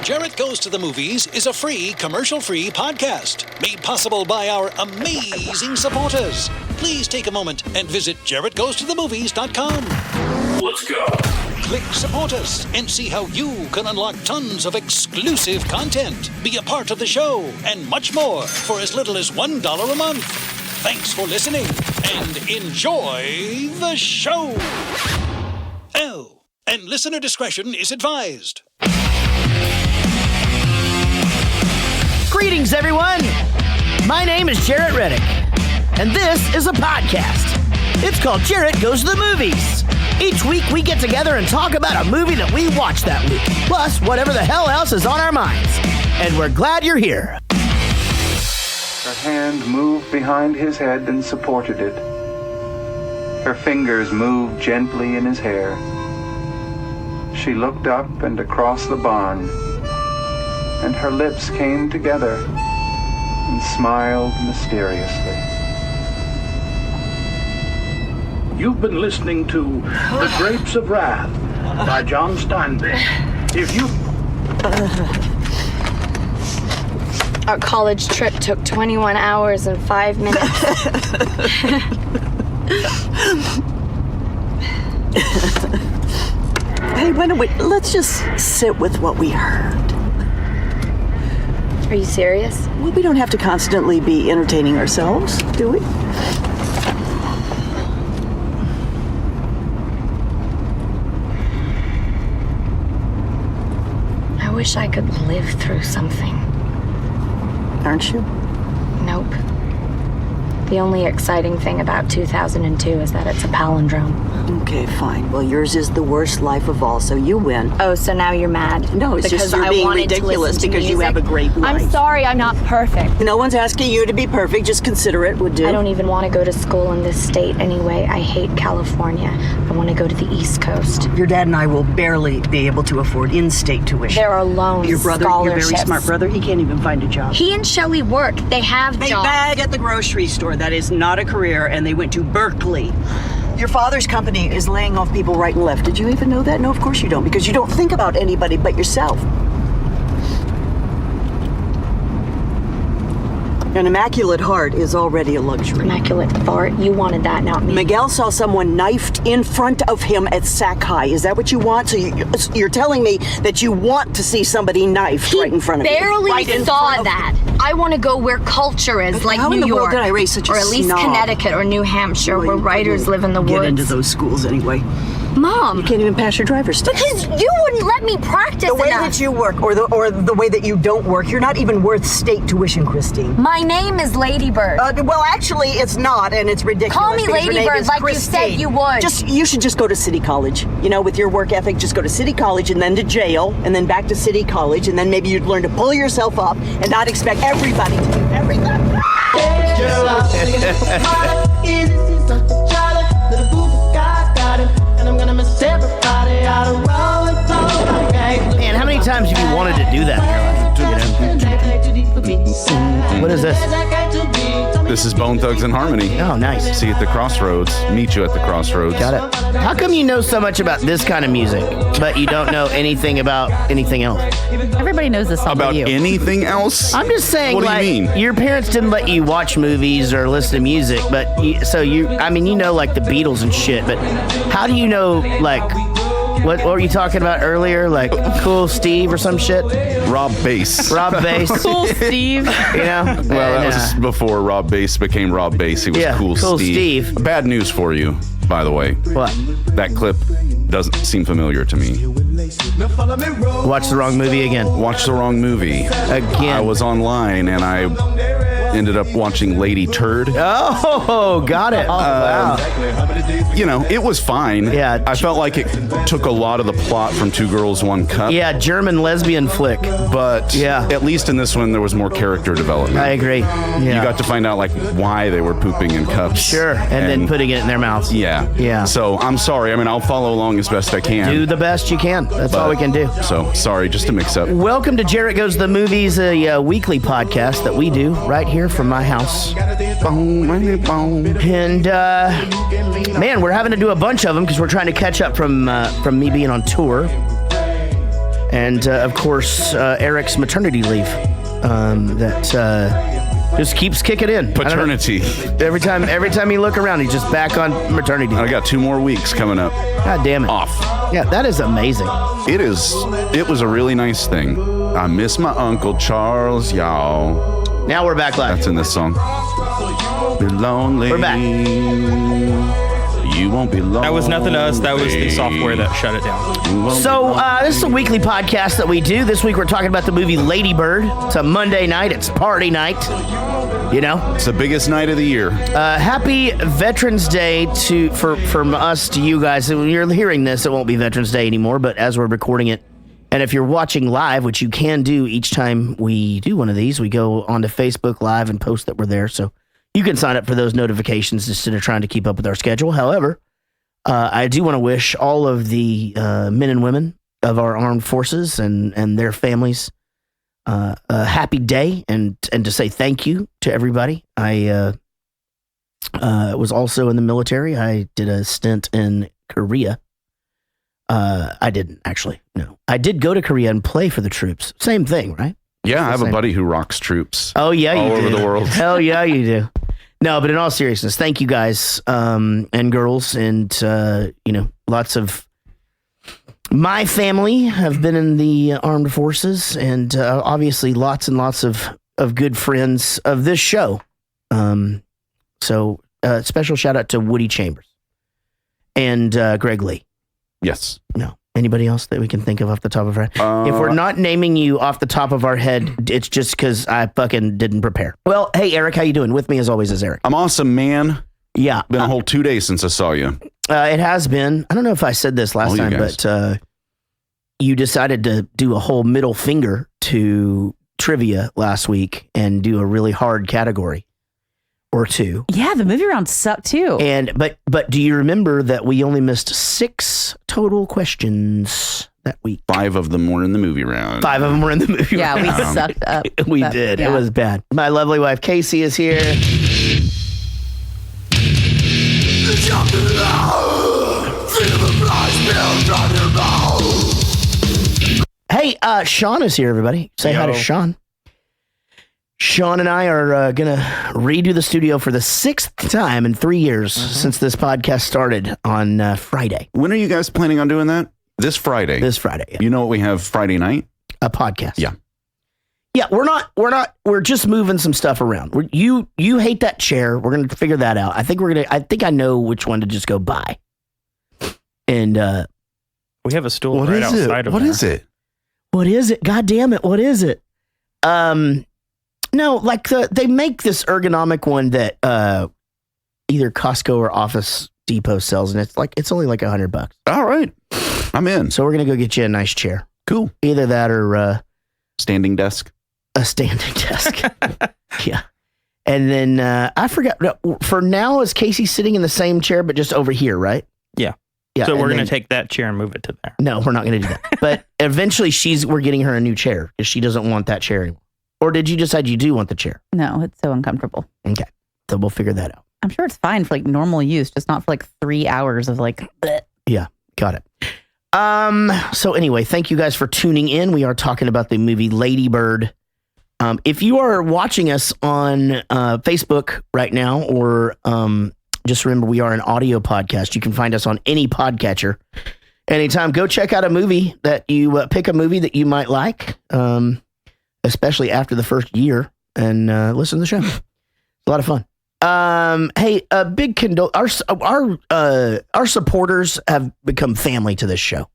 Jarrett Goes to the Movies is a free, commercial-free podcast made possible by our amazing supporters. Please take a moment and visit jarrettgoestothemovies.com. Let's go. Click Support Us and see how you can unlock tons of exclusive content, be a part of the show, and much more for as little as $1 a month. Thanks for listening and enjoy the show. Oh, and listener discretion is advised. Greetings, everyone. My name is Jarrett Reddick, and this is a podcast. It's called Jarrett Goes to the Movies. Each week, we get together and talk about a movie that we watched that week, plus whatever the hell else is on our minds. And we're glad you're here. Her hand moved behind his head and supported it. Her fingers moved gently in his hair. She looked up and across the barn, and her lips came together and smiled mysteriously. You've been listening to The Grapes of Wrath by John Steinbeck. If you... Our college trip took 21 hours and 5 minutes. Hey, why don't let's just sit with what we heard. Are you serious? Well, we don't have to constantly be entertaining ourselves, do we? I wish I could live through something. Aren't you? Nope. The only exciting thing about 2002 is that it's a palindrome. Okay, fine. Well, yours is the worst life of all, so you win. Oh, so now you're mad? No, it's because just you're being ridiculous because you have a great life. I'm sorry, I'm not perfect. No one's asking you to be perfect. Just consider it would do. I don't even want to go to school in this state anyway. I hate California. I want to go to the East Coast. Your dad and I will barely be able to afford in-state tuition. There are loans, your brother, scholarships. Your very smart brother, he can't even find a job. He and Shelley work. They have They jobs. bag at the grocery store. That is not a career, and they went to Berkeley. Your father's company is laying off people right and left. Did you even know that? No, of course you don't, because you don't think about anybody but yourself. An immaculate heart is already a luxury. Immaculate fart? You wanted that, not me. Miguel saw someone knifed in front of him at Sac High. Is that what you want? So you're telling me that you want to see somebody knifed right in front of you? He barely Right in saw front of that. I want to go where culture is, like how New in the York. world did I raise such a or at least snob? Connecticut or New Hampshire, Well, where you writers couldn't live in the woods. Get into those schools anyway. Mom! You can't even pass your driver's test. Because you wouldn't let me practice The way enough. that you work, or the way that you don't work, you're not even worth state tuition, Christine. My name is Ladybird. Well, actually, it's not, and it's ridiculous. Call me because your name Ladybird is like Christine. you said you would. You should just go to City College. You know, with your work ethic, just go to City College and then to jail, and then back to City College, and then maybe you'd learn to pull yourself up and not expect everybody to do everything. Man, how many times have you wanted to do that in your life? What is this? This is Bone Thugs and Harmony. Oh, nice. See you at the crossroads. Meet you at the crossroads. Got it. How come you know so much about this kind of music, but you don't know anything about anything else? Everybody knows this song About but you. anything else? I'm just saying, What do like, you mean? your parents didn't let you watch movies or listen to music, but you know, like the Beatles and shit, but how do you know, like, what were you talking about earlier? Like, Cool Steve or some shit? Rob Bass. Rob Bass. Cool Steve. You know? Well, that was before Rob Bass became Rob Bass. He was Cool Steve. Bad news for you, by the way. What? That clip doesn't seem familiar to me. Watch the wrong movie again. Watch the wrong movie. Again. I was online and I ended up watching Lady Turd. Oh, got it. Oh, wow. You know, it was fine. Yeah. I felt like it took a lot of the plot from Two Girls, One Cup. Yeah, German lesbian flick. But yeah, at least in this one, there was more character development. I agree. Yeah. You got to find out, like, why they were pooping in cups. Sure, and then putting it in their mouths. Yeah. Yeah. So, I'm sorry. I mean, I'll follow along as best I can. Do the best you can. That's all we can do. So, sorry, just a mix-up. Welcome to Jarrett Goes to the Movies, a weekly podcast that we do right here from my house. And, man, we're having to do a bunch of them because we're trying to catch up from me being on tour. And, of course, Eric's maternity leave that just keeps kicking in. Paternity. Every time you look around, he's just back on maternity. I got 2 more weeks coming up. God damn it. Off. Yeah, that is amazing. It is. It was a really nice thing. I miss my Uncle Charles, y'all. Now we're back live. That's in this song. Be lonely. We're back. You won't be lonely. That was nothing to us. That was the software that shut it down. So this is a weekly podcast that we do. This week we're talking about the movie Lady Bird. It's a Monday night. It's party night. You know? It's the biggest night of the year. Happy Veterans Day from us to you guys. When you're hearing this, it won't be Veterans Day anymore, but as we're recording it, and if you're watching live, which you can do each time we do one of these, we go onto Facebook Live and post that we're there. So you can sign up for those notifications instead of trying to keep up with our schedule. However, I do want to wish all of the men and women of our armed forces and their families a happy day and to say thank you to everybody. I was also in the military. I did a stint in Korea. I didn't actually. No, I did go to Korea and play for the troops. Same thing, right? Yeah, I have a buddy who rocks troops. Oh yeah, you all do. over the world. Hell yeah, you do. No, but in all seriousness, thank you guys and girls, and lots of my family have been in the armed forces, and obviously lots and lots of good friends of this show. So special shout out to Woody Chambers and Greg Lee. Yes. No. Anybody else that we can think of off the top of our head? If we're not naming you off the top of our head, it's just because I fucking didn't prepare. Well, hey, Eric, how you doing? With me, as always, is Eric. I'm awesome, man. Yeah. Been a whole 2 days since I saw you. It has been. I don't know if I said this last time, but you decided to do a whole middle finger to trivia last week and do a really hard category or two. Yeah, the movie round sucked too. And but do you remember that we only missed 6 total questions that week? 5 of them were in the movie round. 5 of them were in the movie round. Yeah, we sucked up. We did. Yeah. It was bad. My lovely wife Casey is here. Hey, Sean is here, everybody. Say hi to Sean. Sean and I are going to redo the studio for the 6th time in 3 years since this podcast started on Friday. When are you guys planning on doing that? This Friday. This Friday. Yeah. You know what we have Friday night? A podcast. Yeah. Yeah, we're just moving some stuff around. You hate that chair. We're going to figure that out. I think I know which one to just go buy. And we have a stool right outside of What there. is it? What is it? God damn it. What is it? No, like they make this ergonomic one that either Costco or Office Depot sells, and it's only like $100. All right, I'm in. So we're gonna go get you a nice chair. Cool. Either that or standing desk. A standing desk. Yeah. And then I forgot. For now, is Casey sitting in the same chair but just over here, right? Yeah. Yeah. So we're gonna take that chair and move it to there. No, we're not gonna do that. But eventually, we're getting her a new chair because she doesn't want that chair anymore. Or did you decide you do want the chair? No, it's so uncomfortable. Okay. So we'll figure that out. I'm sure it's fine for like normal use, just not for like 3 hours of like bleh. Yeah, got it. So anyway, thank you guys for tuning in. We are talking about the movie Lady Bird. If you are watching us on Facebook right now, or just remember we are an audio podcast. You can find us on any podcatcher. Anytime, go check out a movie that you pick a movie that you might like. Especially after the first year, and listen to the show. It's a lot of fun. Hey, a big our supporters have become family to this show,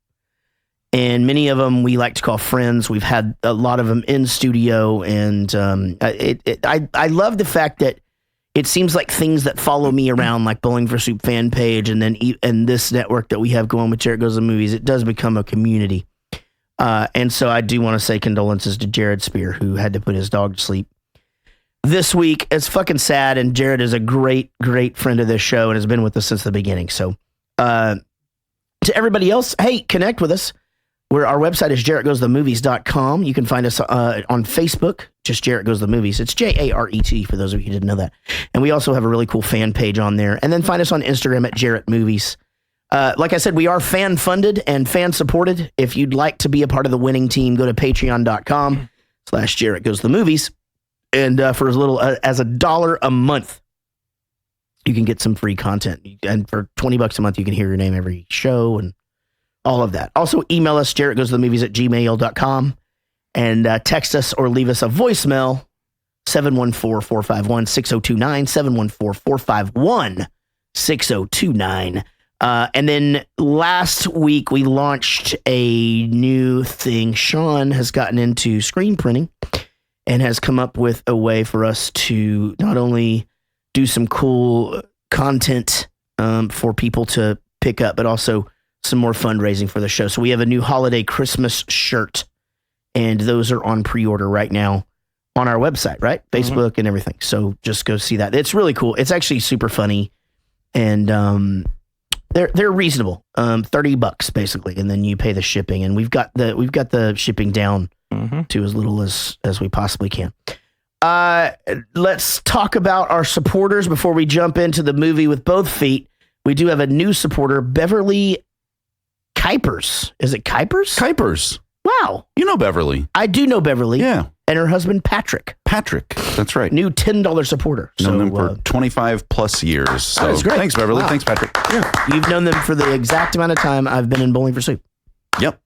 and many of them we like to call friends. We've had a lot of them in studio, and I love the fact that it seems like things that follow me around, like Bowling for Soup fan page, and then and this network that we have going with Jared Goes to the Movies, it does become a community. And so I do want to say condolences to Jared Spear, who had to put his dog to sleep this week. It's fucking sad, and Jared is a great, great friend of this show and has been with us since the beginning. So to everybody else, hey, connect with us. Our website is jarrettgoesthemovies.com. You can find us on Facebook, just Jarrett Goes the Movies. It's Jaret, for those of you who didn't know that. And we also have a really cool fan page on there. And then find us on Instagram at Jarrett Movies. Like I said, we are fan-funded and fan-supported. If you'd like to be a part of the winning team, go to patreon.com/Jarrett Goes to the Movies. And for as little as $1 a month, you can get some free content. And for $20 a month, you can hear your name every show and all of that. Also, email us, JarrettGoesToTheMovies@gmail.com, and text us or leave us a voicemail, 714-451-6029, 714-451-6029. And then last week, we launched a new thing. Sean has gotten into screen printing and has come up with a way for us to not only do some cool content for people to pick up, but also some more fundraising for the show. So we have a new holiday Christmas shirt, and those are on pre-order right now on our website, right? Facebook and everything. So just go see that. It's really cool. It's actually super funny, and they're reasonable. $30 basically, and then you pay the shipping, and we've got the shipping down to as little as we possibly can. Let's talk about our supporters before we jump into the movie with both feet. We do have a new supporter, Beverly Kuipers. Is it Kuipers? Kuipers. Wow. You know Beverly. I do know Beverly. Yeah. And her husband, Patrick. That's right. New $10 supporter. Known them for 25 plus years. So that's great. Thanks, Beverly. Wow. Thanks, Patrick. Yeah. You've known them for the exact amount of time I've been in Bowling for Soup. Yep.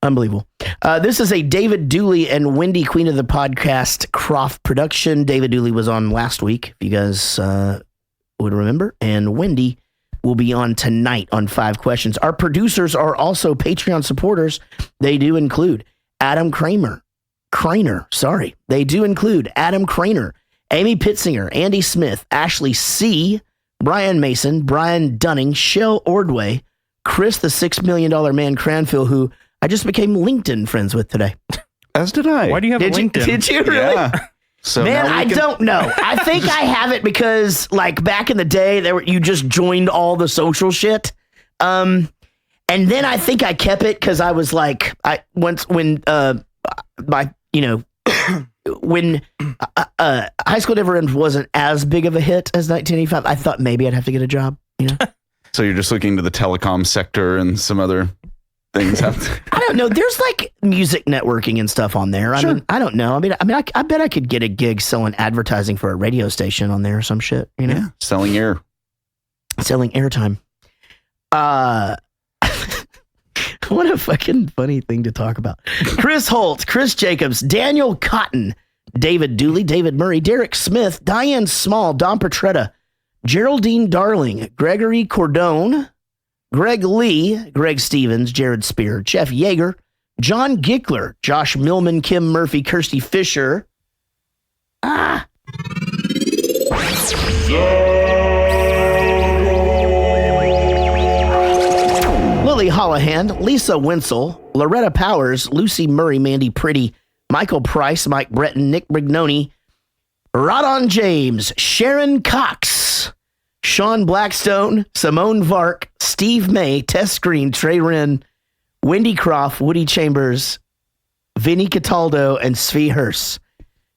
Unbelievable. This is a David Dooley and Wendy, Queen of the Podcast, Kropf production. David Dooley was on last week, if you guys would remember. And Wendy will be on tonight on 5 Questions. Our producers are also Patreon supporters. They do include Adam Kramer. They do include Adam Craner, Amy Pitzinger, Andy Smith, Ashley C., Brian Mason, Brian Dunning, Shell Ordway, Chris the $6 Million Man Cranfield, who I just became LinkedIn friends with today. As did I. Why do you have a LinkedIn? Did you really? Yeah. So man, I don't know. I think I have it because, like, back in the day, you just joined all the social shit. And then I think I kept it because I was like, when High School Never Ends wasn't as big of a hit as 1985, I thought maybe I'd have to get a job. So you're just looking to the telecom sector and some other things out there. I don't know. There's like music networking and stuff on there. Sure. I mean, I don't know. I bet I could get a gig selling advertising for a radio station on there or some shit. Yeah, selling airtime. What a fucking funny thing to talk about. Chris Holt, Chris Jacobs, Daniel Cotton, David Dooley, David Murray, Derek Smith, Diane Small, Don Petretta, Geraldine Darling, Gregory Cordone, Greg Lee, Greg Stevens, Jared Spear, Jeff Yeager, John Gickler, Josh Millman, Kim Murphy, Kirsty Fisher. Lily Hollahan, Lisa Wenzel, Loretta Powers, Lucy Murray, Mandy Pretty, Michael Price, Mike Breton, Nick Brignoni, Rodon James, Sharon Cox, Sean Blackstone, Simone Vark, Steve May, Tess Green, Trey Wren, Wendy Kropf, Woody Chambers, Vinny Cataldo, and Svi Hurst.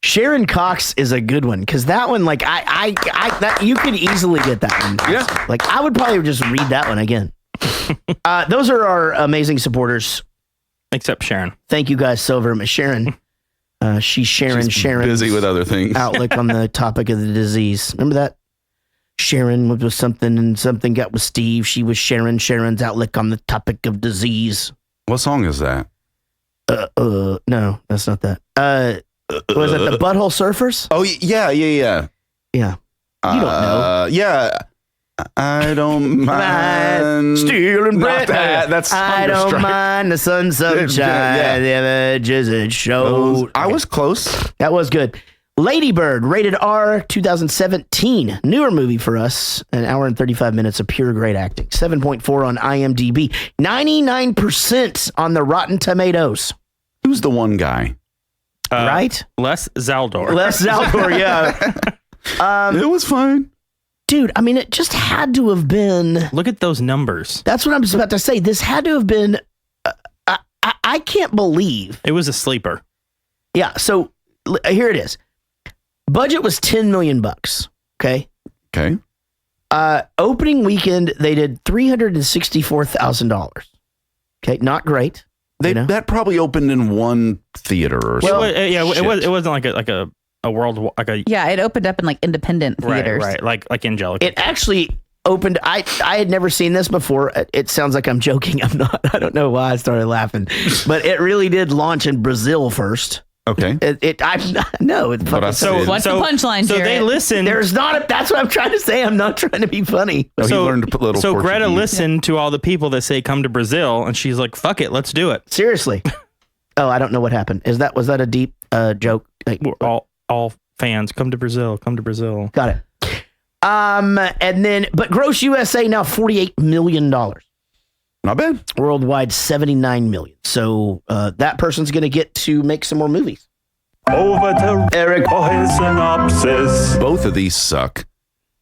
Sharon Cox is a good one because that one, like, that you could easily get that one. Yeah. Like, I would probably just read that one again. Those are our amazing supporters. Except Sharon. Thank you guys so very much. Sharon. She's Sharon's busy with other things. Outlook on the topic of the disease. Remember that? Sharon was something and something got with Steve. She was Sharon's outlook on the topic of disease. What song is that? No, that's not that. Was it the Butthole Surfers? Oh, yeah. Yeah. You don't know. Yeah. I don't mind stealing bread. That's I don't mind the sun sunshine. The images it shows. I was close. That was good. Lady Bird, rated R, 2017. Newer movie for us. An hour and 35 minutes of pure great acting. 7.4 on IMDb. 99% on the Rotten Tomatoes. Who's the one guy? Right? Les Zaldor. Les Zaldor, yeah. It was fine. Dude, I mean, it just had to have been... Look at those numbers. That's what I'm just about to say. This had to have been... I can't believe... It was a sleeper. Yeah, so here it is. Budget was $10 million, okay? Okay. Opening weekend, they did $364,000. Okay, not great. That probably opened in one theater or something. It wasn't like a world Yeah, it opened up in like independent theaters. Right, like Angelica. It actually opened. I had never seen this before. It sounds like I'm joking. I'm not. I don't know why I started laughing, but it really did launch in Brazil first. Okay. No. It's what's the punchline? So they listened. There's not. That's what I'm trying to say. I'm not trying to be funny. So he learned a little. So Portuguese. Greta listened to all the people that say come to Brazil, and she's like, "Fuck it, let's do it." Seriously. Oh, I don't know what happened. Was that a deep joke? Like, all fans come to Brazil. Come to Brazil. Got it. And then, but gross USA now $48 million. Not bad. Worldwide, $79 million. So that person's going to get to make some more movies. Over to Eric for his synopsis. Both of these suck.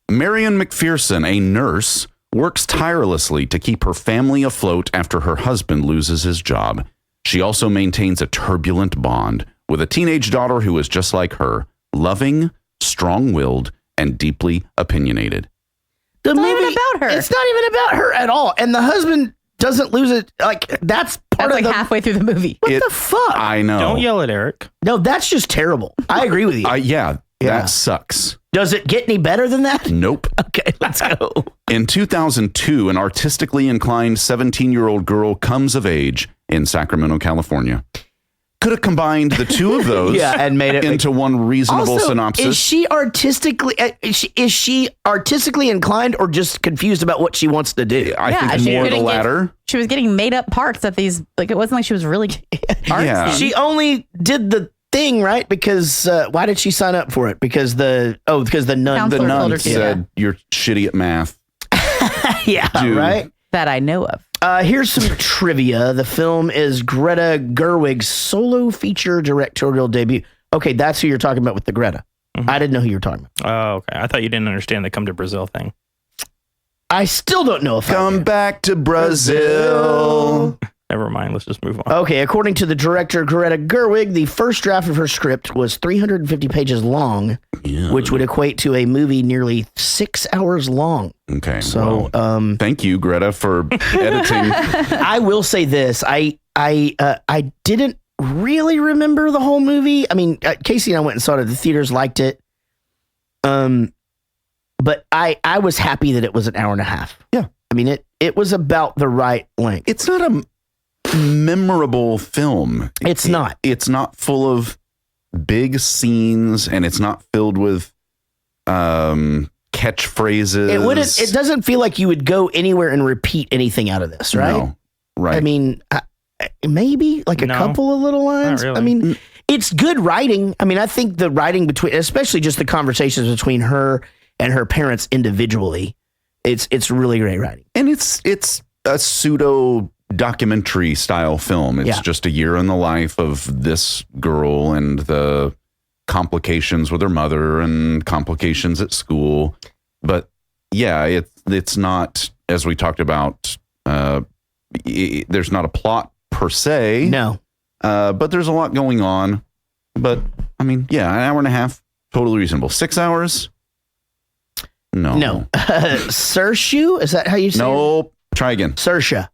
Marion McPherson, a nurse, works tirelessly to keep her family afloat after her husband loses his job. She also maintains a turbulent bond with a teenage daughter who is just like her, loving, strong-willed, and deeply opinionated. The movie, not even about her. It's not even about her at all. And the husband doesn't lose it. Like, that's part of halfway through the movie. What the fuck? I know. Don't yell at Eric. No, that's just terrible. I agree with you. That sucks. Does it get any better than that? Nope. Okay, let's go. In 2002, an artistically inclined 17-year-old girl comes of age in Sacramento, California. Could have combined the two of those and made it into one reasonable also, synopsis. Is she artistically inclined or just confused about what she wants to do? I think more the latter. She was getting made up parts at these, like it wasn't like she was really artsy. Yeah. She only did the thing, right? Because why did she sign up for it? Because the nun said you're shitty at math. Yeah, Dude. right? That I know of. Here's some trivia. The film is Greta Gerwig's solo feature directorial debut. Okay, that's who you're talking about with the Greta. Mm-hmm. I didn't know who you were talking about. Oh, okay. I thought you didn't understand the come to Brazil thing. I still don't know if Come back to Brazil. Never mind. Let's just move on. Okay, according to the director Greta Gerwig, the first draft of her script was 350 pages long, which would equate to a movie nearly 6 hours long. Okay. So, thank you, Greta, for editing. I will say this: I didn't really remember the whole movie. I mean, Casey and I went and saw it at the theaters, liked it. But I was happy that it was an hour and a half. Yeah. I mean, it was about the right length. It's not a memorable film. It's not. It's not full of big scenes, and it's not filled with catchphrases. It doesn't feel like you would go anywhere and repeat anything out of this, right? No, right. I mean, maybe like a couple of little lines. Not really. I mean, it's good writing. I mean, I think the writing between, especially just the conversations between her and her parents individually, it's really great writing. And it's a pseudo documentary style film. It's just a year in the life of this girl and the complications with her mother and complications at school. But yeah, it's not, as we talked about, there's not a plot per se. No. But there's a lot going on. But I mean, yeah, an hour and a half, totally reasonable. 6 hours? No. Saoirse, is that how you say it? Nope. Try again. Saoirse.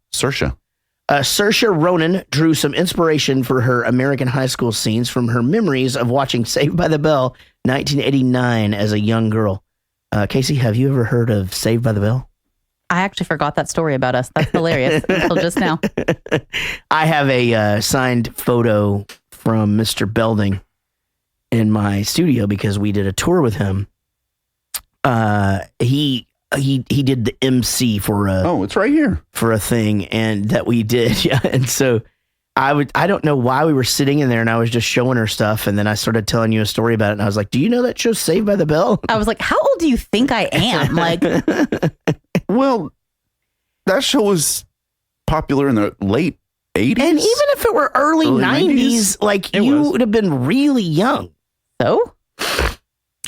Saoirse Ronan drew some inspiration for her American high school scenes from her memories of watching Saved by the Bell 1989 as a young girl. Casey, have you ever heard of Saved by the Bell? I actually forgot that story about us. That's hilarious until just now. I have a signed photo from Mr. Belding in my studio because we did a tour with him. He did the MC for it's right here for a thing and that we did. Yeah. And so I don't know why we were sitting in there and I was just showing her stuff. And then I started telling you a story about it. And I was like, do you know that show Saved by the Bell? I was like, how old do you think I am? Like, well, that show was popular in the late 80s. And even if it were early 90s, like you would have been really young. So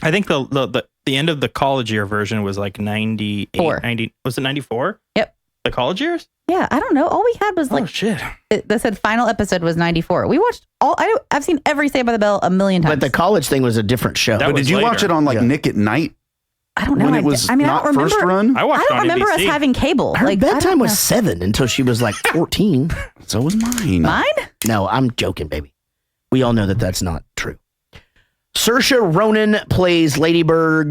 I think the end of the college year version was like 98, 90. Was it 94? Yep. The college years? Yeah, I don't know. All we had was like, oh shit. They said final episode was 94. We watched I've seen every Saved by the Bell a million times. But the college thing was a different show. But did you watch it on like Nick at Night? I don't know. When it was I not don't remember. first run? I watched I don't on remember us NBC. having cable. Her I bedtime don't was know. 7 until she was like 14. So was mine. Mine? No, I'm joking, baby. We all know that that's not true. Saoirse Ronan plays Lady Bird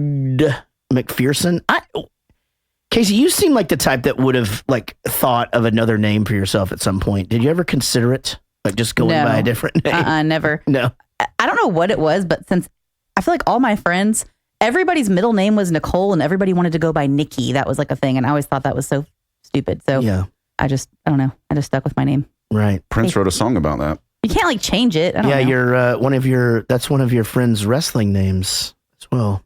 McPherson. Casey, you seem like the type that would have like thought of another name for yourself at some point. Did you ever consider it? Like just going No. by a different name? Never. No. I don't know what it was, but since I feel like all my friends, everybody's middle name was Nicole and everybody wanted to go by Nikki. That was like a thing. And I always thought that was so stupid. So Yeah. I don't know. I just stuck with my name. Right. Prince wrote a song about that. You can't like change it. I don't Yeah, know. you're that's one of your friends' wrestling names as well.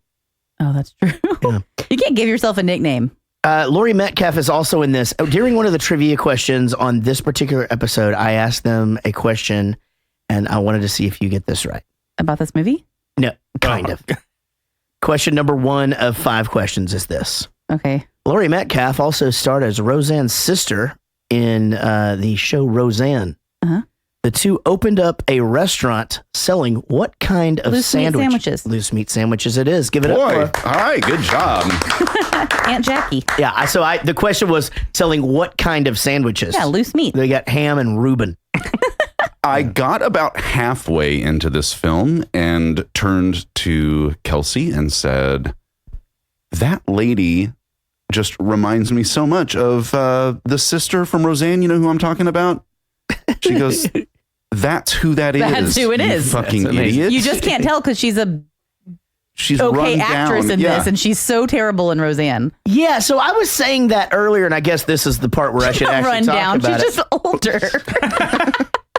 Oh, that's true. Yeah. You can't give yourself a nickname. Laurie Metcalf is also in this. During one of the trivia questions on this particular episode, I asked them a question, and I wanted to see if you get this right. About this movie? No, kind of. Question number 1 of 5 questions is this. Okay. Laurie Metcalf also starred as Roseanne's sister in the show Roseanne. Uh-huh. The two opened up a restaurant selling what kind of Loose meat sandwiches. Loose meat sandwiches it is. Give it Boy, up for all right, good job. Aunt Jackie. Yeah, the question was selling what kind of sandwiches? Yeah, loose meat. They got ham and Reuben. I got about halfway into this film and turned to Kelsey and said, that lady just reminds me so much of the sister from Roseanne. You know who I'm talking about? She goes, that's who that is. That's who it you is. Fucking That's amazing. idiot. You just can't tell because she's She's okay run actress down. in Yeah. this, and she's so terrible in Roseanne. Yeah, so I was saying that earlier, and I guess this is the part where I should actually Run talk down. about She's it. just older.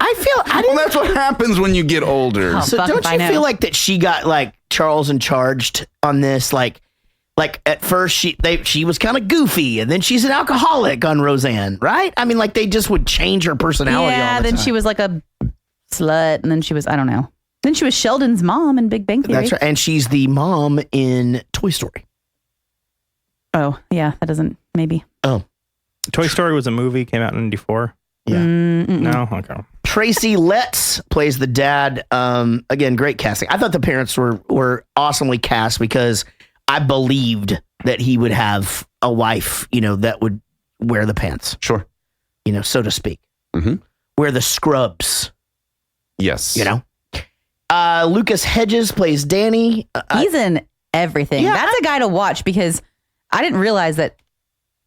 I Well, that's what happens when you get older. Oh, So fuck don't if I you know. feel like that she got like Charles and charged on this? Like at first she was kind of goofy, and then she's an alcoholic on Roseanne, right? I mean, like they just would change her personality. Yeah, all the then time. she was like a slut, and then she was, I don't know. Then she was Sheldon's mom in Big Bang Theory. That's right, and she's the mom in Toy Story. Oh, yeah, that doesn't, maybe. Oh, Toy Story was a movie, came out in 94. yeah. No? Okay. Tracy Letts plays the dad. Again, great casting. I thought the parents were awesomely cast because I believed that he would have a wife, that would wear the pants, Sure. so to speak. Mm-hmm. Wear the scrubs, Yes. Lucas Hedges plays Danny. He's in everything. Yeah, That's a guy to watch because I didn't realize that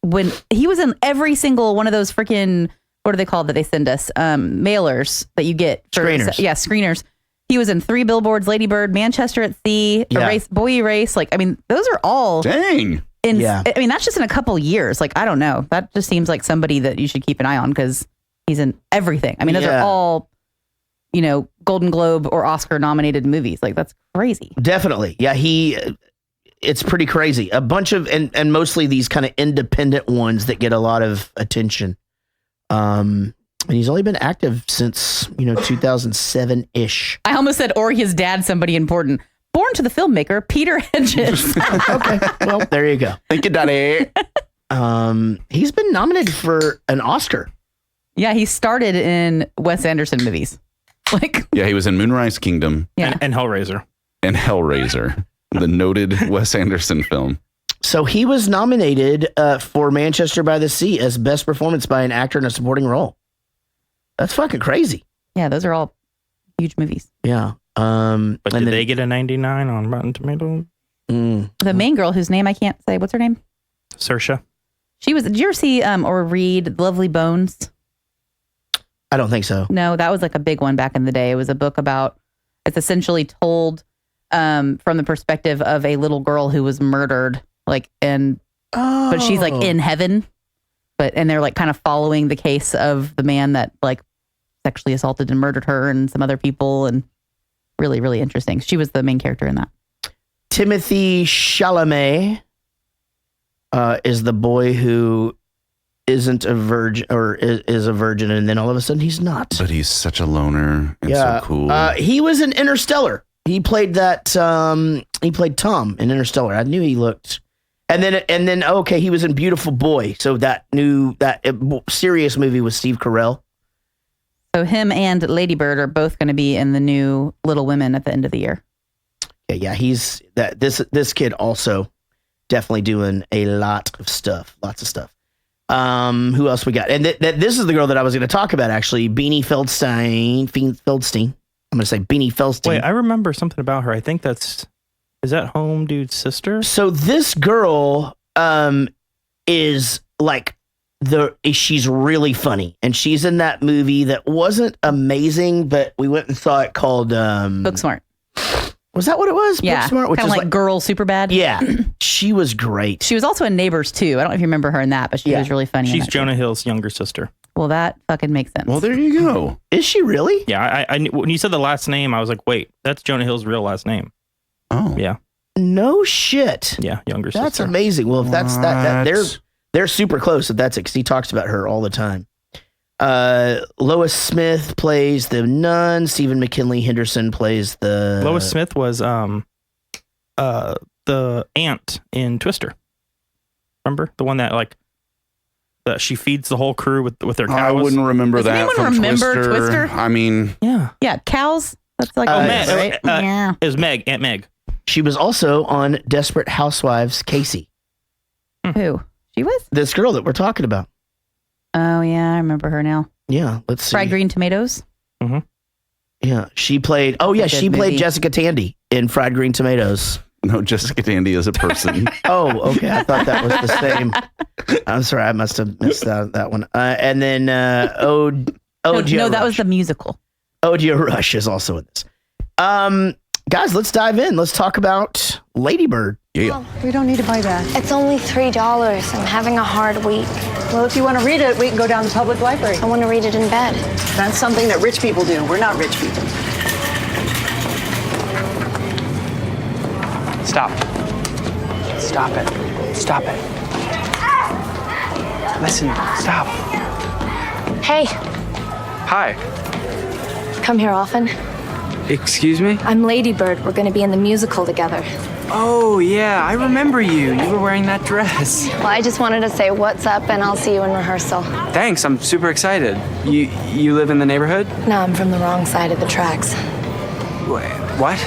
when he was in every single one of those freaking, what are they called that they send us? Mailers that you get. Screeners. Yeah, screeners. He was in 3 Billboards, Lady Bird, Manchester at Sea, Yeah. Boy Erase. Like, I mean, those are all Dang. in, Yeah. I mean, that's just in a couple years. Like, I don't know. That just seems like somebody that you should keep an eye on because he's in everything. I mean, those Yeah. are all, Golden Globe or Oscar nominated movies. Like, that's crazy. Definitely. Yeah, it's pretty crazy. A bunch of, and mostly these kind of independent ones that get a lot of attention. And he's only been active since, 2007-ish. I almost said, or his dad, somebody important. Born to the filmmaker, Peter Hedges. Okay. Well, there you go. Thank you, Daddy. He's been nominated for an Oscar. Yeah, he started in Wes Anderson movies. Like, Yeah, he was in Moonrise Kingdom yeah. And Hellraiser. and Hellraiser, the noted Wes Anderson film. So he was nominated for Manchester by the Sea as best performance by an actor in a supporting role. That's fucking crazy. Yeah, those are all huge movies. Yeah. But and did then- they get a 99 on Rotten Tomatoes? The main girl, whose name I can't say, what's her name? Saoirse. She was, did you ever see or read Lovely Bones? I don't think so. No, that was like a big one back in the day. It was a book about, it's essentially told from the perspective of a little girl who was murdered, but she's like in heaven, and they're like kind of following the case of the man that like sexually assaulted and murdered her and some other people, and really, really interesting. She was the main character in that. Timothy Chalamet is the boy who isn't a virgin or is a virgin, and then all of a sudden he's not. But he's such a loner and so cool. He was in Interstellar. He played that. He played Tom in Interstellar. I knew he looked. And then okay, he was in Beautiful Boy. So that serious movie with Steve Carell. So him and Lady Bird are both going to be in the new Little Women at the end of the year. Yeah, he's that. This kid also definitely doing a lot of stuff. Lots of stuff. Who else we got? And this is the girl that I was going to talk about, actually. Beanie Feldstein. I'm going to say Beanie Feldstein. Wait, I remember something about her. I think is that Home Dude's sister? So this girl is like she's really funny, and she's in that movie that wasn't amazing, but we went and saw it called Booksmart. Was that what it was? Yeah, Booksmart, which kind is of like Girl Superbad. Yeah, she was great. She was also in Neighbors too. I don't know if you remember her in that, but she was really funny. She's Jonah Hill's younger sister. Well, that fucking makes sense. Well, there you go. Is she really? Yeah, I when you said the last name, I was like, wait, that's Jonah Hill's real last name. Oh, yeah. No shit. Yeah, younger sister. That's amazing. Well, if that's that they're super close. If that's it, because he talks about her all the time. Lois Smith plays the nun. Stephen McKinley Henderson plays the. Lois Smith was the aunt in Twister. Remember the one that she feeds the whole crew with their cows. I wouldn't remember that. Anyone from remember Twister? I mean, yeah, cows. That's like Meg, right? yeah. It was Aunt Meg. She was also on Desperate Housewives. Casey. Who? She was? This girl that we're talking about. Oh yeah, I remember her now. Yeah, let's see. Fried Green Tomatoes. Mm-hmm. Yeah, she played. Oh yeah, she played Jessica Tandy in Fried Green Tomatoes. No, Jessica Tandy is a person. Oh, okay. I thought that was the same. I'm sorry, I must have missed that one. And then No, that was the musical. Odia Rush is also in this. Guys, let's dive in. Let's talk about Lady Bird. Yeah. We don't need to buy that. It's only $3. I'm having a hard week. Well, if you want to read it, we can go down to the public library. I want to read it in bed. That's something that rich people do. We're not rich people. Stop. Stop it. Stop it. Listen, stop. Hey, Hi. come here often. Excuse me? I'm Lady Bird. We're going to be in the musical together. Oh, yeah, I remember you. You were wearing that dress. Well, I just wanted to say what's up, and I'll see you in rehearsal. Thanks, I'm super excited. You live in the neighborhood? No, I'm from the wrong side of the tracks. Wait, what?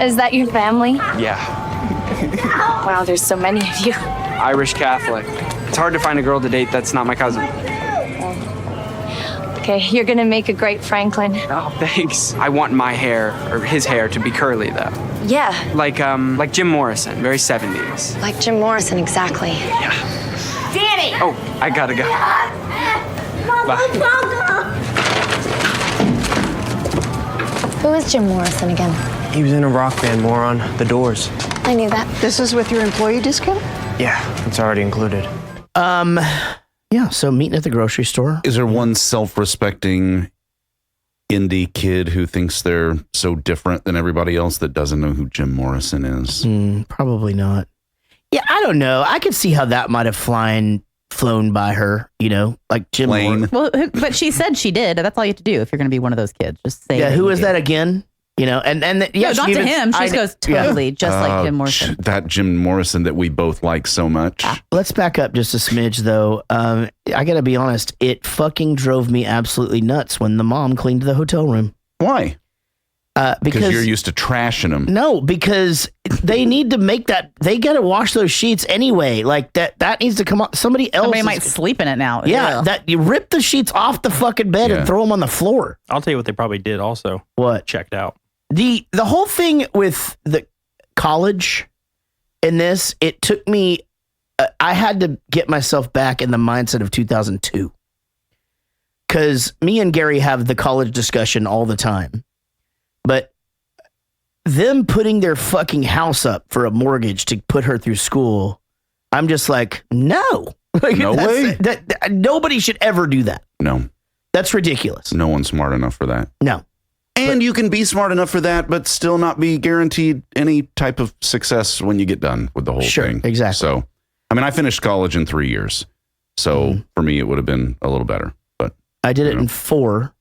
Is that your family? Yeah, Wow, there's so many of you. Irish Catholic. It's hard to find a girl to date that's not my cousin. Okay, you're going to make a great Franklin. Oh, thanks. I want my hair, or his hair, to be curly, though. Yeah, Like Jim Morrison, very 70s. like Jim Morrison, exactly. Yeah. Danny! Oh, I gotta go. Bye. Who is Jim Morrison again? He was in a rock band, moron. The Doors. I knew that. This is with your employee discount? Yeah, it's already included. Yeah, so meeting at the grocery store. Is there one self-respecting indie kid who thinks they're so different than everybody else that doesn't know who Jim Morrison is? Probably not. Yeah, I don't know. I could see how that might have flown by her, like Jim Morrison. Well, but she said she did. That's all you have to do if you're going to be one of those kids. Just say. Yeah, who is that again? And yeah, no, not to him. She goes totally just like Jim Morrison. That Jim Morrison that we both like so much. Let's back up just a smidge, though. I got to be honest. It fucking drove me absolutely nuts when the mom cleaned the hotel room. Why? Because you're used to trashing them. No, because they need to make that. They got to wash those sheets anyway. Like that needs to come on. Somebody might sleep in it now. Yeah, that you rip the sheets off the fucking bed and throw them on the floor. I'll tell you what they probably did also. What? Checked out. The whole thing with the college in this, it took me, I had to get myself back in the mindset of 2002. Because me and Gary have the college discussion all the time. But them putting their fucking house up for a mortgage to put her through school, I'm just like, no. No way. Nobody should ever do that. No. That's ridiculous. No one's smart enough for that. No. And you can be smart enough for that, but still not be guaranteed any type of success when you get done with the whole thing. Exactly. So, I mean, I finished college in 3 years. So for me, it would have been a little better. But I did it in 4.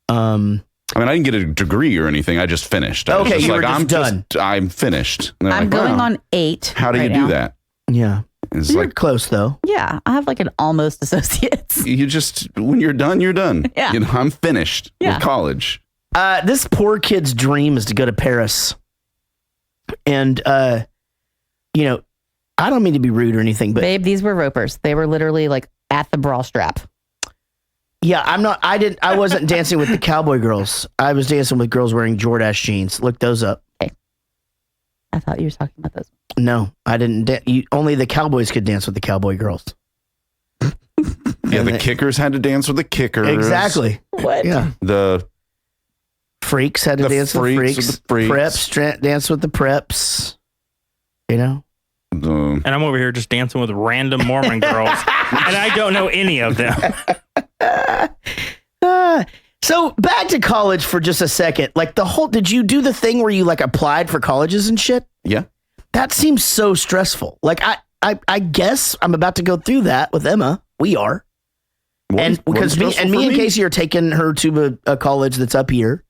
I mean, I didn't get a degree or anything. I just finished. I was Okay, just you were just done. I'm finished. And they're I'm like, going "Wow, on 8. How do you right do now. that? Yeah. It's You're like, close, though. Yeah, I have like an almost associate's. you just, when you're done, you're done. Yeah. I'm finished with college. This poor kid's dream is to go to Paris. And, I I don't mean to be rude or anything, but babe, these were ropers. They were literally like at the bra strap. Yeah, I wasn't dancing with the cowboy girls. I was dancing with girls wearing Jordache jeans. Look those up. Okay. I thought you were talking about those. No, I didn't. Only the cowboys could dance with the cowboy girls. Yeah, the kickers had to dance with the kickers. Exactly. What? Yeah. The freaks had to dance with the freaks. Preps dance with the preps. You know? And I'm over here just dancing with random Mormon girls, and I don't know any of them. So back to college for just a second. Like did you do the thing where you like applied for colleges and shit? Yeah. That seems so stressful. Like I guess I'm about to go through that with Emma. We are. And because me and Casey are taking her to a college that's up here,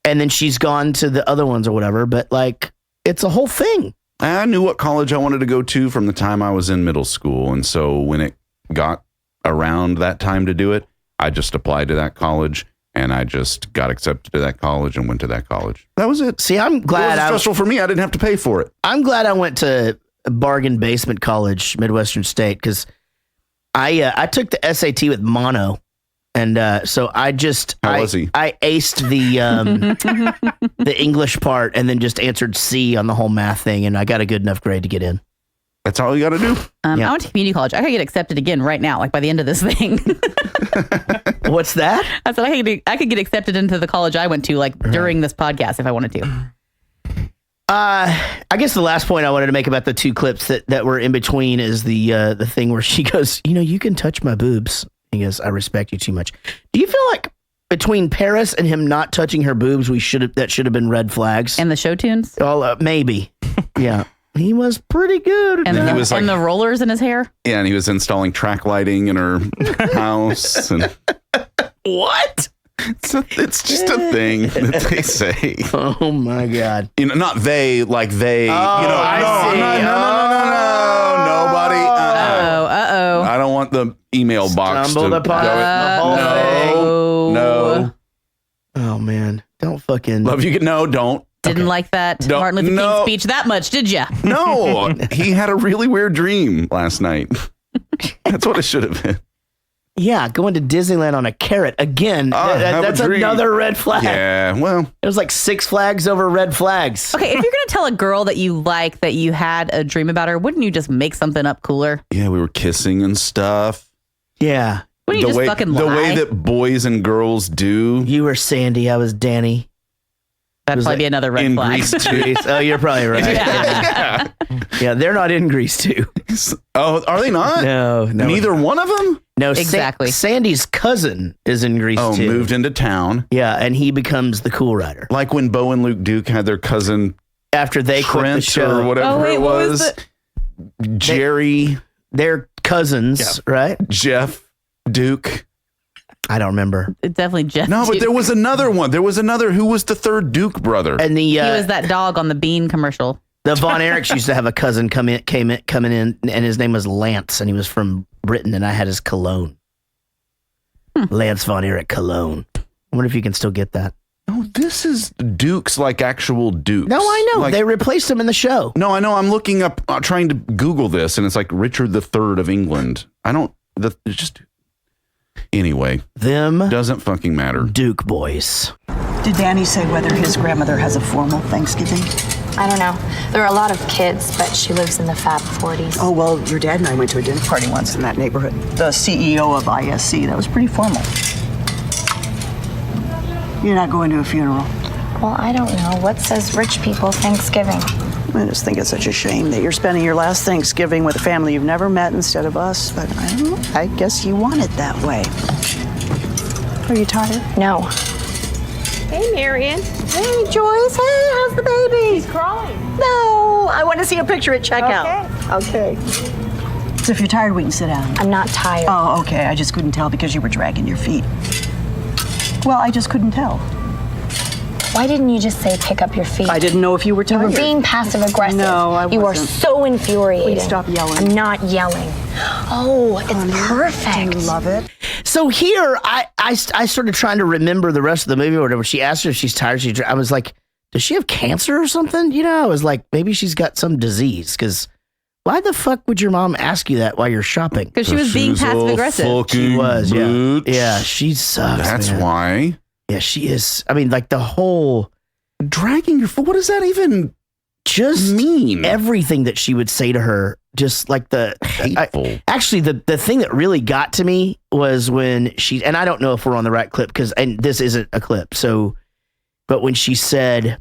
and then she's gone to the other ones or whatever. But like, it's a whole thing. I knew what college I wanted to go to from the time I was in middle school. And so when it got around that time to do it, I just applied to that college and I just got accepted to that college and went to that college. That was it. See, I'm glad it was stressful for me. I didn't have to pay for it. I'm glad I went to a bargain basement college, Midwestern State, because I took the SAT with mono. And so I aced the English part and then just answered C on the whole math thing, and I got a good enough grade to get in. That's all you got to do. I went to community college. I could get accepted again right now, like by the end of this thing. What's that? I said I could get accepted into the college I went to, like during this podcast if I wanted to. I guess the last point I wanted to make about the two clips that were in between is the thing where she goes, you can touch my boobs. He goes, I respect you too much. Do you feel like between Paris and him not touching her boobs, that should have been red flags? And the show tunes? Oh, maybe. Yeah. He was pretty good. And the rollers in his hair? Yeah, and he was installing track lighting in her house. And what? It's just a thing that they say. Oh my God. Not they, like they. Oh, I see. No, nobody. Uh-oh. I don't want the email box Stumbled upon the whole thing. No. Oh man. Don't fucking. Love you. No, don't. Didn't like that Martin Luther King speech that much, did you? No. He had a really weird dream last night. That's what it should have been. Yeah, going to Disneyland on a carrot again. That's another red flag. Yeah, well. It was like 6 flags over red flags. Okay, if you're going to tell a girl that you like that you had a dream about her, wouldn't you just make something up cooler? Yeah, we were kissing and stuff. Yeah. Wouldn't you just fucking lie? The way that boys and girls do. You were Sandy, I was Danny. That'd probably be another red flag. Grease too. Oh, you're probably right. Yeah, they're not in Grease too. Oh, are they not? No. Neither one of them? No, exactly. Sandy's cousin is in Grease too. Oh, moved into town. Yeah, and he becomes the cool rider. Like when Bo and Luke Duke had their cousin after they quit the show or whatever it was. Jerry. They're cousins, right? Jeff Duke. I don't remember. It's definitely Jeff. No, but there was another one. There was another. Who was the third Duke brother? And he was that dog on the Bean commercial. The Von Erichs used to have a cousin coming in, and his name was Lance, and he was from Britain, and I had his cologne. Lance Von Erich cologne. I wonder if you can still get that. Oh, this is Dukes, like actual Dukes. No, I know. They replaced him in the show. No, I know. I'm looking up, trying to Google this, and it's like Richard III of England. Anyway, doesn't fucking matter. Duke boys. Did Danny say whether his grandmother has a formal Thanksgiving? I don't know. There are a lot of kids, but she lives in the Fab 40s. Oh, well, your dad and I went to a dinner party once in that neighborhood. The CEO of ISC, that was pretty formal. You're not going to a funeral? Well, I don't know. What says rich people Thanksgiving? I just think it's such a shame that you're spending your last Thanksgiving with a family you've never met instead of us, but I don't know. I guess you want it that way. Are you tired? No. Hey, Marion. Hey, Joyce. Hey, how's the baby? He's crying. No, I want to see a picture at checkout. Okay. So if you're tired, we can sit down. I'm not tired. Oh, okay. I just couldn't tell because you were dragging your feet. Well, I just couldn't tell. Why didn't you just say pick up your feet? I didn't know if you were tired. You were being passive aggressive. No, I wasn't. You are so infuriating. Please stop yelling. I'm not yelling. Oh, it's perfect. Do you love it? So here, I started trying to remember the rest of the movie or whatever. She asked her if she's tired. I was like, does she have cancer or something? I was like, maybe she's got some disease because why the fuck would your mom ask you that while you're shopping? Because she was being passive aggressive. She was, yeah. Yeah, she sucks. That's why. Yeah, she is. I mean, like the whole dragging your foot. What does that even just mean? Everything that she would say to her, just like hateful. Actually, the thing that really got to me was when she, and I don't know if we're on the right clip and this isn't a clip. So, but when she said,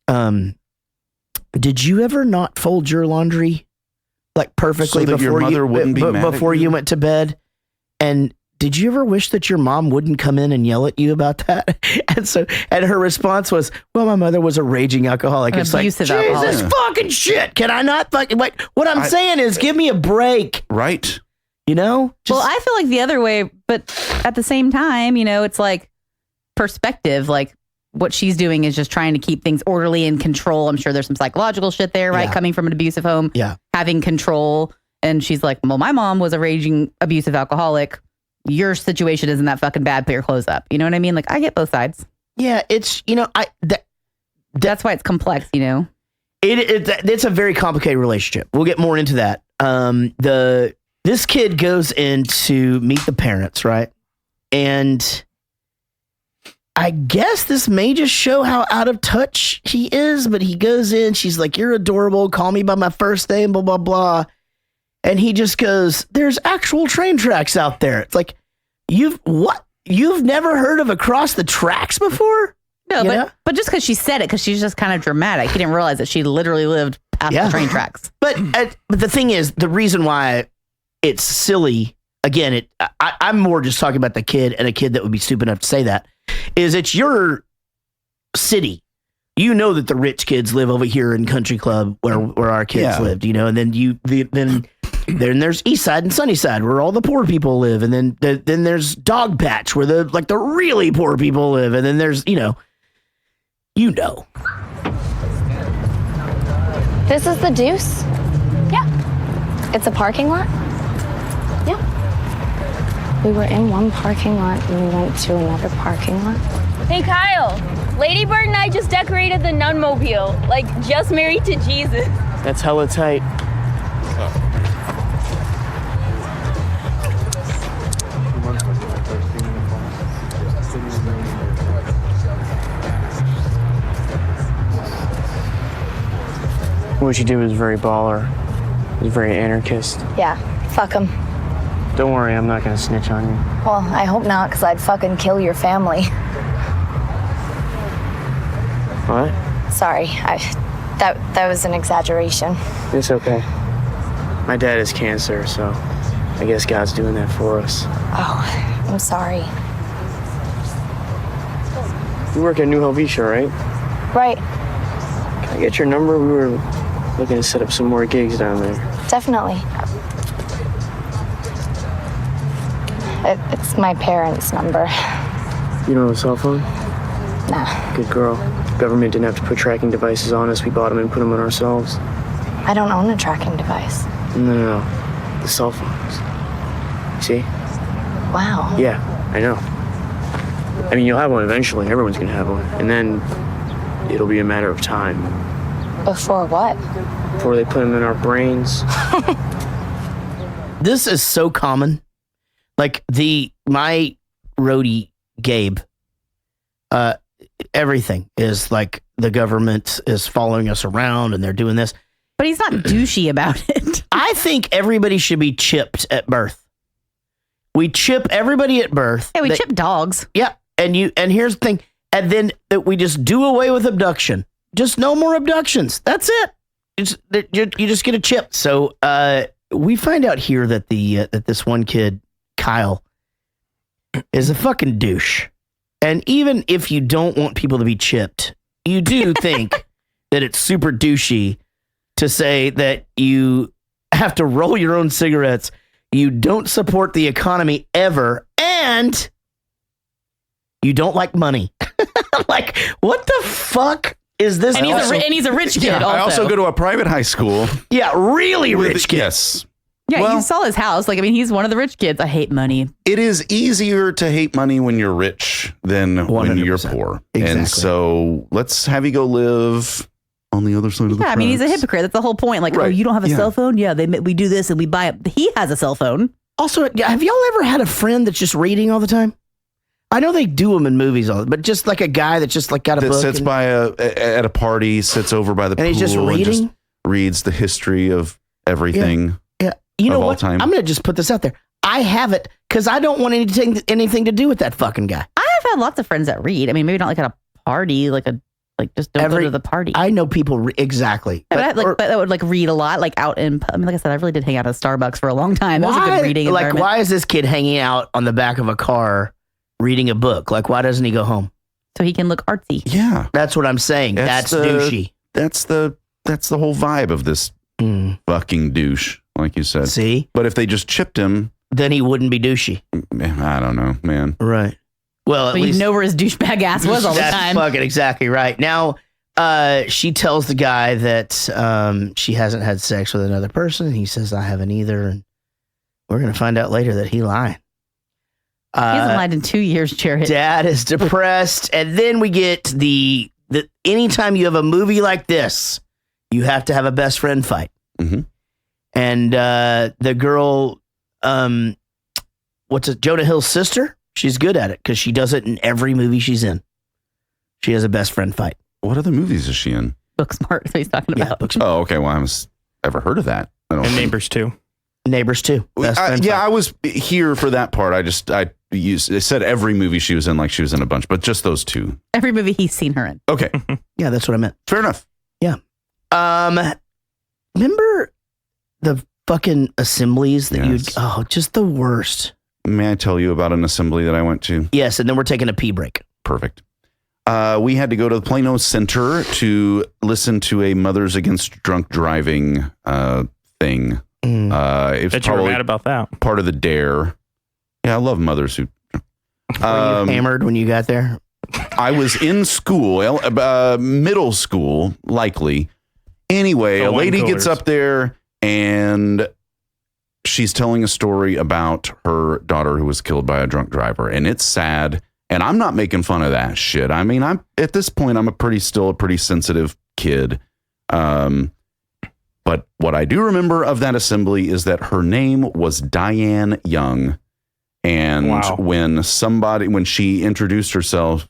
did you ever not fold your laundry like perfectly so that before your mother wouldn't be mad before at you went to bed? And did you ever wish that your mom wouldn't come in and yell at you about that? And her response was, well, my mother was a raging alcoholic. An it's like, abusive Jesus alcoholic. fucking shit. Can I not fucking, like, what I'm saying is give me a break. Right. You know? Well, I feel like the other way, but at the same time, it's like perspective. Like what she's doing is just trying to keep things orderly and control. I'm sure there's some psychological shit there, right? Yeah. Coming from an abusive home, having control. And she's like, well, my mom was a raging abusive alcoholic. Your situation isn't that fucking bad. Put your clothes up. You know what I mean? Like I get both sides. Yeah, it's, that's why it's complex, It's a very complicated relationship. We'll get more into that. This kid goes in to meet the parents, right? And I guess this may just show how out of touch he is, but he goes in, she's like, you're adorable, call me by my first name, blah, blah, blah. And he just goes, there's actual train tracks out there. It's like, you've never heard of Across the Tracks before? No, but just because she said it, because she's just kind of dramatic. He didn't realize that she literally lived past the train tracks. But the thing is, the reason why it's silly, again, I'm more just talking about the kid and a kid that would be stupid enough to say that, is it's your city. You know that the rich kids live over here in Country Club where our kids lived, and then then there's East Side and Sunny Side where all the poor people live, and then there's Dog Patch where the really poor people live, and then there's This is the Deuce? Yeah. It's a parking lot? Yeah. We were in one parking lot and we went to another parking lot. Hey, Kyle. Ladybird and I just decorated the Nunmobile, like just married to Jesus. That's hella tight. What you did was very baller. It was very anarchist. Yeah, fuck him. Don't worry, I'm not gonna snitch on you. Well, I hope not, because I'd fucking kill your family. What? Sorry, that was an exaggeration. It's okay. My dad has cancer, so I guess God's doing that for us. Oh, I'm sorry. You work at New Helvetia, right? Right. Can I get your number? We were looking to set up some more gigs down there. Definitely. It's my parents' number. You don't have a cell phone? Nah. Good girl. Government didn't have to put tracking devices on us. We bought them and put them on ourselves. I don't own a tracking device. No. The cell phones. See? Wow. Yeah, I know. I mean, you'll have one eventually. Everyone's gonna have one. And then it'll be a matter of time. Before what? Before they put them in our brains. This is so common. Like my roadie, Gabe, everything is like the government is following us around and they're doing this. But he's not douchey about it. I think everybody should be chipped at birth. We chip everybody at birth. Yeah, we chip dogs. Yeah. And here's the thing. And then we just do away with abduction. Just no more abductions. That's it. You just get a chip. So we find out here that that this one kid, Kyle, is a fucking douche. And even if you don't want people to be chipped, you do think that it's super douchey to say that you have to roll your own cigarettes, you don't support the economy ever, and you don't like money. Like, what the fuck is this? And he's a rich kid. Yeah, also. I also go to a private high school. Yeah, really rich kid. Yes. Yeah, Well, you saw his house. Like, I mean, he's one of the rich kids. I hate money. It is easier to hate money when you're rich than when you're poor. Exactly. And so let's have you go live on the other side of the Yeah, I mean, he's a tracks. hypocrite. That's the whole point. Like, oh, Right. you don't have a Yeah. cell phone? Yeah, we do this and we buy it. He has a cell phone. Also, have y'all ever had a friend that's just reading all the time? I know they do them in movies, but just like a guy that's just like got a That book. sits at a party, sits over by the And pool, he's just reading? reads the history of everything. Yeah. You know of all what? time. I'm going to just put this out there. I have it because I don't want anything to do with that fucking guy. I have had lots of friends that read. I mean, maybe not like at a party, just don't go to the party. I know people exactly. But that would like read a lot, like out in. I mean, like I said, I really did hang out at Starbucks for a long time. It was a good reading environment. Why is this kid hanging out on the back of a car reading a book? Like, why doesn't he go home? So he can look artsy. Yeah, that's what I'm saying. That's douchey. That's the whole vibe of this fucking douche, like you said. See, but if they just chipped him, then he wouldn't be douchey. I don't know, man. Right. Well, at you least know where his douchebag ass was all the time. That's fucking exactly right. Now, she tells the guy that she hasn't had sex with another person. He says, I haven't either. And we're going to find out later that he lied. He hasn't lied in 2 years, Jared. Dad is depressed. And then we get the anytime you have a movie like this, you have to have a best friend fight. Mm-hmm. And the girl, Jonah Hill's sister? She's good at it because she does it in every movie she's in. She has a best friend fight. What other movies is she in? Booksmart is what he's talking about. Oh, okay. Well, I haven't ever heard of that. And Neighbors 2. Neighbors 2. I was here for that part. I said every movie she was in, like she was in a bunch, but just those two. Every movie he's seen her in. Okay. Yeah, that's what I meant. Fair enough. Yeah. Remember the fucking assemblies that just the worst. May I tell you about an assembly that I went to? Yes, and then we're taking a pee break. Perfect. We had to go to the Plano Center to listen to a Mothers Against Drunk Driving thing. It was Bet you were mad about that. Part of the dare. Yeah, I love mothers who. Were you hammered when you got there? I was in school, middle school, likely. Anyway, a lady gets up there and she's telling a story about her daughter who was killed by a drunk driver, and it's sad. And I'm not making fun of that shit. I mean, I'm at this point, I'm still a pretty sensitive kid. But what I do remember of that assembly is that her name was Diane Young. And when she introduced herself,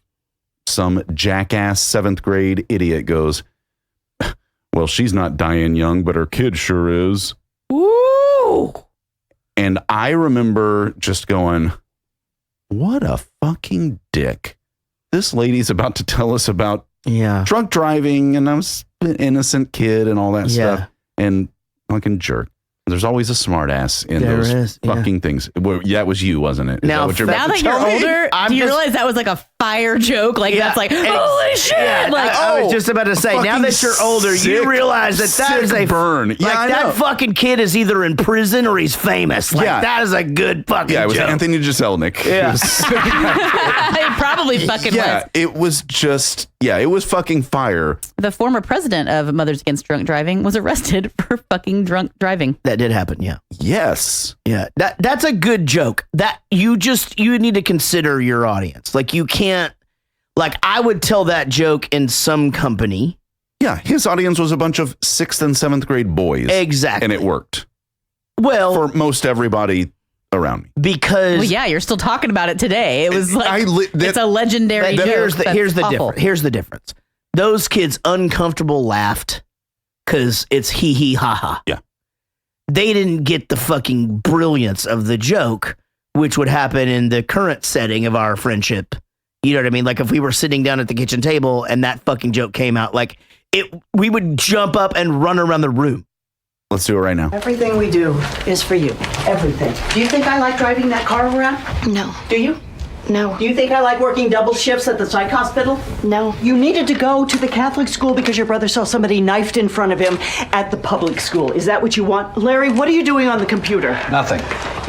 some jackass 7th grade idiot goes, well, she's not Diane Young, but her kid sure is. Ooh. And I remember just going, what a fucking dick. This lady's about to tell us about drunk driving, and I was an innocent kid and all that stuff. And fucking jerk. There's always a smart ass in those fucking things. Well, it was you, wasn't it? Now that you're older, do you realize that was like a fire joke? Like that's like, holy shit! Yeah, like, I was just about to say, now that you're older, you realize that is a burn. Like that fucking kid is either in prison or he's famous. Like that is a good fucking it was joke. Anthony Jeselnik. Yeah. He probably fucking was. It was just, it was fucking fire. The former president of Mothers Against Drunk Driving was arrested for fucking drunk driving. That did happen, yeah. Yes. Yeah. That's a good joke. That you need to consider your audience. Like you can't, like I would tell that joke in some company. Yeah, his audience was a bunch of 6th and 7th grade boys. Exactly. And it worked. Well, for most everybody around me. Because you're still talking about it today. It was like it's a legendary joke. Here's the difference. Those kids uncomfortable laughed because it's hee hee ha ha. Yeah. They didn't get the fucking brilliance of the joke, which would happen in the current setting of our friendship. You know what I mean? Like if we were sitting down at the kitchen table and that fucking joke came out, like we would jump up and run around the room. Let's do it right now. Everything we do is for you. Everything. Do you think I like driving that car around? No. Do you? No. Do you think I like working double shifts at the psych hospital? No. You needed to go to the Catholic school because your brother saw somebody knifed in front of him at the public school. Is that what you want? Larry, what are you doing on the computer? Nothing.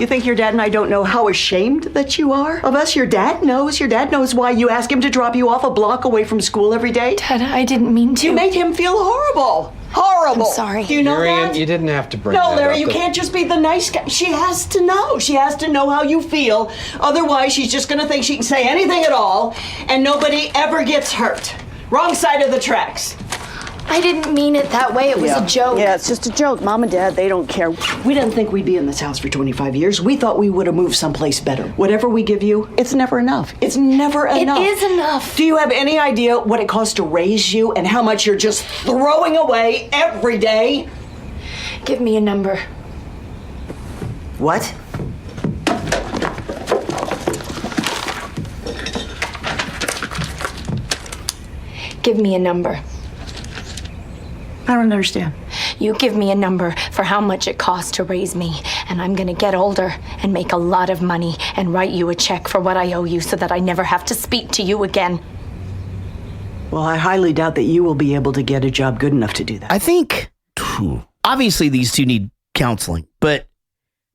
You think your dad and I don't know how ashamed that you are of us? Your dad knows. Your dad knows why you ask him to drop you off a block away from school every day. Dad, I didn't mean to. You made him feel horrible. Horrible. I'm sorry. Do you know Marianne, that? you didn't have to bring No, that Larry, up. you can't just be the nice guy. She has to know. She has to know how you feel. Otherwise, she's just going to think she can say anything at all, and nobody ever gets hurt. Wrong side of the tracks. I didn't mean it that way. It was a joke. Yeah, it's just a joke. Mom and Dad, they don't care. We didn't think we'd be in this house for 25 years. We thought we would have moved someplace better. Whatever we give you, it's never enough. It's never enough. It is enough. Do you have any idea what it costs to raise you and how much you're just throwing away every day? Give me a number. What? Give me a number. I don't understand. You give me a number for how much it costs to raise me, and I'm gonna get older and make a lot of money and write you a check for what I owe you so that I never have to speak to you again. Well, I highly doubt that you will be able to get a job good enough to do that. I think, obviously, these two need counseling, but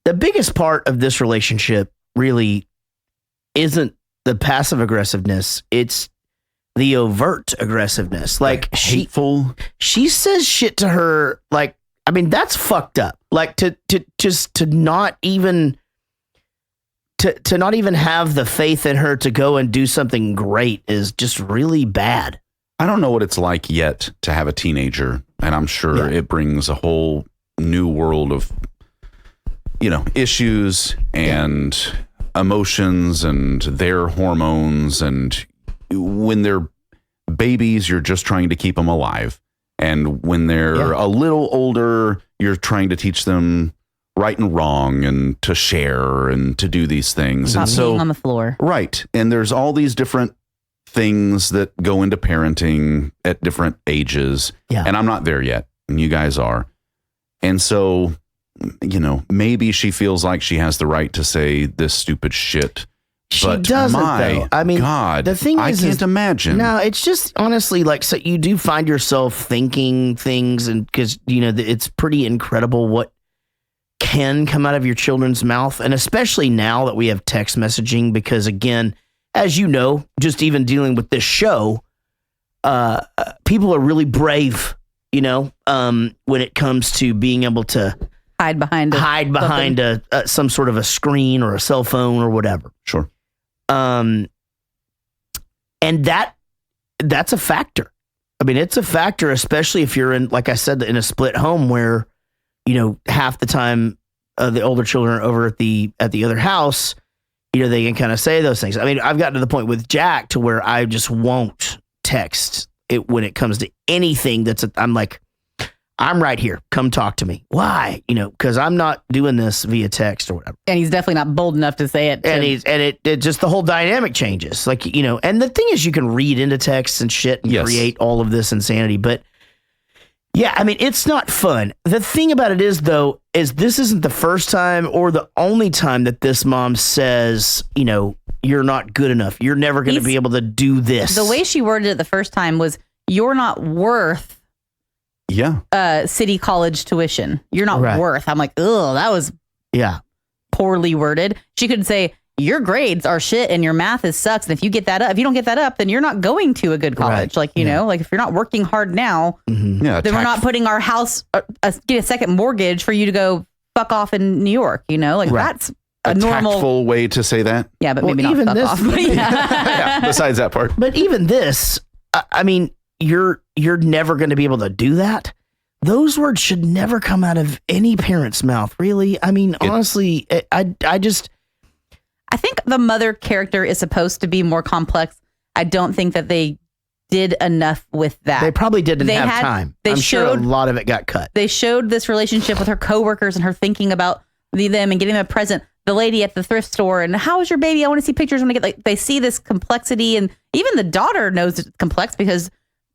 the biggest part of this relationship really isn't the passive aggressiveness. It's the overt aggressiveness. Like hateful. She says shit to her. Like, I mean, that's fucked up. Like to not even have the faith in her to go and do something great is just really bad. I don't know what it's like yet to have a teenager, and I'm sure it brings a whole new world of, issues and emotions and their hormones. And when they're babies, you're just trying to keep them alive. And when they're a little older, you're trying to teach them right and wrong and to share and to do these things. Not and so being on the floor. Right. And there's all these different things that go into parenting at different ages. Yeah. And I'm not there yet. And you guys are. And so, maybe she feels like she has the right to say this stupid shit. She but doesn't, though. I mean, God, the thing I is, can't imagine. No, it's just honestly like, so you do find yourself thinking things, and because it's pretty incredible what can come out of your children's mouth, and especially now that we have text messaging. Because again, as you know, just even dealing with this show, people are really brave. When it comes to being able to hide behind some sort of a screen or a cell phone or whatever. Sure. And that's a factor. I mean, it's a factor, especially if you're in, like I said, in a split home where, half the time the older children are over at the other house, they can kind of say those things. I mean, I've gotten to the point with Jack to where I just won't text it when it comes to anything I'm like, I'm right here. Come talk to me. Why? Because I'm not doing this via text or whatever. And he's definitely not bold enough to say it. And it just, the whole dynamic changes. Like, and the thing is, you can read into texts and shit and create all of this insanity. But yeah, I mean, it's not fun. The thing about it is, though, is this isn't the first time or the only time that this mom says, you're not good enough. You're never going to be able to do this. The way she worded it the first time was, you're not worth city college tuition. You're not worth. I'm like, ugh, that was poorly worded. She could say, your grades are shit and your math sucks. And if you don't get that up, then you're not going to a good college. Like, like if you're not working hard now, then we're not putting our house, get a second mortgage for you to go fuck off in New York. That's a normal tactful way to say that. Yeah, but maybe not even fuck this, off. But besides that part. But even this, I mean, you're never going to be able to do that. Those words should never come out of any parent's mouth, really. I mean, honestly, I think the mother character is supposed to be more complex. I don't think that they did enough with that. They probably didn't have time. I'm sure a lot of it got cut. They showed this relationship with her coworkers and her thinking about them and getting them a present. The lady at the thrift store and how is your baby? I want to see pictures. They see this complexity, and even the daughter knows it's complex because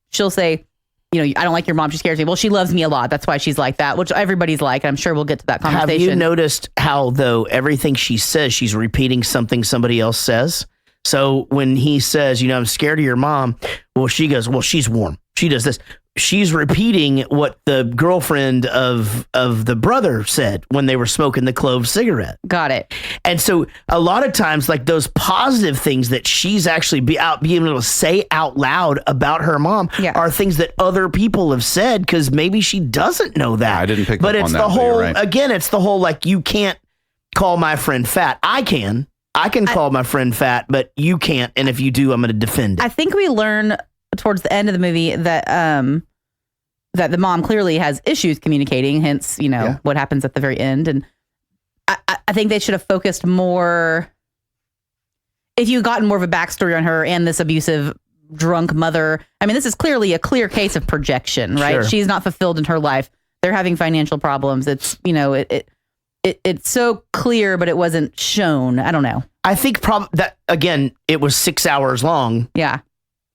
she'll say, I don't like your mom. She scares me. Well, she loves me a lot. That's why she's like that, which everybody's like. I'm sure we'll get to that conversation. Have you noticed how, though, everything she says, she's repeating something somebody else says? So when he says, I'm scared of your mom, well, she goes, well, she's warm. She does this. She's repeating what the girlfriend of the brother said when they were smoking the clove cigarette. Got it. And so a lot of times, like those positive things that she's actually being able to say out loud about her mom are things that other people have said because maybe she doesn't know that. I didn't pick up on that. But it's the whole, right. It's the whole, like, you can't call my friend fat. I can call my friend fat, but you can't. And if you do, I'm going to defend it. I think we learn towards the end of the movie that that the mom clearly has issues communicating, hence, what happens at the very end. And I think they should have focused more, if you gotten more of a backstory on her and this abusive drunk mother. I mean, this is clearly a clear case of projection, right? Sure. She's not fulfilled in her life. They're having financial problems. It's, it's so clear, but it wasn't shown. I don't know. I think that, again, it was 6 hours long. Yeah.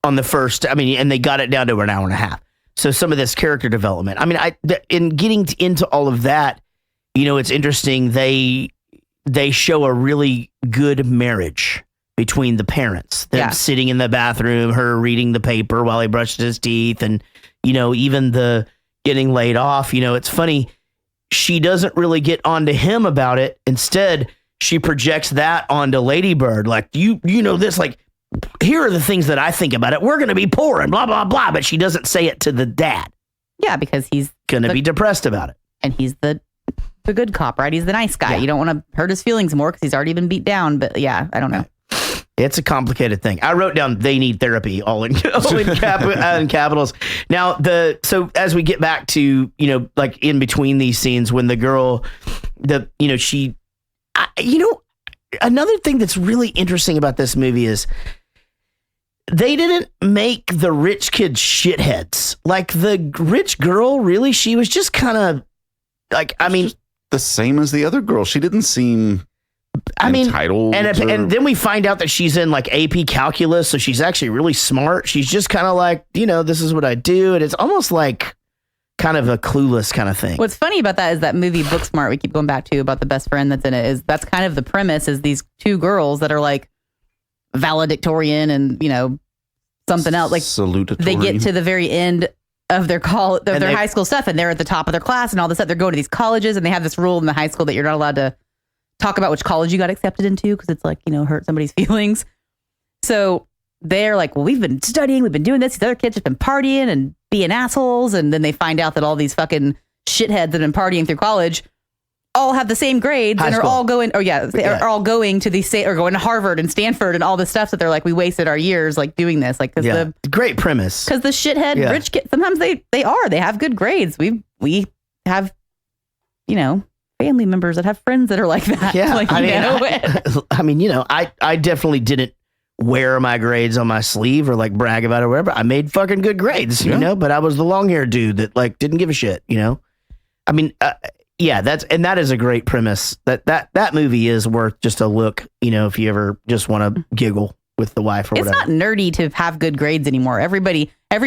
On the first, and they got it down to an hour and a half. So some of this character development. I mean, in getting into all of that, it's interesting. They show a really good marriage between the parents. Them sitting in the bathroom, her reading the paper while he brushed his teeth, and even the getting laid off. It's funny. She doesn't really get onto him about it. Instead, she projects that onto Lady Bird. Like, this, like, here are the things that I think about it. We're going to be poor and blah, blah, blah. But she doesn't say it to the dad. Yeah, because he's going to be depressed about it. And he's the good cop, right? He's the nice guy. Yeah. You don't want to hurt his feelings more because he's already been beat down. But yeah, I don't know. It's a complicated thing. I wrote down they need therapy all in capitals. Now, so as we get back to, like in between these scenes when the girl, another thing that's really interesting about this movie is they didn't make the rich kids shitheads. Like the rich girl, really, she was just kind of like, the same as the other girl. She didn't seem entitled. And then we find out that she's in like AP calculus, so she's actually really smart. She's just kind of like, this is what I do. And it's almost like kind of a Clueless kind of thing. What's funny about that is that movie Booksmart we keep going back to about the best friend that's in it, is that's kind of the premise, is these two girls that are like valedictorian and something else, like salutatorian. They get to the very end of their high school stuff and they're at the top of their class and all this stuff. They're going to these colleges and they have this rule in the high school that you're not allowed to talk about which college you got accepted into because it's like, hurt somebody's feelings. So they're like, well, we've been studying, we've been doing this. These other kids have been partying and being assholes. And then they find out that all these fucking shitheads that have been partying through college all have the same grades and are all going, are all going to these or going to Harvard and Stanford and all this stuff. So they're like, we wasted our years like doing this. Like, great premise. Because the shithead rich kids, sometimes they have good grades. We have, family members that have friends that are like that. Yeah. Like, I definitely didn't wear my grades on my sleeve or like brag about it or whatever. I made fucking good grades, but I was the long haired dude that like didn't give a shit, that is a great premise. That movie is worth just a look, if you ever just want to giggle with the wife or whatever. It's not nerdy to have good grades anymore. Every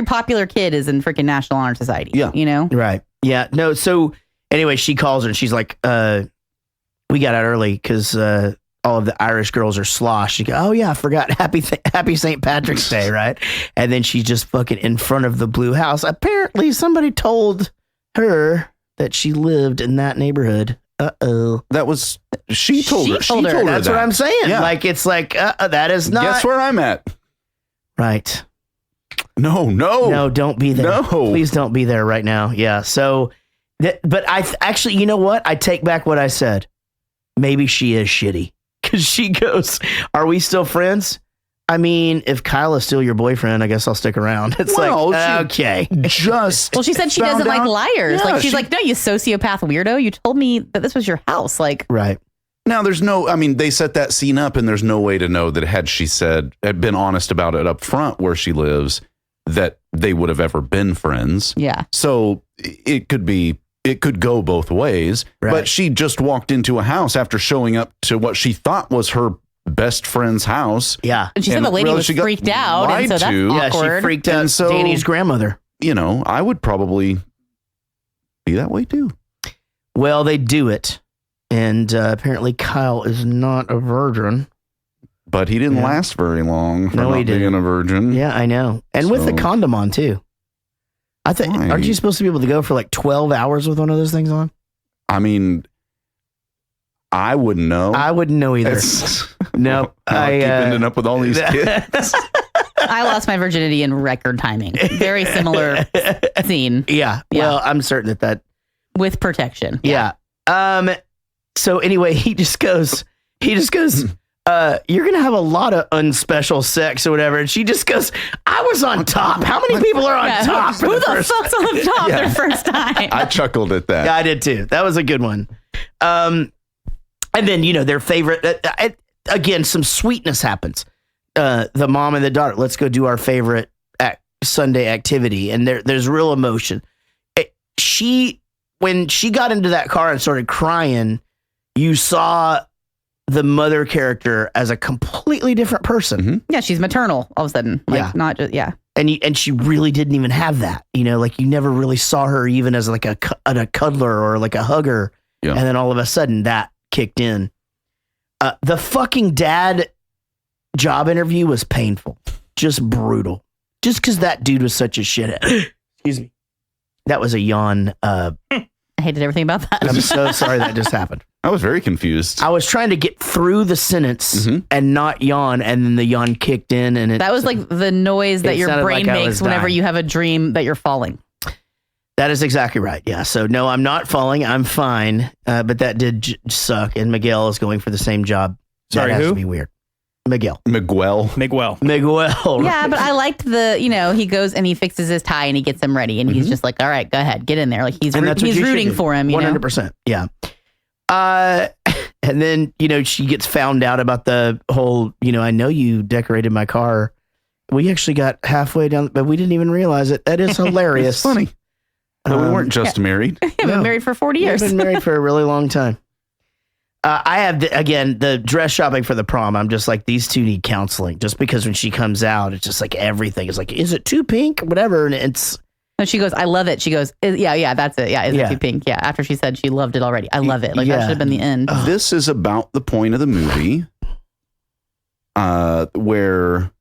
popular kid is in freaking National Honor Society. Yeah. Right. Yeah. No. So anyway, she calls her and she's like, we got out early because all of the Irish girls are sloshed. She goes, oh yeah, I forgot. Happy St. Patrick's Day, right? And then she's just fucking in front of the blue house. Apparently somebody told her that she lived in that neighborhood. Uh-oh. That was, she told her. That's what I'm saying. Yeah. Like, it's like, that is not. Guess where I'm at. Right. No, don't be there. No. Please don't be there right now. Yeah. So, but I actually, you know what? I take back what I said. Maybe she is shitty. Because she goes, are we still friends? I mean, if Kyle is still your boyfriend, I guess I'll stick around. It's okay. Just well, she said she doesn't like liars. Yeah, she's like, no, you sociopath weirdo. You told me that this was your house. Like, right. Now, they set that scene up and there's no way to know that had been honest about it up front where she lives, that they would have ever been friends. Yeah. So it could go both ways. Right. But she just walked into a house after showing up to what she thought was her best friend's house. Yeah. And she said the lady was freaked out. And so that's awkward. Yeah, she freaked out Danny's grandmother. I would probably be that way too. Well, they do it. And apparently Kyle is not a virgin. But he didn't last very long for he didn't. being a virgin. Yeah, I know. And with the condom on too. I think, aren't you supposed to be able to go for like 12 hours with one of those things on? I mean, I wouldn't know. I wouldn't know either. No, I keep ending up with all these kids. I lost my virginity in record timing. Very similar scene. Yeah. Well, I'm certain that with protection. Yeah. So anyway, he just goes, you're going to have a lot of unspecial sex or whatever. And she just goes, I was on top. How many people are on top? Who the fuck's on the top their first time? I chuckled at that. Yeah, I did too. That was a good one. And then, their favorite, again, some sweetness happens. The mom and the daughter, let's go do our favorite Sunday activity. And there's real emotion. When she got into that car and started crying, you saw the mother character as a completely different person. Mm-hmm. Yeah, she's maternal all of a sudden. Not just, And she really didn't even have that. You never really saw her even as like a cuddler or like a hugger. Yeah. And then all of a sudden that kicked in. The fucking dad job interview was painful. Just brutal. Just because that dude was such a shithead. Excuse me. That was a yawn. I hated everything about that. I'm so sorry that just happened. I was very confused. I was trying to get through the sentence and not yawn, and then the yawn kicked in. And that was like the noise that your brain makes whenever you have a dream that you're falling. That is exactly right. Yeah. So no, I'm not falling. I'm fine. But that did suck. And Miguel is going for the same job. Sorry, that has who? to be weird. Miguel. Yeah, but I liked he goes and he fixes his tie and he gets him ready and he's just like, all right, go ahead, get in there. Like he's rooting for him. 100%. Yeah. And then, she gets found out about the whole, I know you decorated my car. We actually got halfway down, but we didn't even realize it. That is hilarious. It's funny. But we weren't just married. Yeah, we've been married for 40 years. We've been married for a really long time. I have, the dress shopping for the prom. I'm just like, these two need counseling. Just because when she comes out, it's just like everything is like, is it too pink? Whatever. And it's... No, she goes, I love it. She goes, yeah, that's it. Yeah, is it too pink? Yeah, after she said she loved it already. I love it. Like, that should have been the end. This is about the point of the movie where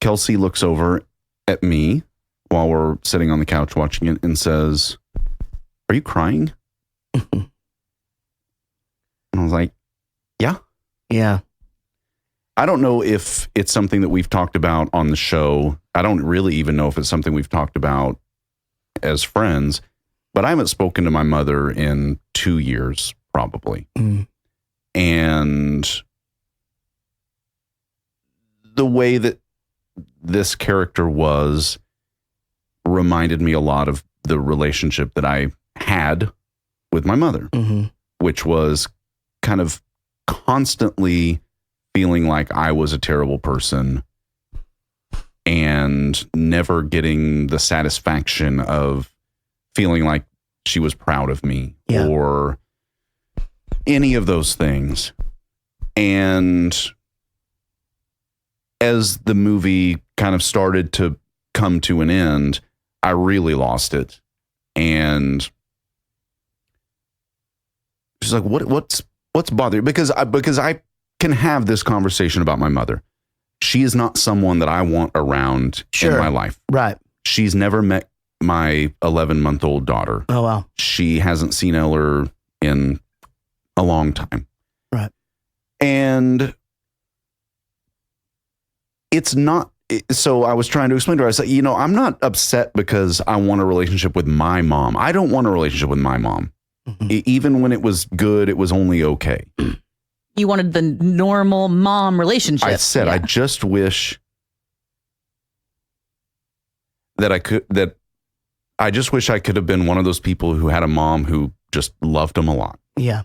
Kelsey looks over at me while we're sitting on the couch watching it and says, are you crying? And I was like, yeah. Yeah. I don't know if it's something that we've talked about on the show. I don't really even know if it's something we've talked about as friends, but I haven't spoken to my mother in 2 years, probably. Mm. And the way that this character was reminded me a lot of the relationship that I had with my mother, which was kind of constantly feeling like I was a terrible person and never getting the satisfaction of feeling like she was proud of me or any of those things. And as the movie kind of started to come to an end, I really lost it. And she's like, what's bothering you? Because I can have this conversation about my mother. She is not someone that I want around in my life. Right. She's never met my 11-month-old daughter. Oh, wow. She hasn't seen Eller in a long time. Right. And it's not, so I was trying to explain to her, I said, I'm not upset because I want a relationship with my mom. I don't want a relationship with my mom. Even when it was good, it was only okay. You wanted the normal mom relationship. I said, I just wish that I could have been one of those people who had a mom who just loved them a lot. Yeah.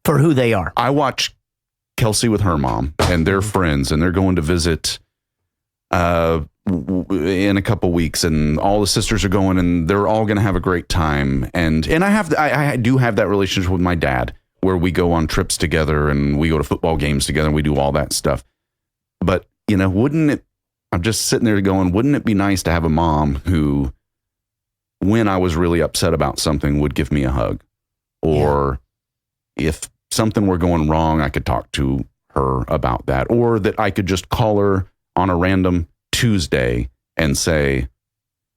For who they are. I watch Kelsey with her mom and their friends, and they're going to visit in a couple weeks, and all the sisters are going, and they're all going to have a great time. And I do have that relationship with my dad, where we go on trips together and we go to football games together and we do all that stuff. But, wouldn't it, I'm just sitting there going, wouldn't it be nice to have a mom who, when I was really upset about something, would give me a hug? Or if something were going wrong, I could talk to her about that. Or that I could just call her on a random Tuesday and say,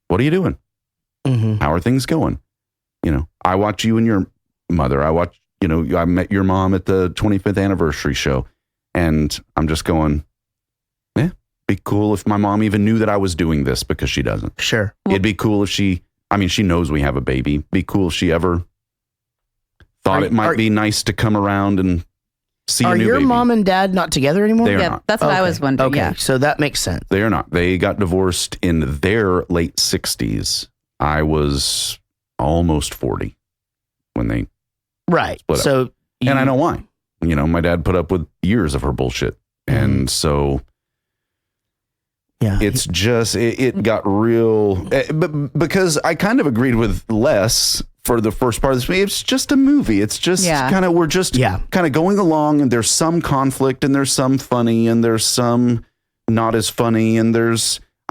what are you doing? How are things going? I watch you and your mother. I met your mom at the 25th anniversary show, and I'm just going, be cool if my mom even knew that I was doing this, because she doesn't. Sure. It'd be cool if she knows we have a baby. Be cool if she ever thought it might be nice to come around and see Are a new your baby. mom and dad not together anymore? They are not. That's what I was wondering. Okay, Yeah. so that makes sense. They are not. They got divorced in their late 60s. I was almost 40 when they Right. split up. So And I know why. You know, my dad put up with years of her bullshit. And so it's just, it got real. But because I kind of agreed with Les for the first part of this movie, it's just a movie. It's just kind of, we're just kind of going along, and there's some conflict, and there's some funny, and there's some not as funny, and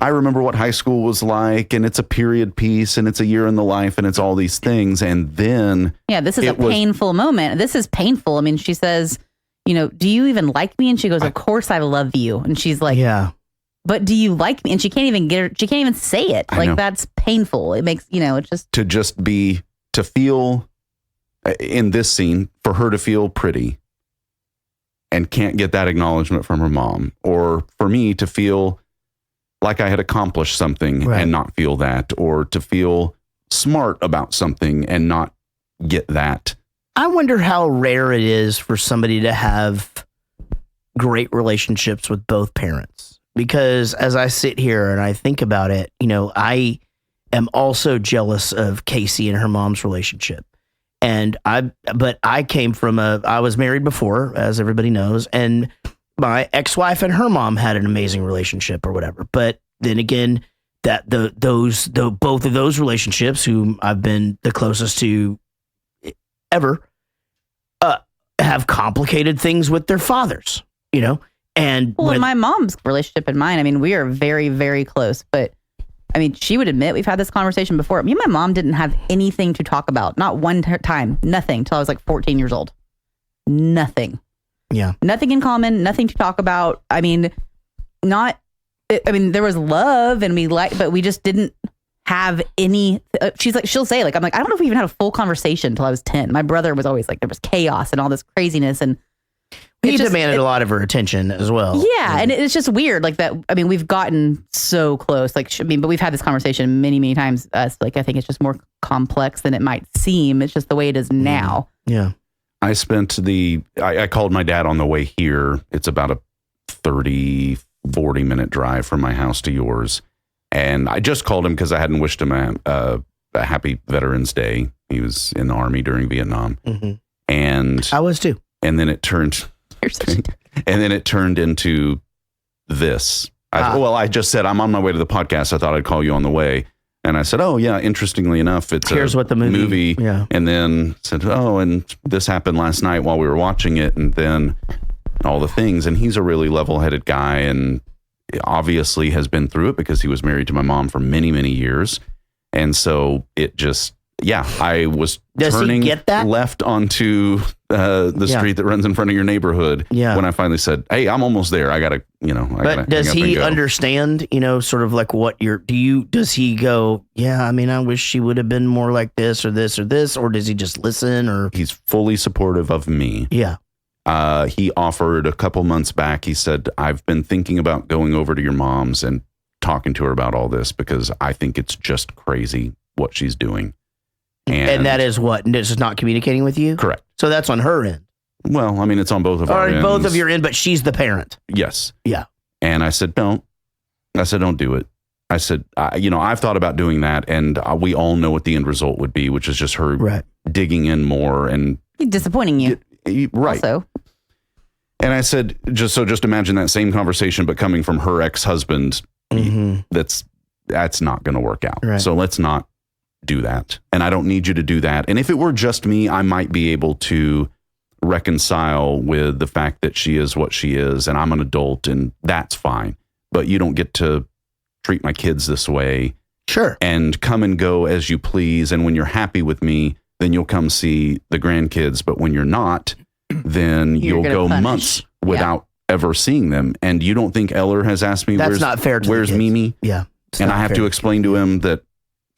I remember what high school was like, and it's a period piece, and it's a year in the life, and it's all these things. And then this is a painful moment. This is painful. I mean, she says, you know, do you even like me? And she goes, of course I love you. And she's like, but do you like me? And she can't even say it. Like, that's painful. It makes, you know, it's just to feel in this scene, for her to feel pretty and can't get that acknowledgement from her mom, or for me to feel like I had accomplished something and not feel that, or to feel smart about something and not get that. I wonder how rare it is for somebody to have great relationships with both parents. Because as I sit here and I think about it, you know, I am also jealous of Casey and her mom's relationship. But I came from I was married before, as everybody knows, and my ex-wife and her mom had an amazing relationship or whatever. But then again, both of those relationships, whom I've been the closest to ever, have complicated things with their fathers, you know? And in my mom's relationship and mine, I mean, we are very, very close, but I mean, she would admit, we've had this conversation before. Me and my mom didn't have anything to talk about. Not one time, nothing, till I was like 14 years old. Nothing. Yeah. Nothing in common, nothing to talk about. I mean, there was love and but we just didn't have any. She'll say, like, I'm like, I don't know if we even had a full conversation till I was 10. My brother was always like, there was chaos and all this craziness. And he demanded a lot of her attention as well. Yeah. And it's just weird like that. I mean, we've gotten so close, but we've had this conversation many, many times. Like, I think it's just more complex than it might seem. It's just the way it is now. Yeah. I spent I called my dad on the way here. It's about a 30, 40 minute drive from my house to yours. And I just called him because I hadn't wished him a happy Veterans Day. He was in the Army during Vietnam. Mm-hmm. And I was too. And then it turned into this. I just said, I'm on my way to the podcast. I thought I'd call you on the way. And I said, oh, yeah, interestingly enough, here's what the movie. Yeah. And then said, oh, and this happened last night while we were watching it. And then all the things. And he's a really level-headed guy and obviously has been through it because he was married to my mom for many, many years. And so it just, I was turning left onto the street that runs in front of your neighborhood when I finally said, hey, I'm almost there. I got to, But does he understand, sort of like what does he go, I mean, I wish she would have been more like this or this or this, or does he just listen? Or he's fully supportive of me. Yeah. He offered a couple months back. He said, I've been thinking about going over to your mom's and talking to her about all this because I think it's just crazy what she's doing. And that is what? It's just not communicating with you? Correct. So that's on her end. Well, I mean, it's on both of our ends. Both of your end, but she's the parent. Yes. Yeah. And I said, don't. I said, don't do it. I said, I've thought about doing that, and we all know what the end result would be, which is just her digging in more and disappointing you. Right. Also. And I said, just imagine that same conversation, but coming from her ex-husband. Mm-hmm. That's not going to work out. Right. So let's not do that. And I don't need you to do that. And if it were just me, I might be able to reconcile with the fact that she is what she is and I'm an adult and that's fine. But you don't get to treat my kids this way. Sure. And come and go as you please. And when you're happy with me, then you'll come see the grandkids. But when you're not, then you'll go months without ever seeing them. And you don't think Eller has asked me, that's not fair to where's Mimi? Yeah. And I have to explain to him that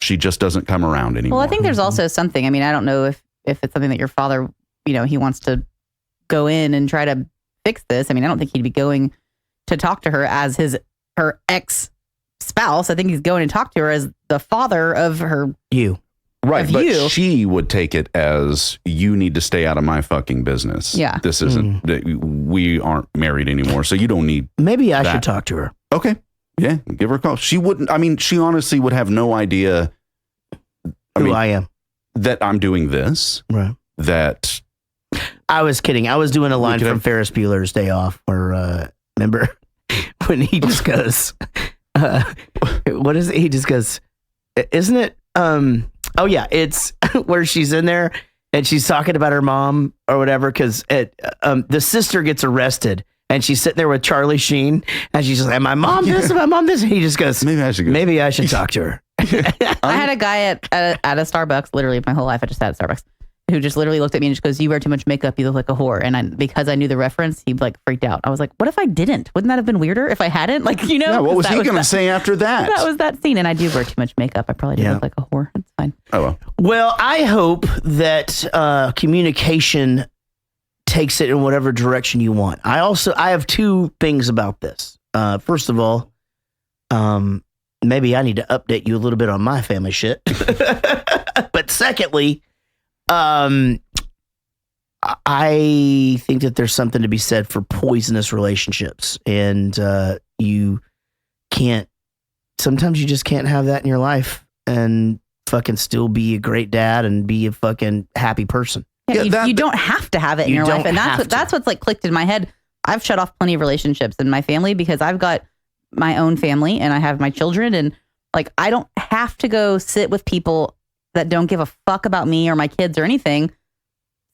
she just doesn't come around anymore. Well, I think there's also something, I mean, I don't know if it's something that your father, he wants to go in and try to fix this. I mean, I don't think he'd be going to talk to her as her ex-spouse. I think he's going to talk to her as the father of her. You. Right, of but you. she would take it as, you need to stay out of my fucking business. Yeah. This isn't, we aren't married anymore, so you don't need Maybe I that. should talk to her. Okay. Yeah, give her a call. She wouldn't, I mean, she honestly would have no idea Who I am. that I'm doing this. Right. That I was kidding. I was doing a line from Ferris Bueller's Day Off where, remember when he just goes, what is it? He just goes, isn't it? Oh yeah, it's where she's in there and she's talking about her mom or whatever, because the sister gets arrested and she's sitting there with Charlie Sheen and she's just like, my mom this, my mom this. And he just goes, maybe I should talk to her. I had a guy at a Starbucks, literally my whole life I just had at Starbucks, who just literally looked at me and just goes, you wear too much makeup, you look like a whore. And because I knew the reference, he like freaked out. I was like, what if I didn't? Wouldn't that have been weirder if I hadn't? Like, you know? Yeah, what was he going to say after that? That was that scene. And I do wear too much makeup. I probably do look like a whore. It's fine. Oh, well. Well, I hope that communication takes it in whatever direction you want. I have two things about this. First of all, maybe I need to update you a little bit on my family shit. But secondly, I think that there's something to be said for poisonous relationships, and sometimes you just can't have that in your life and fucking still be a great dad and be a fucking happy person. Yeah, you don't have to have it in your life. And that's what's like clicked in my head. I've shut off plenty of relationships in my family because I've got my own family and I have my children, and like, I don't have to go sit with people that don't give a fuck about me or my kids or anything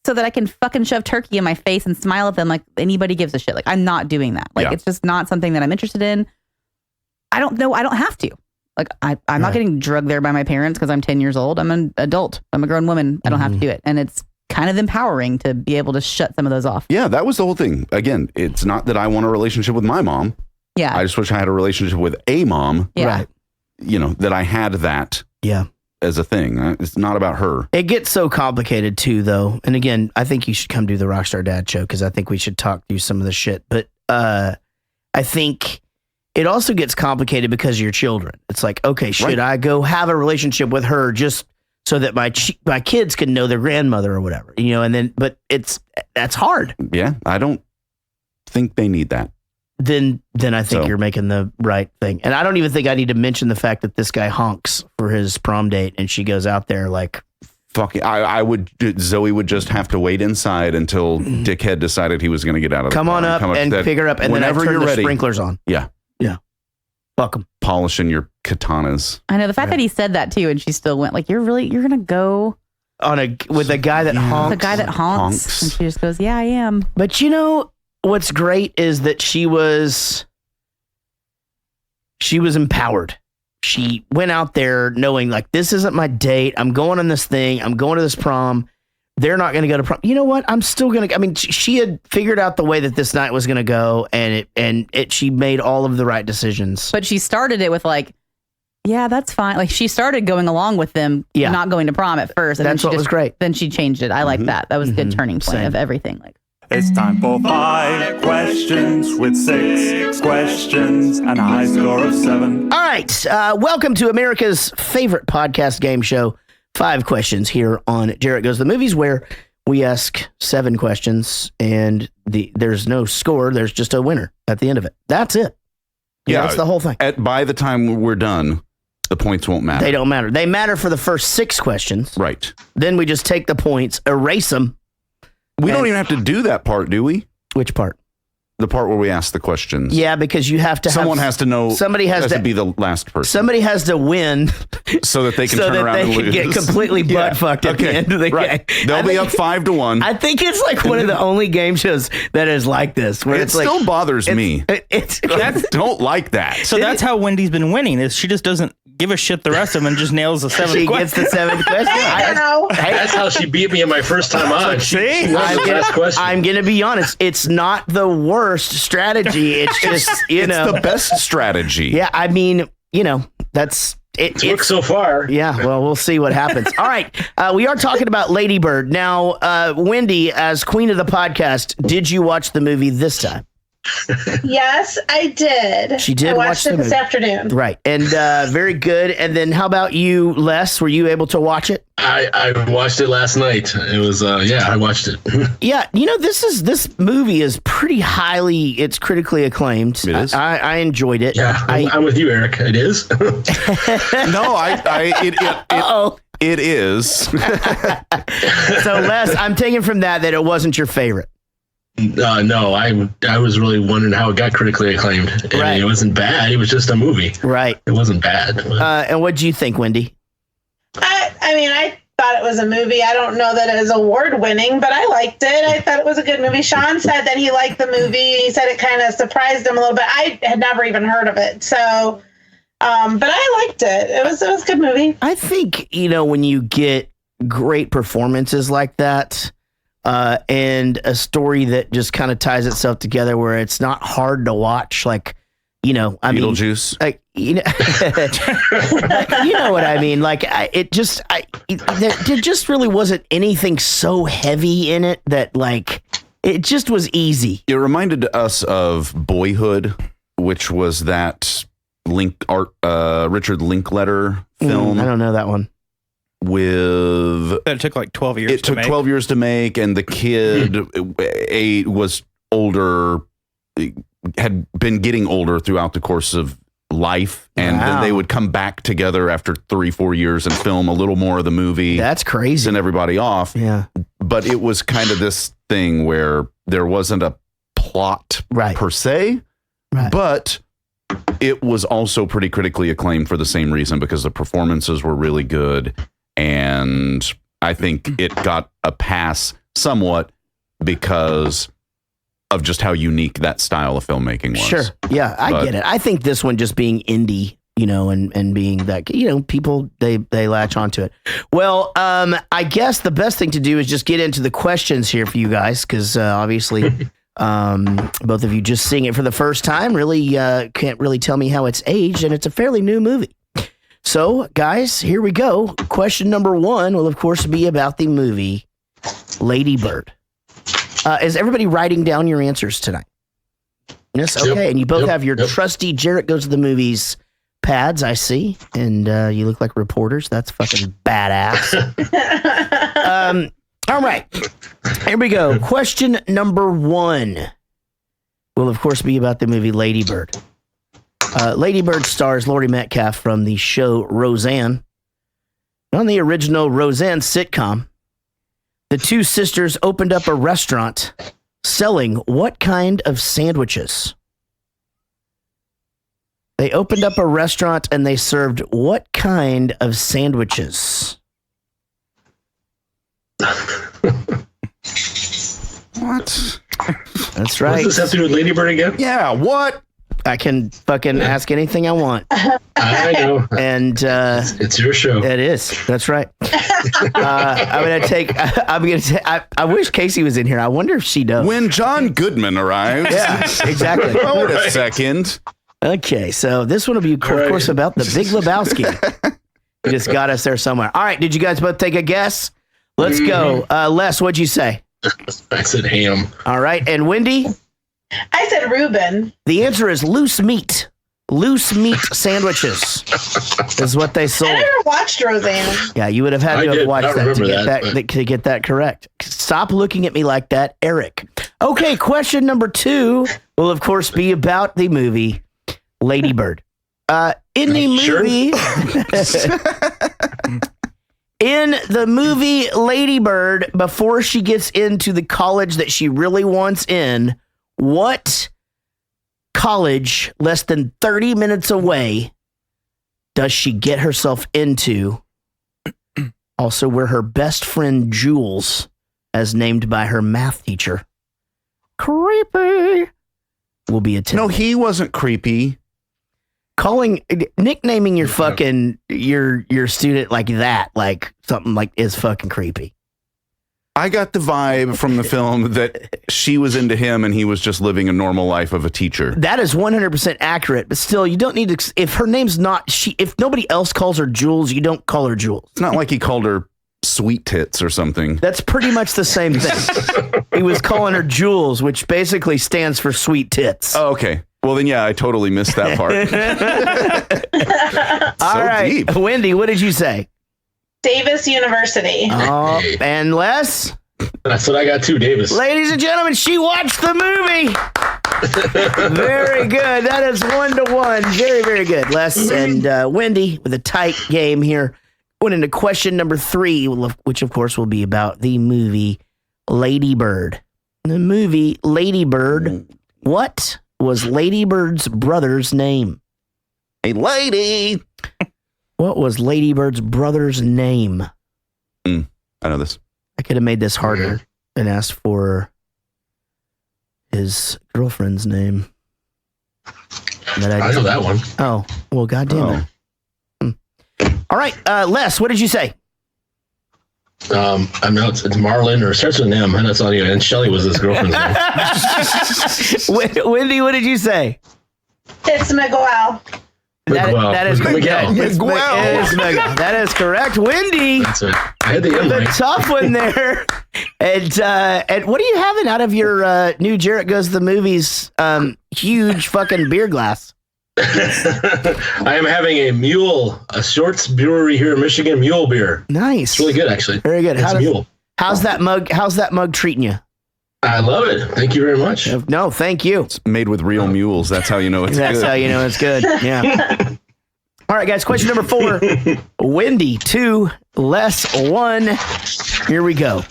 so that I can fucking shove turkey in my face and smile at them like anybody gives a shit. Like, I'm not doing that. Like, it's just not something that I'm interested in. I don't know. I don't have to. Like, I'm not getting drugged there by my parents because I'm 10 years old. I'm an adult. I'm a grown woman. I don't have to do it. And it's kind of empowering to be able to shut some of those off. Yeah, that was the whole thing. Again, it's not that I want a relationship with my mom. Yeah. I just wish I had a relationship with a mom. Yeah. Right. You know, that I had that. Yeah. As a thing. It's not about her. It gets so complicated too, though. And again, I think you should come do the Rockstar Dad show because I think we should talk through some of the shit. But I think it also gets complicated because of your children. It's like, okay, should I go have a relationship with her just so that my kids can know their grandmother or whatever, you know? And then, but that's hard. Yeah, I don't think they need that. Then I think you're making the right thing. And I don't even think I need to mention the fact that this guy honks for his prom date and she goes out there like, fucking, Zoe would just have to wait inside until Dickhead decided he was going to get out of the come car on up and pick her up, and whenever then I turn you're the ready. sprinklers on. Yeah. Yeah. Fuck him. Polishing your katanas. I know the fact that he said that too, and she still went like, you're going to go with a guy that honks. The guy that honks. And she just goes, yeah, I am. But you know, what's great is that she was empowered. She went out there knowing like, this isn't my date. I'm going on this thing. I'm going to this prom. They're not going to go to prom. You know what? I'm still going to, I mean, she had figured out the way that this night was going to go, and she made all of the right decisions. But she started it with like, yeah, that's fine. Like, she started going along with them, not going to prom at first. And that's then what was great. Then she changed it. I like that. That was a good turning point of everything. Like, it's time for 5 questions with 6 questions and a high score of 7. All right. Welcome to America's favorite podcast game show, 5 questions here on Jarrett Goes to the Movies, where we ask 7 questions and there's no score. There's just a winner at the end of it. That's it. Yeah, that's the whole thing. By the time we're done, the points won't matter. They don't matter. They matter for the first 6 questions. Right. Then we just take the points, erase them. We don't even have to do that part, do we? Which part? The part where we ask the questions. Yeah, because you have to Someone has to know. Somebody has to be the last person. Somebody has to win. So that they can turn around and lose. Get completely butt-fucked at the end of the game. They'll be up 5-1. I think it's like one of the only game shows that is like this. Where it still bothers me. I don't like that. So that's how Wendy's been winning, is she just doesn't give a shit the rest of them and just nails the 7th question. She gets the 7th question. I don't know. That's how she beat me in my first time on. See? I'm going to be honest. It's not the worst strategy. It's just, it's the best strategy. Yeah, I mean, that's... It's worked so far. Yeah, well, we'll see what happens. All right, we are talking about Lady Bird. Now, Wendy, as queen of the podcast, did you watch the movie this time? Yes, I did. She did I watch watched the it this movie. afternoon. Right. And very good. And then how about you, Les? Were you able to watch it? I watched it last night. It was I watched it. Yeah, this movie is pretty highly, it's critically acclaimed. It is. I enjoyed it. Yeah, I'm with you, Eric. It is. It is. So Les, I'm taking from that it wasn't your favorite. No, I was really wondering how it got critically acclaimed. And it wasn't bad. It was just a movie. Right. It wasn't bad. And what do you think, Wendy? I thought it was a movie. I don't know that it was award winning, but I liked it. I thought it was a good movie. Sean said that he liked the movie. He said it kind of surprised him a little bit. I had never even heard of it. So, but I liked it. It was a good movie. I think, when you get great performances like that, and a story that just kind of ties itself together where it's not hard to watch, Beetlejuice. You know what I mean? There just really wasn't anything so heavy in it that it just was easy. It reminded us of Boyhood, which was that Richard Linklater film. I don't know that one. It took like 12 years. It took 12 years to make, and the kid was older, had been getting older throughout the course of life, and then they would come back together after 3-4 years and film a little more of the movie. That's crazy. Send everybody off. Yeah. But it was kind of this thing where there wasn't a plot per se, but it was also pretty critically acclaimed for the same reason, because the performances were really good. And I think it got a pass somewhat because of just how unique that style of filmmaking was. Sure. Yeah, I get it. I think this one just being indie, and being that, people, they latch onto it. Well, I guess the best thing to do is just get into the questions here for you guys, because obviously both of you just seeing it for the first time really can't really tell me how it's aged, and it's a fairly new movie. So, guys, here we go. Question number 1 will, of course, be about the movie Lady Bird. Is everybody writing down your answers tonight? Yes? Okay. Yep. And you both have your trusty Jarrett Goes to the Movies pads, I see. And you look like reporters. That's fucking badass. All right. Here we go. Question number 1 will, of course, be about the movie Lady Bird. Lady Bird stars Laurie Metcalf from the show Roseanne. On the original Roseanne sitcom, the two sisters opened up a restaurant selling what kind of sandwiches? They opened up a restaurant and they served what kind of sandwiches? What? That's right. What does this have to do with Lady Bird again? Yeah, what? I can fucking ask anything I want. I know. And it's your show. It is. That's right. I wish Casey was in here. I wonder if she knows. When John Goodman arrives. Yeah, exactly. Wait a second. Okay, so this one will be, of course, about the Big Lebowski. You just got us there somewhere. All right, did you guys both take a guess? Let's go. Les, what'd you say? I said ham. All right, and Wendy? I said Reuben. The answer is loose meat. Loose meat sandwiches is what they sold. I never watched Roseanne. Yeah, you would have had to have watched that to get that correct. Stop looking at me like that, Eric. Okay, question number 2 will, of course, be about the movie Lady Bird. In the movie... In the movie Lady Bird, before she gets into the college that she really wants in, what college less than 30 minutes away does she get herself into? Also, where her best friend Jules, as named by her math teacher, creepy, will be attending. No, he wasn't creepy. Nicknaming your fucking your student like that, like something like, is fucking creepy. I got the vibe from the film that she was into him and he was just living a normal life of a teacher. That is 100% accurate, but still, you don't need to. If her name's not if nobody else calls her Jules, you don't call her Jules. It's not like he called her sweet tits or something. That's pretty much the same thing. He was calling her Jules, which basically stands for sweet tits. Oh, okay. Well, then, yeah, I totally missed that part. All right. Deep. Wendy, what did you say? Davis University. Oh, and Les? That's what I got too, Davis. Ladies and gentlemen, she watched the movie. Very good. That is 1-1. Very, very good. Les and Wendy with a tight game here. Went into question number 3, which of course will be about the movie Lady Bird. The movie Lady Bird. What was Lady Bird's brother's name? A lady. What was Lady Bird's brother's name? I know this. I could have made this harder and asked for his girlfriend's name. But I know that one. Oh, well, goddamn it. All right, Les, what did you say? I know it's Marlon, or it starts with an M. And that's on you. And Shelly was his girlfriend's name. Wendy, what did you say? It's Miguel. That is correct. Miguel. That is correct. Wendy. That's it. I had the M right. Tough one there. And what are you having out of your new Jarrett Goes to the Movies huge fucking beer glass? I am having a Shorts Brewery here in Michigan, mule beer. Nice. It's really good, actually. Very good. Mule. How's that mug treating you? I love it. Thank you very much. No, thank you. It's made with real mules. That's how you know it's good. That's how you know it's good. Yeah. All right, guys. Question number 4. Wendy 2, Les 1. Here we go.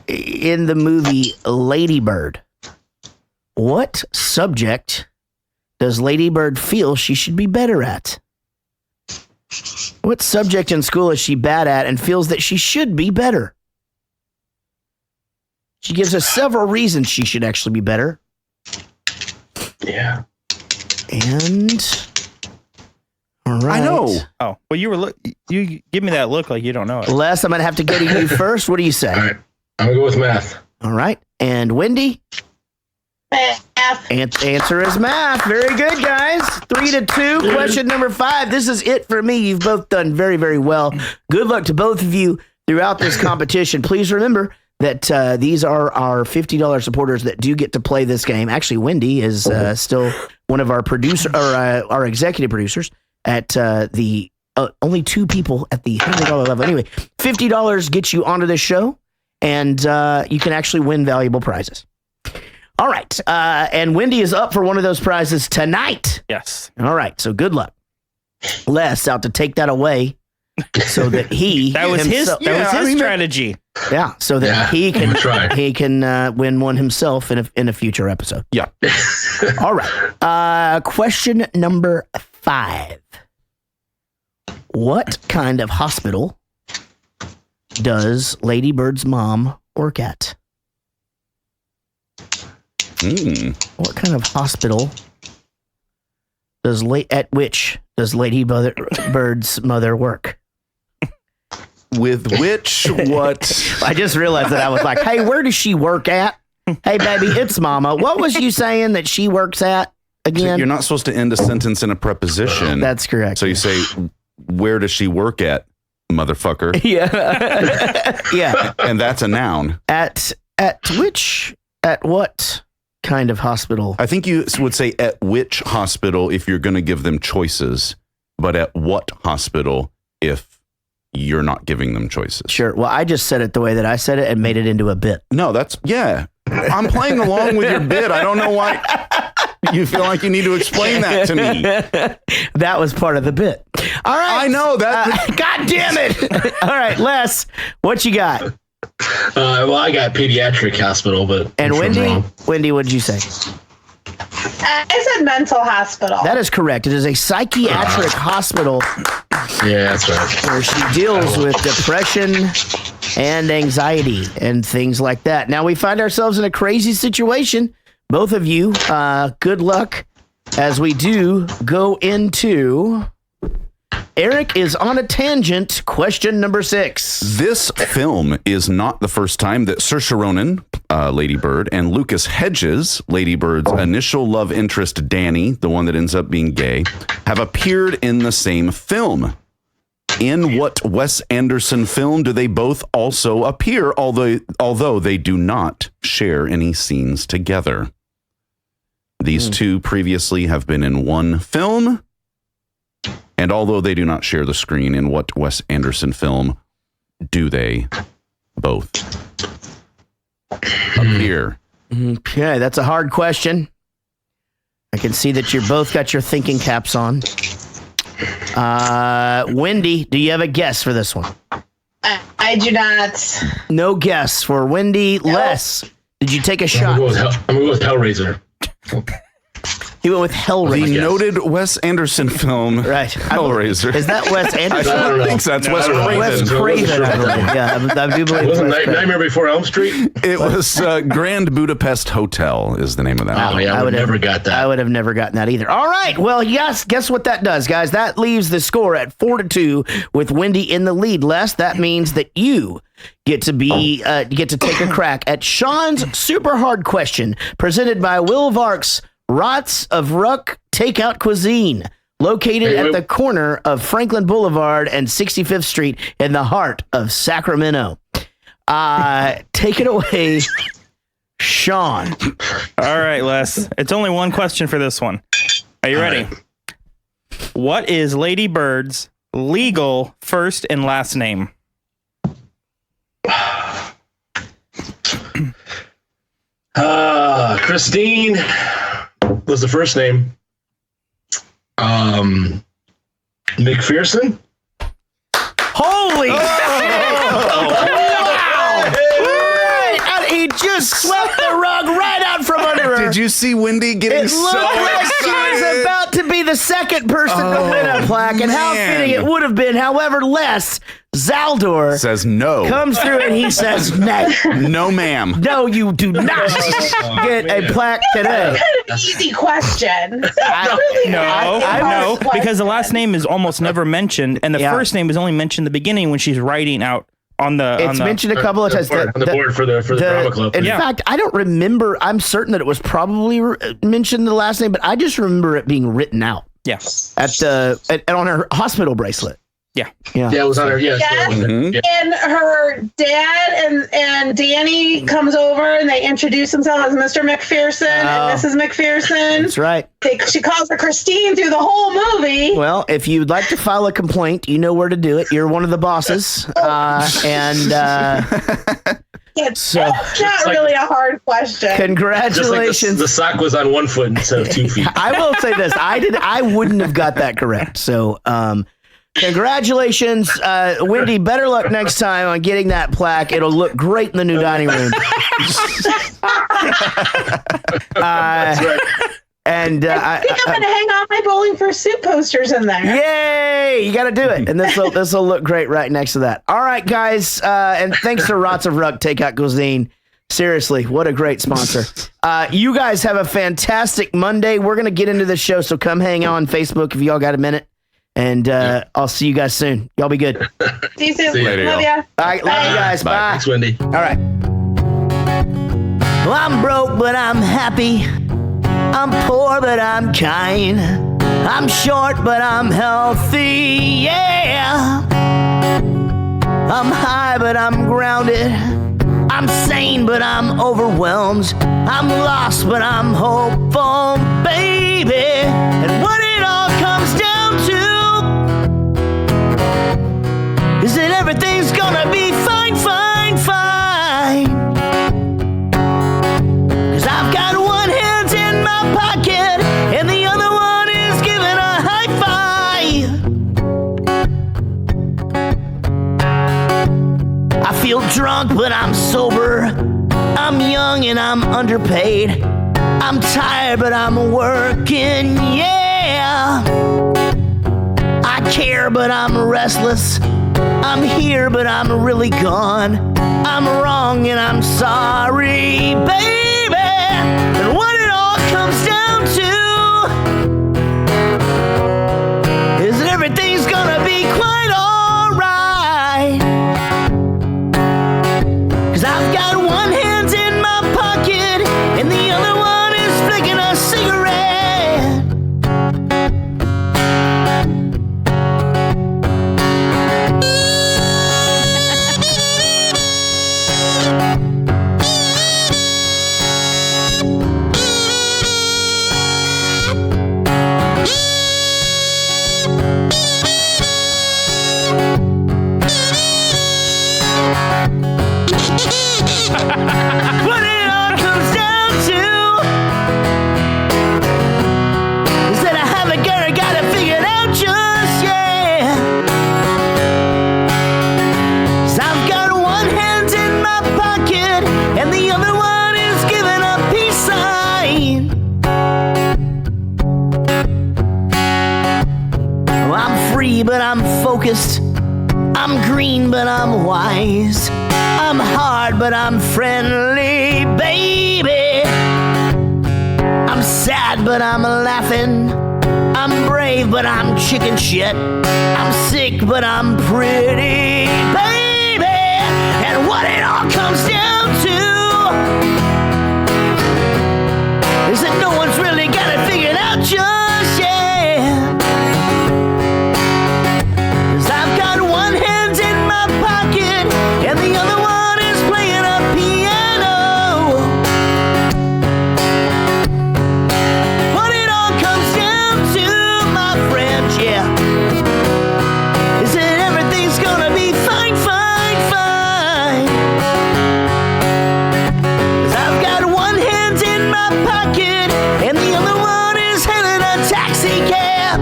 In the movie Lady Bird, what subject does Lady Bird feel she should be better at? What subject in school is she bad at and feels that she should be better? She gives us several reasons she should actually be better. Yeah. And all right. I know. Oh, well, you give me that look like you don't know it. Les, I'm going to have to go to you first. What do you say? All right. I'm going to go with math. All right. And Wendy? Math. Answer is math. Very good, guys. 3-2. Question number 5. This is it for me. You've both done very, very well. Good luck to both of you throughout this competition. Please remember that these are our $50 supporters that do get to play this game. Actually, Wendy is still one of our our executive producers at the only 2 people at the $100 level. Anyway, $50 gets you onto this show, and you can actually win valuable prizes. All right, and Wendy is up for one of those prizes tonight. Yes. All right, so good luck. Les out to take that away so that he that was his strategy. Yeah, so that he can win one himself in a future episode. Yeah. All right. Question number 5. What kind of hospital does Lady Bird's mom work at? What kind of hospital at which does Lady Bird's mother work? With which, what? I just realized that I was like, hey, where does she work at? Hey, baby, it's mama. What was you saying that she works at again? You're not supposed to end a sentence in a preposition. That's correct. So you say, where does she work at, motherfucker? Yeah. Yeah. And that's a noun. At what kind of hospital? I think you would say at which hospital if you're going to give them choices, but at what hospital if you're not giving them choices. Sure. Well, I just said it the way that I said it and made it into a bit. No, I'm playing along with your bit. I don't know why you feel like you need to explain that to me. That was part of the bit. All right. I know that. God damn it. All right, Les, what you got? Well, I got pediatric hospital, but and Wendy, what did you say? I said mental hospital. That is correct. It is a psychiatric hospital. Yeah, that's right. Where she deals with depression and anxiety and things like that. Now we find ourselves in a crazy situation. Both of you, good luck as we do go into. Eric is on a tangent. Question number 6. This film is not the first time that Saoirse Ronan, Lady Bird, and Lucas Hedges, Lady Bird's initial love interest Danny, the one that ends up being gay, have appeared in the same film. In what Wes Anderson film do they both also appear, although they do not share any scenes together? These two previously have been in one film, and although they do not share the screen, in what Wes Anderson film do they both appear? Okay, that's a hard question. I can see that you both got your thinking caps on. Wendy, do you have a guess for this one? I do not. No guess for Wendy. No. Les, did you take a shot? I'm going to go with Hellraiser. He went with Hellraiser. The noted Wes Anderson film, right? Hellraiser. Is that Wes Anderson? I don't think so. That's Wes Craven. Wes Craven, I believe. Yeah, I do believe. Wasn't Nightmare Before Elm Street? It was Grand Budapest Hotel is the name of that. Oh, yeah, I would have never got that. I would have never gotten that either. All right, well, yes, guess what that does, guys? That leaves the score at 4-2 with Wendy in the lead. Les, that means that you get to take a crack at Sean's super hard question, presented by Will Vark's Rots of Ruck Takeout Cuisine, located at the corner of Franklin Boulevard and 65th Street in the heart of Sacramento. Take it away, Sean. All right, Les. It's only one question for this one. Are you ready? What is Lady Bird's legal first and last name? Christine was the first name. McPherson. Holy! Wow! Right! He just swept the rug right out from under her. Did you see Wendy getting so excited? She was about to be the second person to win a plaque, and how fitting it would have been. However, Les Zaldor says no. Comes through and he says no. No, ma'am. No, you do not get a plaque today. Kind of an easy question. No, because the last name is almost never mentioned, and the first name is only mentioned in the beginning when she's writing out on the. It's mentioned a couple of times on the board for the drama club. In fact, I don't remember. I'm certain that it was probably mentioned the last name, but I just remember it being written out. Yeah. On her hospital bracelet. Yeah. Yeah, it was on her. Yes. And her dad and Danny comes over and they introduce themselves as Mr. McPherson and Mrs. McPherson. That's right. She calls her Christine through the whole movie. Well, if you'd like to file a complaint, you know where to do it. You're one of the bosses. It's not really a hard question. Congratulations. Just like the sock was on 1 foot instead of 2 feet. I will say this. I wouldn't have got that correct. So, congratulations, Wendy. Better luck next time on getting that plaque. It'll look great in the new dining room. That's right. And I think I'm going to hang on my Bowling for Soup posters in there. Yay! You got to do it, and this will look great right next to that. All right, guys, and thanks to Rots of Ruck Takeout Cuisine. Seriously, what a great sponsor. You guys have a fantastic Monday. We're going to get into the show, so come hang out on Facebook if y'all got a minute. And I'll see you guys soon. Y'all be good. See you soon. See you later, Love ya. All right, love you guys. Bye. Thanks, Wendy. All right. Well, I'm broke, but I'm happy. I'm poor, but I'm kind. I'm short, but I'm healthy. Yeah. I'm high, but I'm grounded. I'm sane, but I'm overwhelmed. I'm lost, but I'm hopeful, baby. And what it all comes down to is that everything's gonna be fine, fine, fine. 'Cause I've got one hand in my pocket and the other one is giving a high five. I feel drunk, but I'm sober. I'm young and I'm underpaid. I'm tired, but I'm working, yeah. I care, but I'm restless. I'm here, but I'm really gone. I'm wrong and I'm sorry, baby. And what it all comes down to is that everything's gonna be quite alright. 'Cause I've got one hand in my pocket and the other one is flicking a cigarette. mean, but I'm wise. I'm hard, but I'm friendly, baby. I'm sad, but I'm laughing. I'm brave, but I'm chicken shit. I'm sick, but I'm pretty, baby. And what it all comes down to is that no one's really got it figured out just yet. 'Cause I've got one hand in my pocket and the other one is playing a piano. What it all comes down to, my friends, yeah, is that everything's gonna be fine, fine, fine. 'Cause I've got one hand in my pocket and the other one is hailing a taxi cab.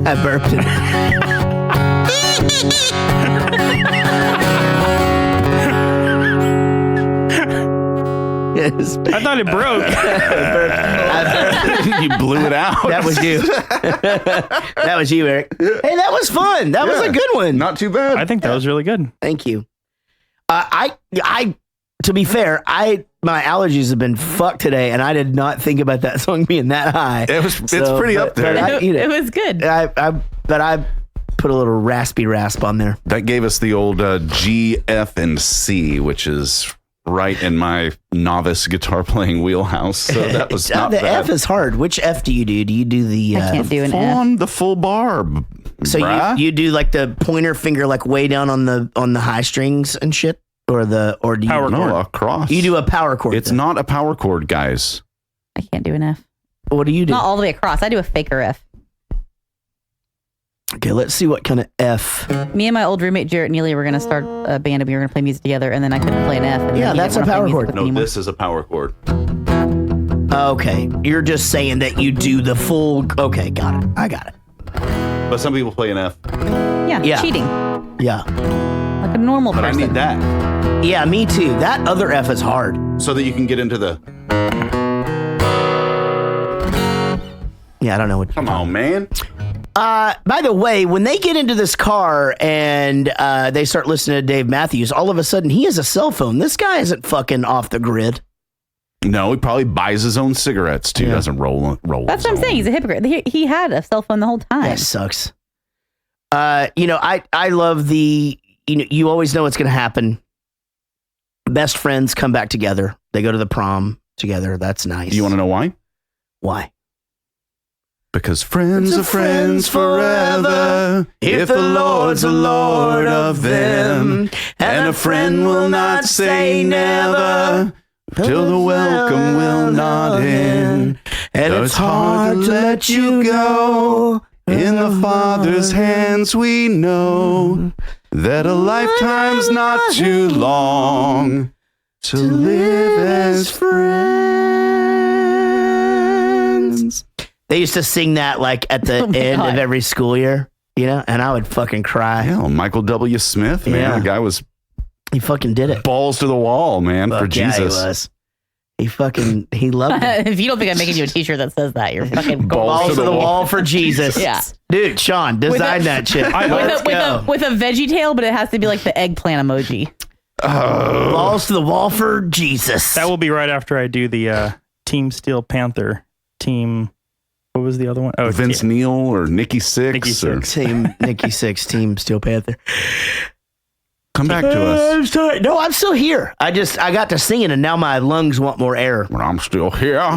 I burped it. Yes. I thought it broke. You blew it out. That was you. That was you, Eric. Hey, that was fun. That was a good one. Not too bad. I think that was really good. Thank you. I to be fair, my allergies have been fucked today, and I did not think about that song being that high. It's pretty up there. It was good. But I put a little raspy rasp on there. That gave us the old G, F, and C, which is right in my novice guitar playing wheelhouse. So that was not the bad. F is hard. Which F do you do? Do you do the? I can't do an F. On the full bar. So you do like the pointer finger like way down on the high strings and shit, or do you power chord? No, across. You do a power chord. It's not a power chord, guys. I can't do an F. What do you do? Not all the way across. I do a faker F. Okay, let's see what kind of F. Me and my old roommate Jarrett Neely were going to start a band and we were going to play music together, and then I couldn't play an F. And Yeah, that's a power chord. No, this is a power chord. Okay, you're just saying that you do the full. Okay, got it. I got it. But some people play an F. Yeah, cheating. Yeah. Like a normal But person. I need that. Yeah, me too. That other F is hard. So that you can get into the... Yeah, I don't know what. Come on, man. By the way, when they get into this car and they start listening to Dave Matthews, all of a sudden he has a cell phone. This guy isn't fucking off the grid. No, he probably buys his own cigarettes too. Doesn't roll. That's what I'm saying. He's a hypocrite. He had a cell phone the whole time. That sucks. I love the, you always know what's going to happen. Best friends come back together. They go to the prom together. That's nice. You want to know why? Why? Because friends are friends forever, if the Lord's a Lord of them. And a friend will not say never, till the welcome will not end. And it's hard to let you go. In the Father's hands we know that a lifetime's not too long to live as friends. They used to sing that like at the end of every school year, and I would fucking cry. Yeah, Michael W. Smith, man, the guy was... He fucking did it. Balls to the wall, man, for Jesus. Yeah, he was. He loved it. If you don't think I'm making you a t-shirt that says that, you're fucking balls to the wall for Jesus. Yeah. Dude, Sean, design that shit. With a veggie tail, but it has to be like the eggplant emoji. Balls to the wall for Jesus. That will be right after I do the Team Steel Panther team. What was the other one? Oh, Vince Neil or Nikki Sixx. Team Nikki Sixx, Team Steel Panther. Come back to us. I'm sorry. No, I'm still here. I got to singing and now my lungs want more air. Well, I'm still here. I'm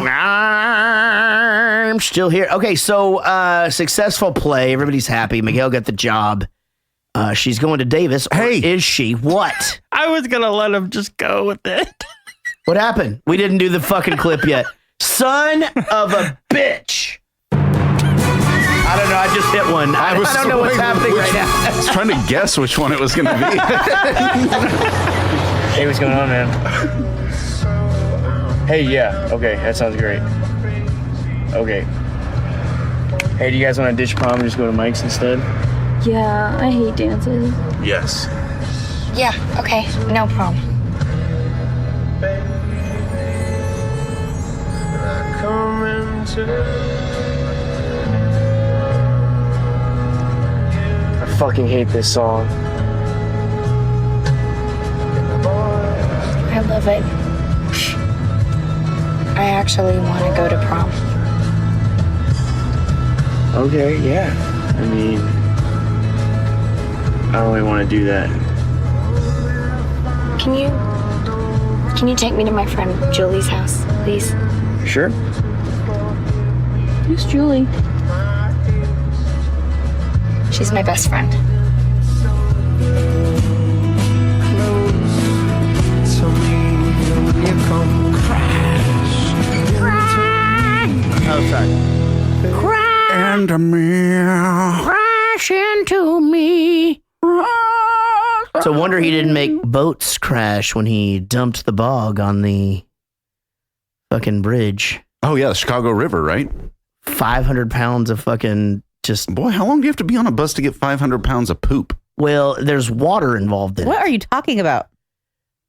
still here. Okay, so successful play. Everybody's happy. Miguel got the job. She's going to Davis. Hey. Is she? What? I was going to let him just go with it. What happened? We didn't do the fucking clip yet. Son of a bitch. I don't know. I just hit one. I don't know what's happening right now. I was trying to guess which one it was going to be. Hey, what's going on, man? Hey, yeah. Okay, that sounds great. Okay. Hey, do you guys want to ditch prom and just go to Mike's instead? Yeah, I hate dances. Yes. Yeah, okay, no problem. I fucking hate this song. I love it. I actually want to go to prom. Okay, yeah. I mean, I don't really want to do that. Can you take me to my friend Julie's house, please? Sure. Who's Julie? She's my best friend. Oh, sorry. Crash into me. Crash into me. So wonder he didn't make boats crash when he dumped the bog on the fucking bridge. Oh yeah, the Chicago River, right? 500 pounds of fucking just... Boy, how long do you have to be on a bus to get 500 pounds of poop? Well, there's water involved in What it. are you talking about?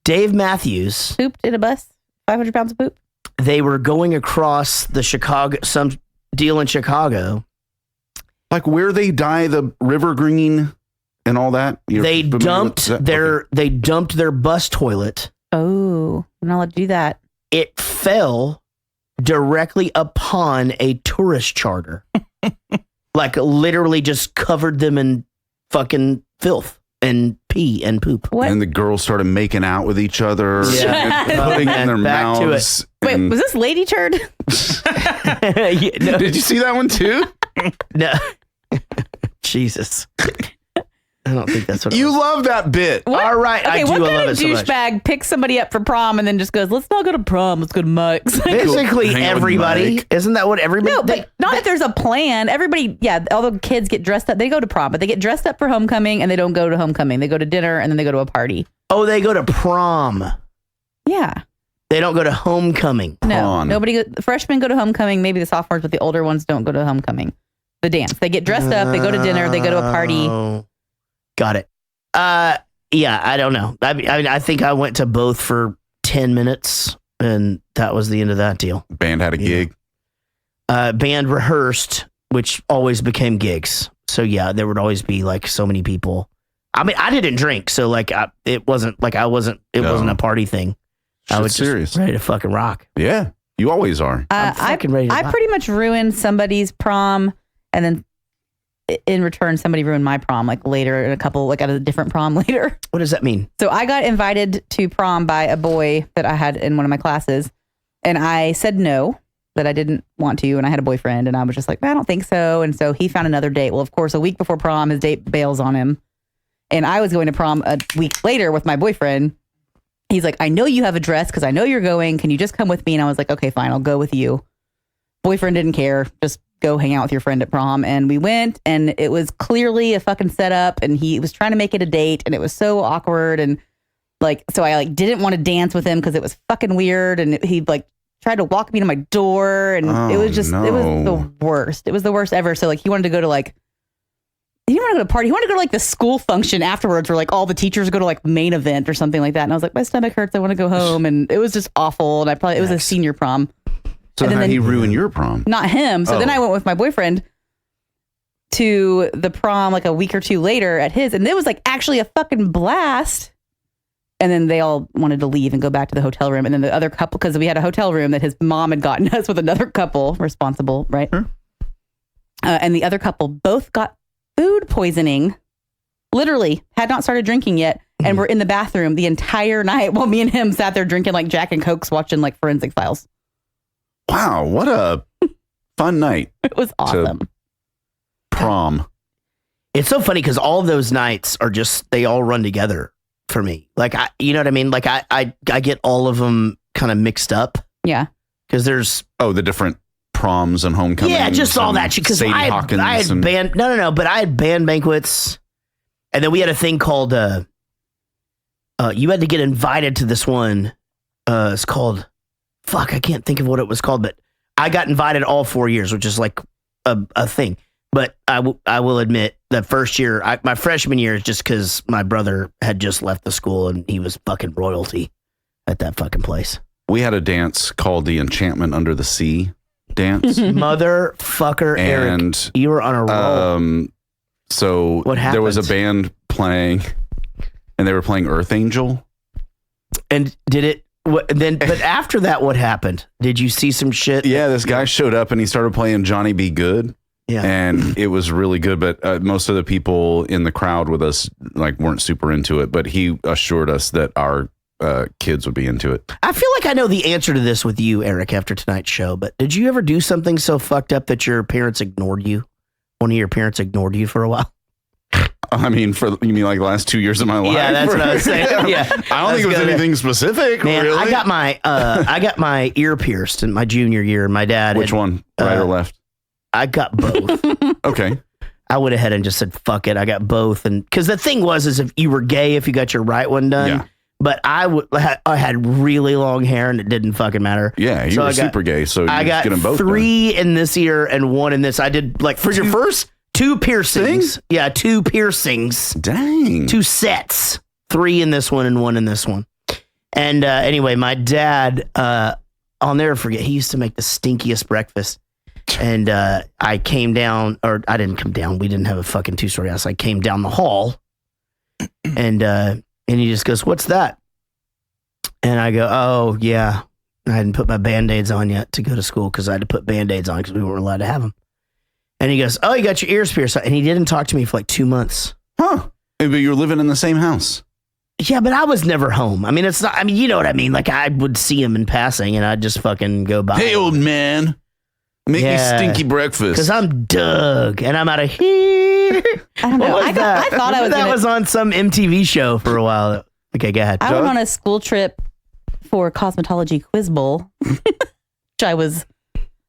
Dave Matthews. Pooped in a bus? 500 pounds of poop? They were going across the Chicago, some deal in Chicago. Like where they dye the river green and all that? They dumped their bus toilet. Oh, I'm not allowed to do that. It fell directly upon a tourist charter. Like literally just covered them in fucking filth and pee and poop. What? And the girls started making out with each other, Yeah. and putting in their Back to it. mouths. Wait, and- was this Lady Turd? Yeah, no, Did you see that one too? no. Jesus. I don't think that's what it You was. love that bit. What? All right, Okay, I do what love kind it of so much. douchebag picks somebody up for prom and then just goes, let's not go to prom, let's go to Mike's. Basically, Hang out with everybody. Mike. Isn't that what everybody... No, but not if there's a plan. Everybody, yeah, all the kids get dressed up. They go to prom, but they get dressed up for homecoming and they don't go to homecoming. They go to dinner and then they go to a party. Oh, they go to prom. Yeah. They don't go to homecoming. No, Prawn. nobody. Freshmen go to homecoming. Maybe the sophomores, but the older ones don't go to homecoming. The dance. They get dressed up. They go to dinner. They go to a party. Oh. Got it. Yeah, I don't know. I mean, I think I went to both for 10 minutes, and that was the end of that deal. Band had a gig. Band rehearsed, which always became gigs. So yeah, there would always be like so many people. I mean, I didn't drink, so like it wasn't a party thing. I was just serious. ready to fucking rock. Yeah, you always are. I'm fucking ready to I rock. pretty much ruined somebody's prom, and then in return, somebody ruined my prom. Like later, in at a different prom later. What does that mean? So I got invited to prom by a boy that I had in one of my classes, and I said no, that I didn't want to, and I had a boyfriend, and I was just like, I don't think so. And so he found another date. Well, of course, a week before prom, his date bails on him, and I was going to prom a week later with my boyfriend. He's like, I know you have a dress because I know you're going. Can you just come with me? And I was like, okay, fine, I'll go with you. Boyfriend didn't care. Just go hang out with your friend at prom. And we went, and it was clearly a fucking setup, and he was trying to make it a date, and it was so awkward. And like, so I like didn't want to dance with him because it was fucking weird. And he like tried to walk me to my door, and it was just, it was the worst. It was the worst ever. So like, he wanted to go to like, he didn't want to go to a party. He wanted to go to like the school function afterwards where like all the teachers go to like main event or something like that. And I was like, my stomach hurts. I want to go home. And it was just awful. And it was a senior prom. So and how then he ruined your prom? Not him. So then I went with my boyfriend to the prom like a week or two later at his. And it was like actually a fucking blast. And then they all wanted to leave and go back to the hotel room. And then the other couple, because we had a hotel room that his mom had gotten us with another couple responsible, right? Sure. And the other couple both got food poisoning, literally had not started drinking yet, and were in the bathroom the entire night while me and him sat there drinking like Jack and Cokes, watching like Forensic Files. Wow, what a fun night. It was awesome. Prom. It's so funny because all those nights are just, they all run together for me. Like, you know what I mean? Like I get all of them kind of mixed up. Yeah. Because there's... Oh, the different proms and homecomings. Yeah, just all that shit. Because I had band... No, but I had band banquets. And then we had a thing called... you had to get invited to this one. It's called... Fuck, I can't think of what it was called. But I got invited all 4 years, which is like a thing. But I will admit, the first year... my freshman year is just because my brother had just left the school and he was fucking royalty. at that fucking place. We had a dance called the Enchantment Under the Sea dance. Motherfucker, and Eric, you were on a roll. So what happened? There was a band playing, and they were playing Earth Angel. And did it? But after that, what happened? Did you see some shit? Yeah, this guy showed up and he started playing Johnny Be Good. Yeah, and it was really good. But most of the people in the crowd with us weren't super into it. But he assured us that our kids would be into it. I feel like I know the answer to this with you, Eric, after tonight's show. But did you ever do something so fucked up that your parents ignored you? One of your parents ignored you for a while? I mean, you mean like the last 2 years of my life? Yeah, that's what I was saying. Yeah, I don't think it was anything specific. Man, really. I got my ear pierced in my junior year, and my dad. Which one, right or left? I got both. Okay. I went ahead and just said, "Fuck it." I got both, and because the thing was, if you were gay, if you got your right one done. Yeah. But I had really long hair, and it didn't fucking matter. Yeah, you were super gay, so you I got get them both 3 in this ear and 1 in this. I did for your first 2 piercings. thing? Yeah, 2 piercings. Dang. 2 sets. 3 in this one and 1 in this one. And anyway, my dad, I'll never forget. He used to make the stinkiest breakfast. And I came down, or I didn't come down. We didn't have a fucking 2-story house. I came down the hall, and he just goes, "What's that?" And I go, "Oh, yeah. I hadn't put my Band-Aids on yet to go to school because I had to put Band-Aids on because we weren't allowed to have them." And he goes, "Oh, you got your ears pierced." And he didn't talk to me for 2 months. Huh. But you were living in the same house. Yeah, but I was never home. I mean, it's not, you know what I mean? I would see him in passing and I'd just fucking go by. Hey, old man. Make me stinky breakfast. Because I'm Doug and I'm out of here. I don't know. I thought I was that was on some MTV show for a while. Okay, go ahead. I went on a school trip for cosmetology quiz bowl, which I was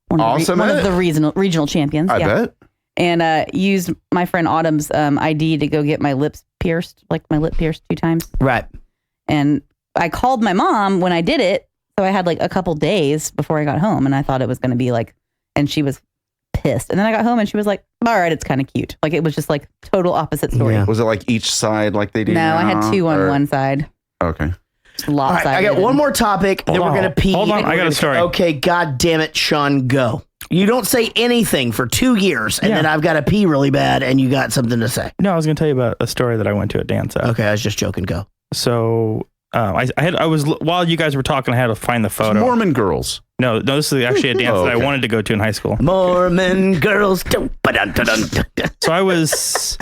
one of the regional champions. I bet. And used my friend Autumn's ID to go get my lips pierced, my lip pierced 2 times. Right. And I called my mom when I did it. So I had a couple days before I got home, and I thought it was going to be and she was pissed. And then I got home and she was like, all right, it's kind of cute. It was just total opposite story. Yeah. Was it each side like they do No, now, I had 2 on one side. Okay. All right, I got one more topic, then we're going to pee. Hold on, I got a story. Okay, God damn it, Sean, go. You don't say anything for 2 years, and then I've got to pee really bad, and you got something to say. No, I was going to tell you about a story that I went to a dance at. Okay, I was just joking. Go. So I was while you guys were talking, I had to find the photo. Mormon girls. No, this is actually a dance that I wanted to go to in high school. Mormon girls. So I was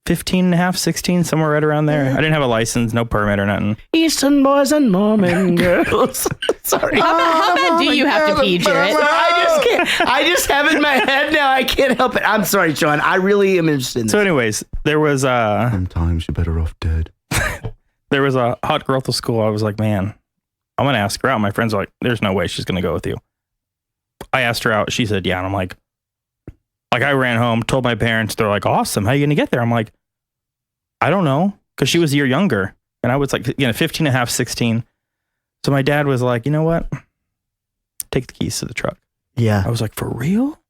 15 and a half, 16, somewhere right around there. I didn't have a license, no permit or nothing. Eastern boys and Mormon girls. Sorry. How bad do you have to pee, Jarrett? I just have it in my head now. I can't help it. I'm sorry, Sean. I really am interested in this. So anyways, there was sometimes you're better off dead. There was a hot girl at the school. I was like, man, I'm going to ask her out. My friends are like, there's no way she's going to go with you. I asked her out. She said, yeah. And I'm like, I ran home, told my parents. They're like, awesome. How are you going to get there? I'm like, I don't know. Because she was a year younger. And I was 15 and a half, 16. So my dad was like, you know what? Take the keys to the truck. Yeah. I was like, for real?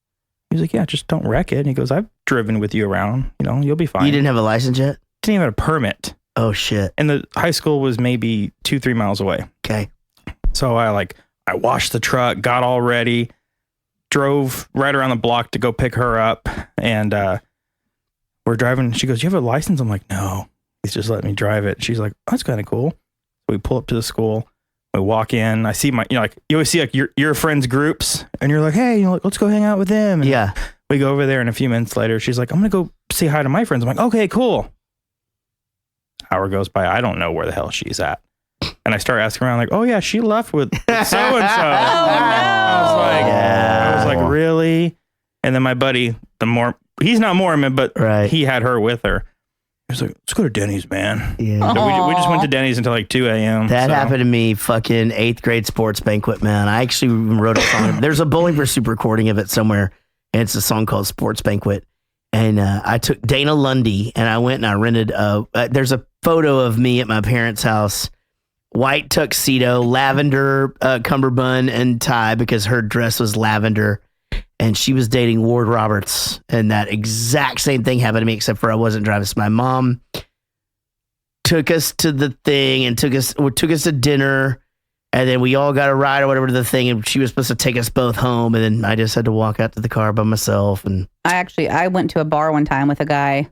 He was like, yeah, just don't wreck it. And he goes, I've driven with you around. You'll be fine. You didn't have a license yet? Didn't even have a permit. Oh, shit. And the high school was maybe 2-3 miles away. Okay. So I washed the truck, got all ready, drove right around the block to go pick her up. And we're driving. She goes, you have a license? I'm like, no. He's just letting me drive it. She's like, oh, that's kind of cool. So we pull up to the school. We walk in. I see you always see your friends' groups. And you're like, hey, let's go hang out with them. And yeah. We go over there. And a few minutes later, she's like, I'm going to go say hi to my friends. I'm like, okay, cool. Hour goes by. I don't know where the hell she's at. And I start asking around oh yeah, she left with so-and-so. I was like, really? And then my buddy, he's not Mormon, but he had her with her. He was like, let's go to Denny's, man. Yeah. So we just went to Denny's until 2 a.m. That happened to me fucking 8th grade sports banquet, man. I actually wrote a song. There's a Bowling for Soup recording of it somewhere. And it's a song called Sports Banquet. And I took Dana Lundy and I went and I rented there's a photo of me at my parents' house, white tuxedo, lavender cummerbund and tie because her dress was lavender. And she was dating Ward Roberts. And that exact same thing happened to me, except for I wasn't driving. So my mom took us to the thing and took us to dinner, and then we all got a ride or whatever to the thing, and she was supposed to take us both home, and then I just had to walk out to the car by myself. And I went to a bar one time with a guy,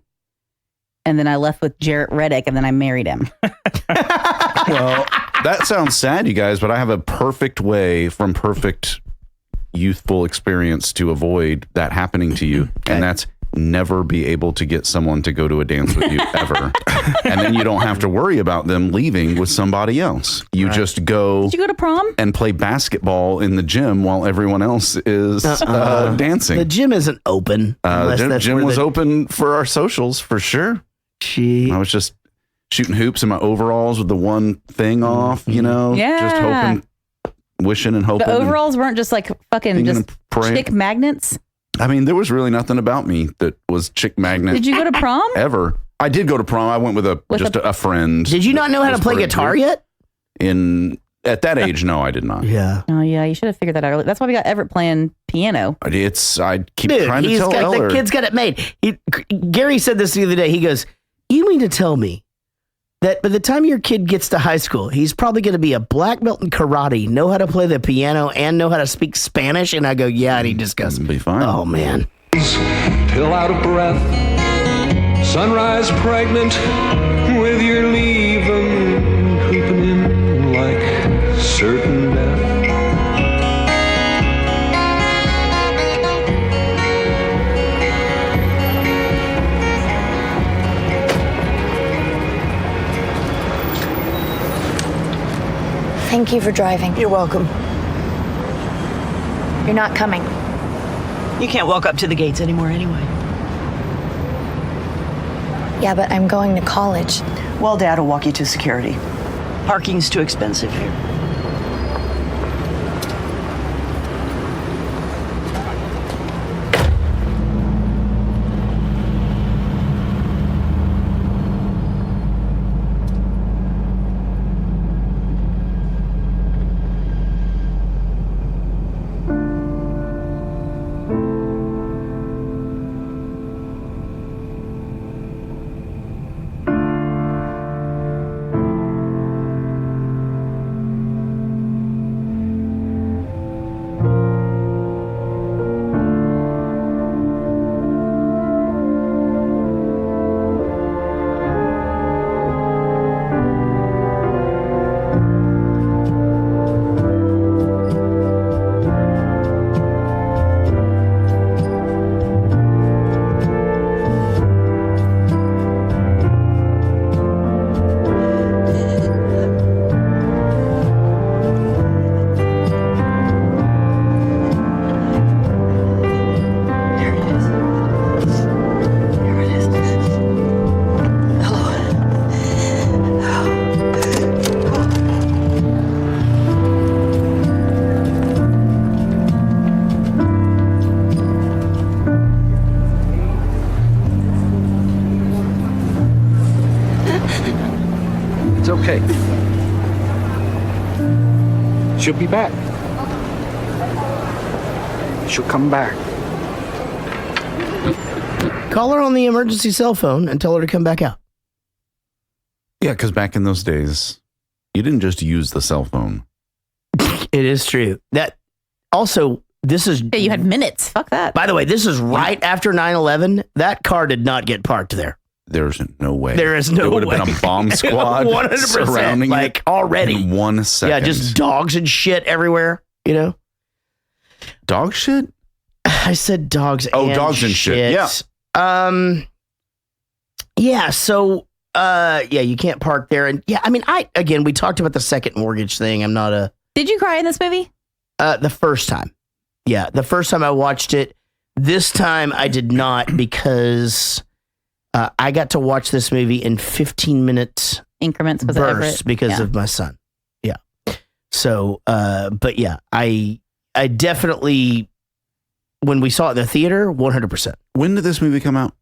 and then I left with Jarrett Reddick, and then I married him. Well, that sounds sad, you guys, but I have a perfect way from perfect youthful experience to avoid that happening to you, and that's never be able to get someone to go to a dance with you ever. And then you don't have to worry about them leaving with somebody else. You just go. Did you go to prom? And play basketball in the gym while everyone else is dancing. The gym isn't open. The gym was open for our socials for sure. I was just shooting hoops in my overalls with the one thing off, just hoping, wishing and hoping. The overalls weren't just like fucking just chick magnets. I mean, there was really nothing about me that was chick magnet. Did you go to prom? Ever. I did go to prom. I went with a friend. Did you not know how to play guitar yet? At that age, no, I did not. Yeah. Oh, yeah. You should have figured that out early. That's why we got Everett playing piano. I keep trying to tell Eller. The kid's got it made. Gary said this the other day. He goes, "You mean to tell me that by the time your kid gets to high school, he's probably going to be a black belt in karate, know how to play the piano, and know how to speak Spanish?" And I go, "Yeah." And he just goes, "Be fine." Oh, man. Pill out of breath, sunrise pregnant, with your leaving creeping in like certain death. Thank you for driving. You're welcome. You're not coming. You can't walk up to the gates anymore anyway. Yeah, but I'm going to college. Well, Dad will walk you to security. Parking's too expensive here. Okay. She'll be back. She'll come back. Call her on the emergency cell phone and tell her to come back out. Yeah, because back in those days, you didn't just use the cell phone. It is true. That also, this is... Yeah, you had minutes. Fuck that. By the way, this is right after 9/11. That car did not get parked there. There's no way. There is no way. It would have been a bomb squad 100%, surrounding like it already. in 1 second. Yeah, just dogs and shit everywhere, you know? Dog shit? I said dogs and dogs and shit. Yeah. Yeah, so you can't park there. And yeah, I mean, we talked about the second mortgage thing. I'm not a... Did you cry in this movie? The first time. Yeah, the first time I watched it. This time I did not because I got to watch this movie in 15-minute increments bursts because of my son. Yeah. So, but yeah, I definitely, when we saw it in the theater, 100%. When did this movie come out?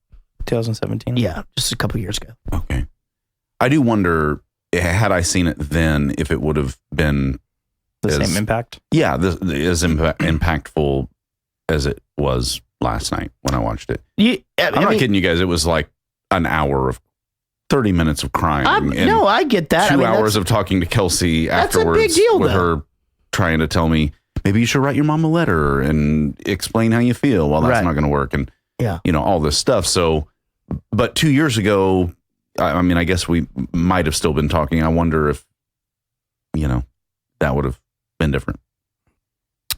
2017. Yeah, just a couple years ago. Okay. I do wonder, had I seen it then, if it would have been the same impact. Yeah, as impactful as it was last night when I watched it. I'm not kidding you guys. It was like an hour of 30 minutes of crying. No, I get that. 2 hours of talking to Kelsey afterwards. That's a big deal, with though. her trying to tell me, maybe you should write your mom a letter and explain how you feel. Well, that's not going to work. And, all this stuff. So, but 2 years ago, I mean, I guess we might have still been talking. I wonder if, that would have been different.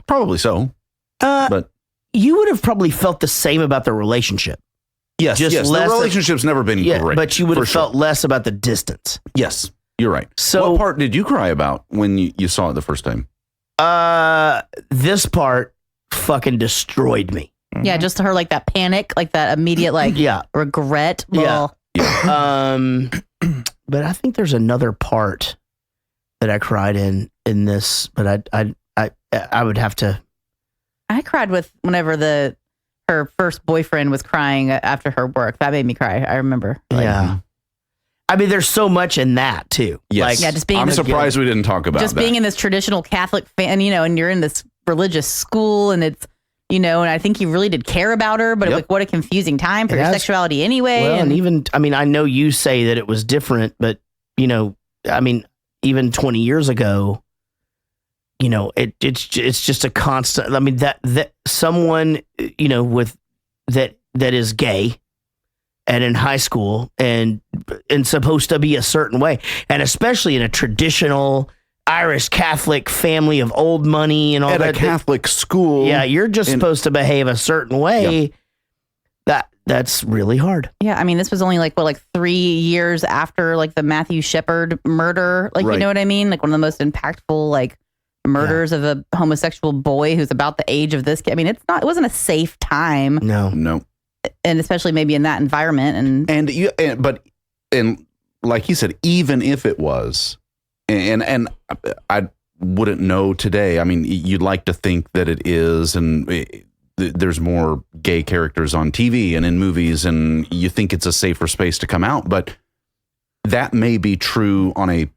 Probably so. But you would have probably felt the same about the relationship. Yes, Just yes. The less relationship's never been great. But you would have for sure. felt less about the distance. Yes, you're right. So, what part did you cry about when you saw it the first time? This part fucking destroyed me. Yeah, just her like that panic, like that immediate regret. Yeah. But I think there's another part that I cried in this, but I would have to. I cried whenever her first boyfriend was crying after her work. That made me cry. I remember. Yeah. I mean, there's so much in that too. Yes. Just being. I'm surprised we didn't talk about just that. being in this traditional Catholic and you're in this religious school, and it's and I think he really did care about her, but like, what a confusing time for your sexuality anyway. Well, and even I mean, I know you say that it was different, but I mean, even 20 years ago, it's just a constant. I mean, that someone with that is gay and in high school and supposed to be a certain way, and especially in a traditional Irish Catholic family of old money and all that. At a Catholic school. Yeah, you're just supposed to behave a certain way. Yeah. That's really hard. Yeah, I mean, this was only 3 years after the Matthew Shepard murder. You know what I mean? Like one of the most impactful murders of a homosexual boy who's about the age of this kid. I mean, it wasn't a safe time. No. And especially maybe in that environment. But like you said, even if it was, and I wouldn't know today. I mean, you'd like to think that it is, and there's more gay characters on TV and in movies, and you think it's a safer space to come out. But that may be true on a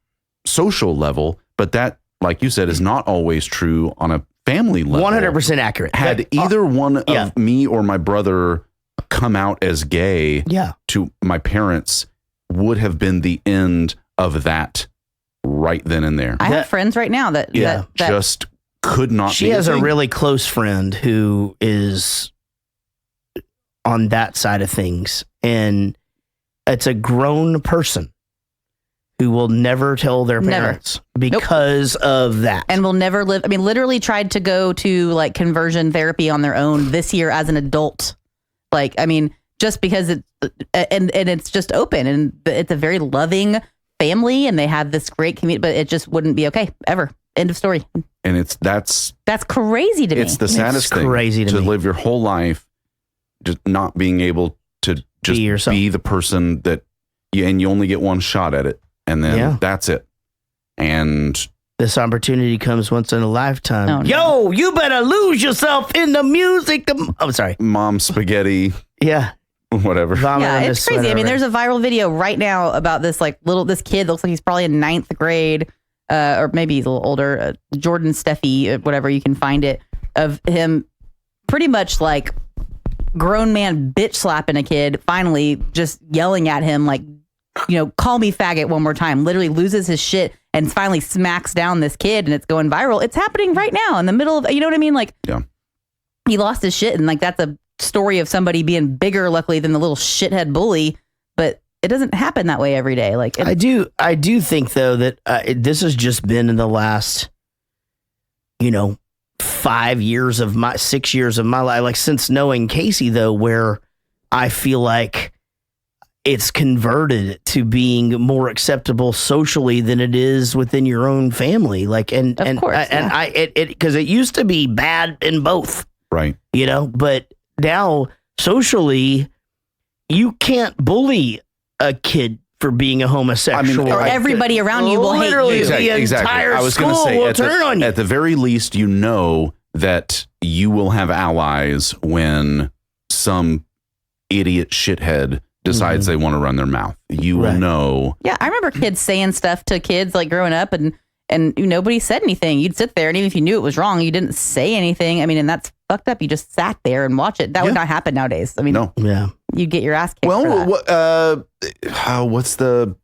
social level, but that, like you said, is not always true on a family level. 100% accurate. Had either one of me or my brother come out as gay to my parents, would have been the end of that right then and there. I have friends right now that just could not. She has a really close friend who is on that side of things, and it's a grown person who will never tell their parents because of that, and will never live. I mean, literally tried to go to conversion therapy on their own this year as an adult. I mean, just because it's just open, and it's a very loving family, and they have this great community, but it just wouldn't be okay ever. End of story. And that's crazy to me. It's the saddest thing. Crazy to live your whole life just not being able to just be the person that you only get one shot at it, and then that's it. And this opportunity comes once in a lifetime. Oh, no. Yo, you better lose yourself in the music. I'm sorry. Mom spaghetti. Yeah. Whatever. Yeah, it's crazy. I mean, there's a viral video right now about this this kid. Looks like he's probably in 9th grade, or maybe he's a little older. Jordan Steffi, whatever, you can find it, of him pretty much grown man bitch slapping a kid. Finally, just yelling at him call me faggot one more time. Literally loses his shit and finally smacks down this kid, and it's going viral. It's happening right now in the middle of, you know what I mean? He lost his shit, and that's a story of somebody being bigger, luckily, than the little shithead bully. But it doesn't happen that way every day. I do think though that this has just been in the last, 6 years of my life, since knowing Casey though, where I feel like it's converted to being more acceptable socially than it is within your own family. Of course, because it used to be bad in both. Right. But now socially, you can't bully a kid for being a homosexual. Or everybody around you will hate you. Exactly. The entire I was going to school say, will turn on you. At the very least, that you will have allies when some idiot shithead decides they want to run their mouth. You will know. Yeah, I remember kids saying stuff to kids growing up, and and nobody said anything. You'd sit there, and even if you knew it was wrong, you didn't say anything. I mean, and that's fucked up. You just sat there and watch it. That would not happen nowadays. I mean, no. Yeah. You get your ass kicked. Well, what's the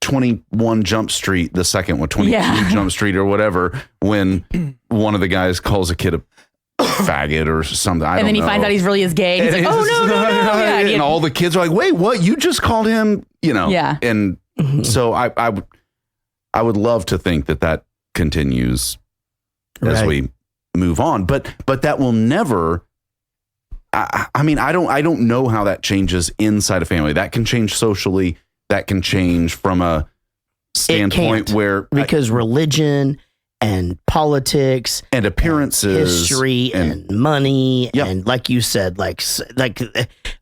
21 Jump Street, the second one, 22 Jump Street or whatever, when one of the guys calls a kid a faggot or something. And then he finds out he's really is gay. And he's like, oh, no. Yeah, and all the kids are like, wait, what? You just called him, Yeah. And so I would love to think that continues as we move on, but that will never. I mean, I don't know how that changes inside a family. That can change socially. That can change from a standpoint where because religion and politics and appearances, history and money, and like you said, like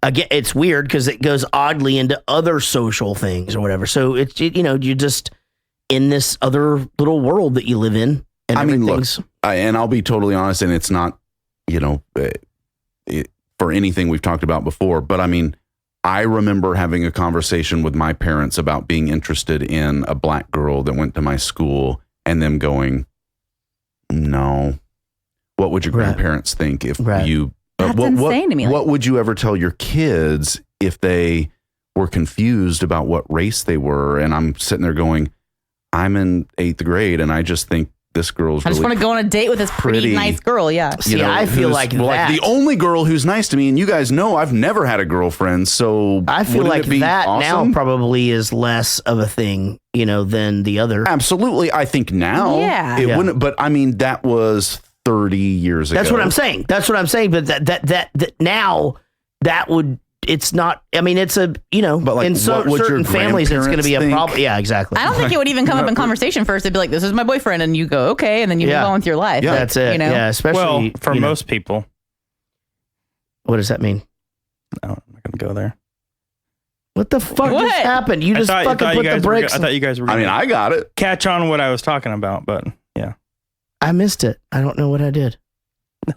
again, it's weird because it goes oddly into other social things or whatever. So it's you're just in this other little world that you live in. And I mean, look, and I'll be totally honest, and it's not for anything we've talked about before, but I mean, I remember having a conversation with my parents about being interested in a black girl that went to my school and them going, no, what would your grandparents think if you, That's insane to me. What would you ever tell your kids if they were confused about what race they were? And I'm sitting there going, I'm in 8th grade and I just think this girl's I just want to go on a date with this pretty nice girl. Yeah. See, I feel like that. The only girl who's nice to me, and you guys know I've never had a girlfriend, so I feel like that awesome? now probably is less of a thing, than the other. Absolutely. I think now it wouldn't, but I mean, that was 30 years ago. That's what I'm saying. But that now that would, it's not, I mean, it's a, but like, in certain families, it's going to be a problem. Yeah, exactly. I don't think it would even come up in conversation first. It'd be like, this is my boyfriend. And you go, okay. And then you move on with your life. Yeah, that's it. Yeah, especially for most people. What does that mean? No, I'm not going to go there. What the fuck just happened? You just fucking put the brakes. I thought you guys were going to I got it. Catch on what I was talking about, but yeah. I missed it. I don't know what I did.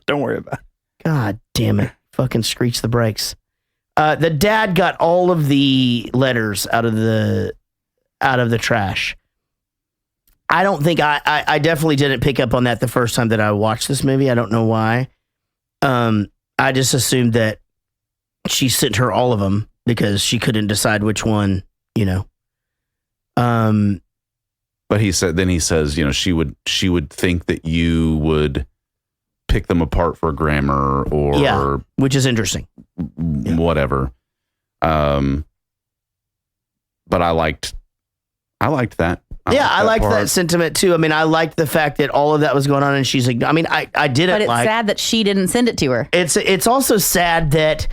Don't worry about it. God damn it. Fucking screech the brakes. The dad got all of the letters out of the trash. I don't think I definitely didn't pick up on that the first time that I watched this movie. I don't know why. I just assumed that she sent her all of them because she couldn't decide which one, But he says, she would think that you would pick them apart for grammar or which is interesting. Whatever. But I liked that. I liked that sentiment too. I mean, I liked the fact that all of that was going on and she's like, I mean, I didn't But it's sad that she didn't send it to her. It's also sad that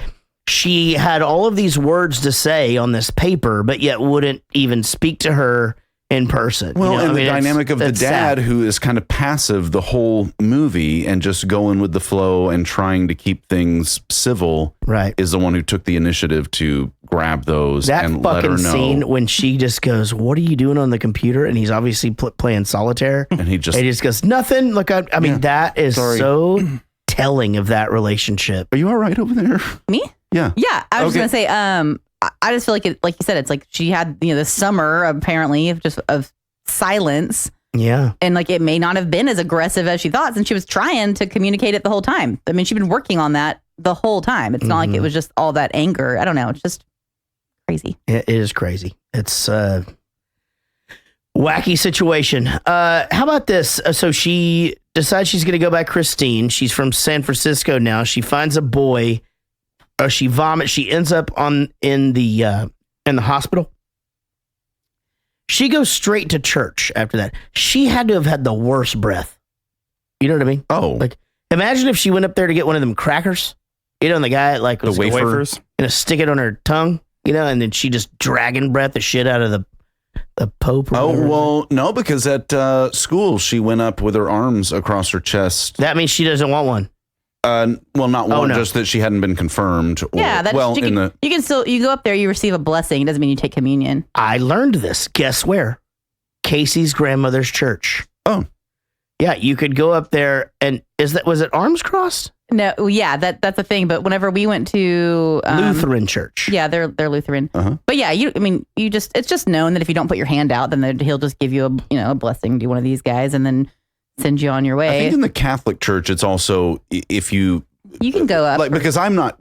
she had all of these words to say on this paper, but yet wouldn't even speak to her in person. Well, and the dynamic of the dad who is kind of passive the whole movie and just going with the flow and trying to keep things civil is the one who took the initiative to grab those and let her know. That fucking scene when she just goes, what are you doing on the computer? And he's obviously playing solitaire. And he just goes, nothing. Look, I mean, that is so telling of that relationship. Are you all right over there? Me? Yeah. Yeah. I was just going to say, I just feel like it, like you said, it's like she had, this summer apparently of silence. Yeah. And like, it may not have been as aggressive as she thought since she was trying to communicate it the whole time. I mean, she'd been working on that the whole time. It's not like it was just all that anger. I don't know. It's just crazy. It is crazy. It's a wacky situation. How about this? So she decides she's going to go by Christine. She's from San Francisco now. She finds a boy. She vomits. She ends up in the hospital. She goes straight to church after that. She had to have had the worst breath. You know what I mean? Oh, like imagine if she went up there to get one of them crackers. And the guy like the wafers, and stick it on her tongue. And then she just dragon breath the shit out of the Pope. Oh well, no, because at school she went up with her arms across her chest. That means she doesn't want one. Well, not one, just that she hadn't been confirmed. Or, you can still, you go up there, you receive a blessing. It doesn't mean you take communion. I learned this. Guess where? Casey's grandmother's church. Oh, yeah. You could go up there and was it arms crossed? No, yeah, that's a thing. But whenever we went to Lutheran church, yeah, they're Lutheran. But yeah, it's just known that if you don't put your hand out, then he'll just give you a blessing to one of these guys, and then send you on your way. I think in the Catholic Church, it's also if you can go up because I'm not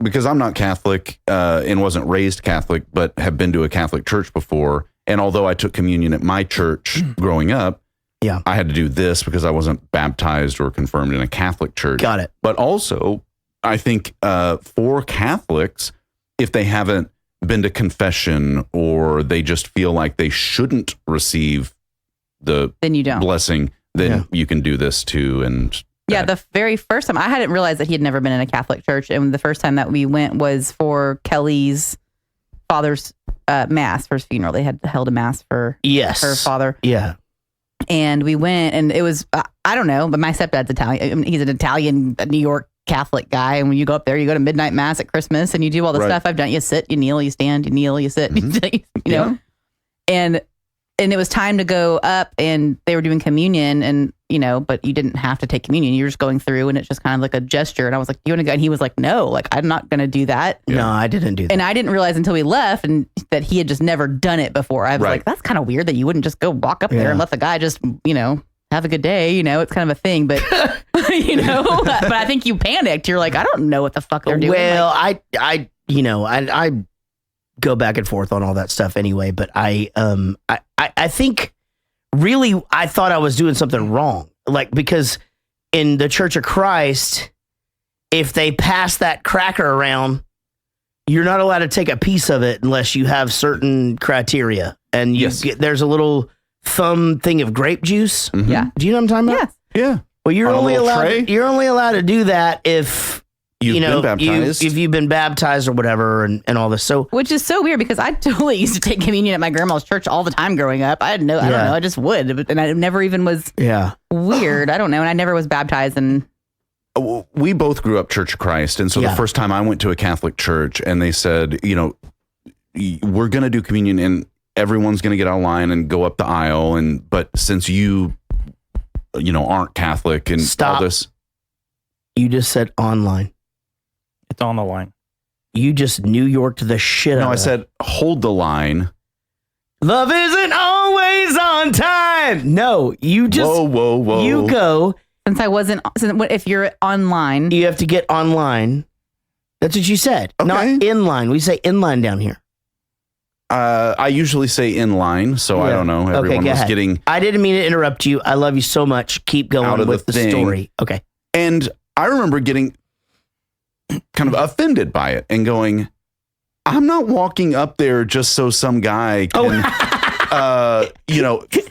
Catholic and wasn't raised Catholic, but have been to a Catholic church before. And although I took communion at my church growing up. Yeah, I had to do this because I wasn't baptized or confirmed in a Catholic church. Got it. But also, I think for Catholics, if they haven't been to confession or they just feel like they shouldn't receive the blessing, then you can do this too. And yeah, the very first time, I hadn't realized that he had never been in a Catholic church. And the first time that we went was for Kelly's father's mass for his funeral. They had held a mass for her father. Yeah. And we went, and it was, I don't know, but my stepdad's Italian. I mean, he's an Italian New York Catholic guy. And when you go up there, you go to midnight mass at Christmas and you do all the stuff I've done. You sit, you kneel, you stand, you kneel, you sit, you know. And it was time to go up, and they were doing communion, and, but you didn't have to take communion. You're just going through, and it's just kind of like a gesture. And I was like, you want to go? And he was like, no, like, I'm not going to do that. No, I didn't do that. And I didn't realize until we left and that he had just never done it before. I was like, that's kind of weird that you wouldn't just go walk up there and let the guy just, have a good day. It's kind of a thing, but, but I think you panicked. You're like, I don't know what the fuck they're doing. Well, I go back and forth on all that stuff anyway, but I think really I thought I was doing something wrong. Like, because in the Church of Christ, if they pass that cracker around, you're not allowed to take a piece of it unless you have certain criteria. And there's a little thumb thing of grape juice. Mm-hmm. Yeah. Do you know what I'm talking about? Yeah. Well, you're only allowed to do that if you've been baptized. If you've been baptized or whatever, and all this. So, which is so weird because I totally used to take communion at my grandma's church all the time growing up. I don't know, I just would, and I never even was weird. I don't know, and I never was baptized. And we both grew up Church of Christ, and so the first time I went to a Catholic church, and they said, we're going to do communion, and everyone's going to get out of line and go up the aisle, but since you aren't Catholic and all this, you just said online. It's on the line. You just New Yorked the shit out of it. No, I said hold the line. Love isn't always on time. No, you just whoa. You go. Since if you're online, you have to get online. That's what you said. Okay. Not inline. We say inline down here. I usually say inline, so I don't know. Everyone was getting. I didn't mean to interrupt you. I love you so much. Keep going with the story. Okay. And I remember getting kind of offended by it and going, I'm not walking up there just so some guy can,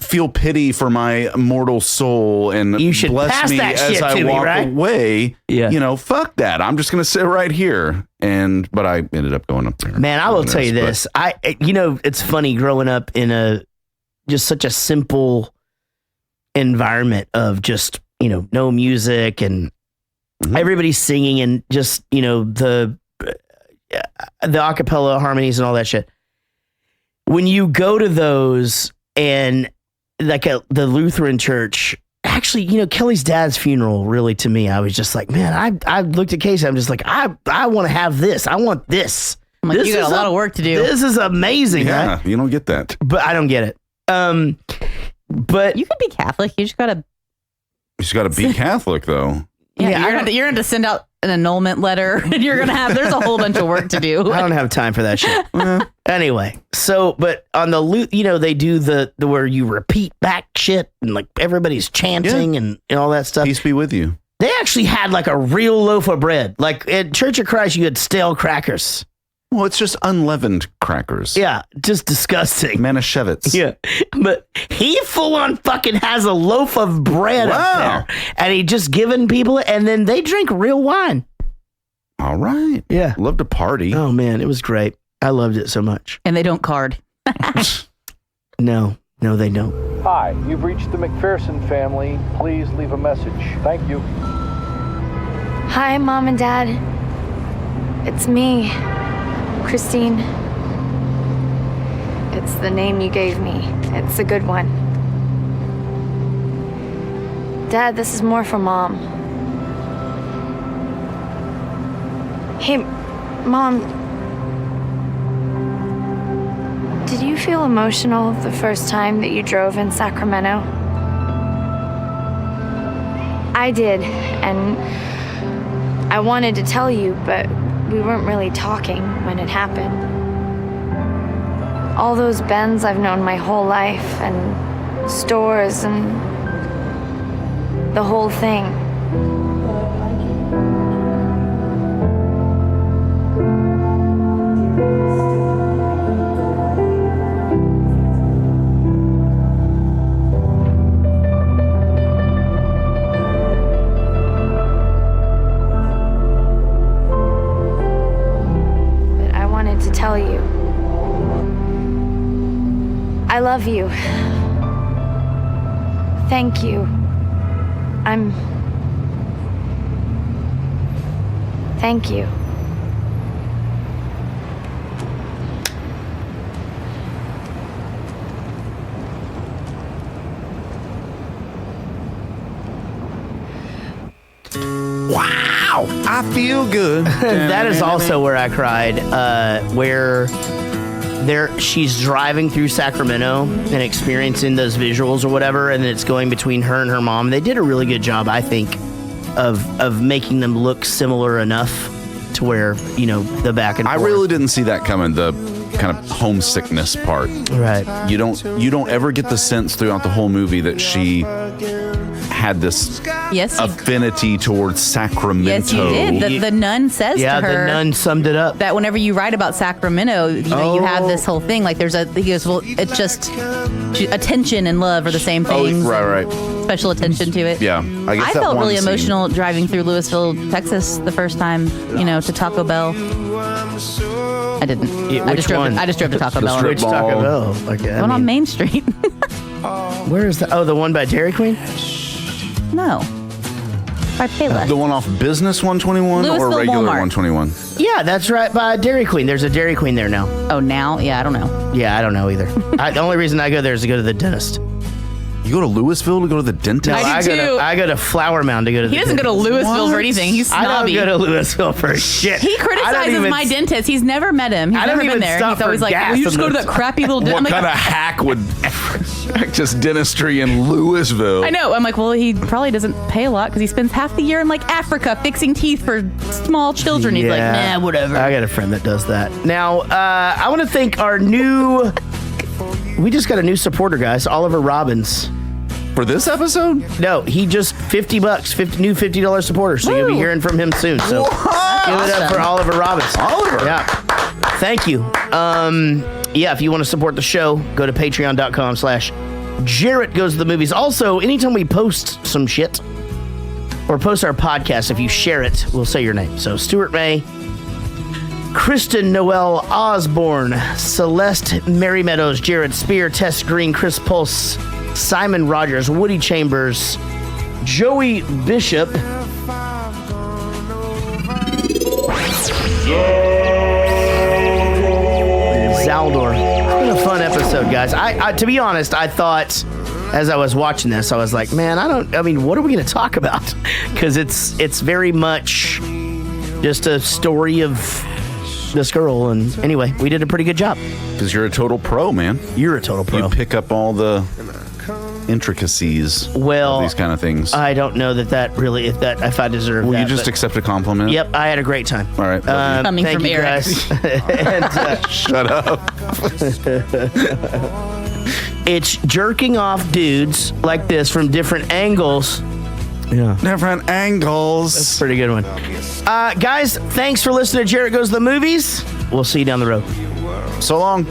feel pity for my mortal soul and you should bless pass me that as shit I to walk me, right? away. Yeah. Fuck that. I'm just going to sit right here. But I ended up going up there. Man, I will tell you this. It's funny growing up in just such a simple environment of just, no music and everybody's singing and just, the acapella harmonies and all that shit. When you go to those and like the Lutheran church, actually, Kelly's dad's funeral, really, to me, I was just like, man, I looked at Casey. I'm just like, I want to have this. I want this. I'm like, you got a lot of work to do. This is amazing. Yeah, right? You don't get that. But I don't get it. But you could be Catholic. You just got to be Catholic, though. Yeah, you're going to send out an annulment letter, and there's a whole bunch of work to do. I don't have time for that shit. Anyway, but on the they do the where you repeat back shit and like everybody's chanting and all that stuff. Peace be with you. They actually had like a real loaf of bread. Like at Church of Christ, you had stale crackers. Well, it's just unleavened crackers. Yeah, just disgusting. Manischewitz. Yeah, but he full on fucking has a loaf of bread up there, and he just giving people, and then they drink real wine. All right. Yeah, love to party. Oh man, it was great. I loved it so much. And they don't card. No, they don't. Hi, you've reached the McPherson family. Please leave a message. Thank you. Hi, Mom and Dad. It's me, Christine. It's the name you gave me. It's a good one. Dad, this is more for Mom. Hey, Mom. Did you feel emotional the first time that you drove in Sacramento? I did, and I wanted to tell you, but we weren't really talking when it happened. All those Bens I've known my whole life, and stores, and the whole thing. Tell you. I love you. Thank you. Thank you. Wow, I feel good. That is also where I cried. Where she's driving through Sacramento and experiencing those visuals or whatever, and it's going between her and her mom. They did a really good job, I think, of making them look similar enough to where, you know, the back and forth. I really didn't see that coming. The kind of homesickness part. Right. You don't ever get the sense throughout the whole movie that she had this affinity towards Sacramento. Yes, you did. The nun says to her. Yeah, the nun summed it up. That whenever you write about Sacramento, you know, you have this whole thing. Like he goes, well, it's just attention and love are the same things. Oh, right. Special attention to it. Yeah. I felt really emotional driving through Louisville, Texas the first time, you know, to Taco Bell. I didn't. I just drove to Taco Bell. Which Taco Bell? One on Main Street. Where is that? Oh, the one by Dairy Queen? No. By Payless. The one off Business 121 Louisville or regular Walmart. 121? Yeah, that's right by Dairy Queen. There's a Dairy Queen there now. Oh, now? Yeah, I don't know. Yeah, I don't know either. The only reason I go there is to go to the dentist. You go to Louisville to go to the dentist? No, I go to Flower Mound to go to the He doesn't dentist. go to Louisville for anything. He's snobby. I don't go to Louisville for shit. He criticizes my dentist. He's never met him. He's never been there. He's always like, will you just go to that crappy little dentist? What kind of hack would practice dentistry in Louisville? I know. I'm like, well, he probably doesn't pay a lot because he spends half the year in like Africa fixing teeth for small children. He's like, nah, whatever. I got a friend that does that. Now, I want to thank our new... We just got a new supporter, guys. Oliver Robbins. For this episode? No, he just $50, new $50 supporter. So you'll be hearing from him soon. So give it up for Oliver Robbins. Oliver. Yeah. Thank you. Yeah, if you want to support the show, go to patreon.com/Jarrett Goes to the Movies. Also, anytime we post some shit or post our podcast, if you share it, we'll say your name. So Stuart May, Kristen Noel Osborne, Celeste Mary Meadows, Jared Spear, Tess Green, Chris Pulse, Simon Rogers, Woody Chambers, Joey Bishop, Zaldor. It's been a fun episode, guys. I to be honest, I thought as I was watching this, I was like, man, what are we going to talk about? Because it's very much just a story of this girl. And anyway, we did a pretty good job. Because you're a total pro, man. You're a total pro. You pick up all the intricacies of these kind of things. I don't know that really, if I deserve that. Will you just accept a compliment? Yep, I had a great time. All right. Coming thank from you, Eric. guys. And, shut up. It's jerking off dudes like this from different angles. Yeah. Different angles. That's a pretty good one. Guys, thanks for listening to Jarrett Goes to the Movies. We'll see you down the road. So long.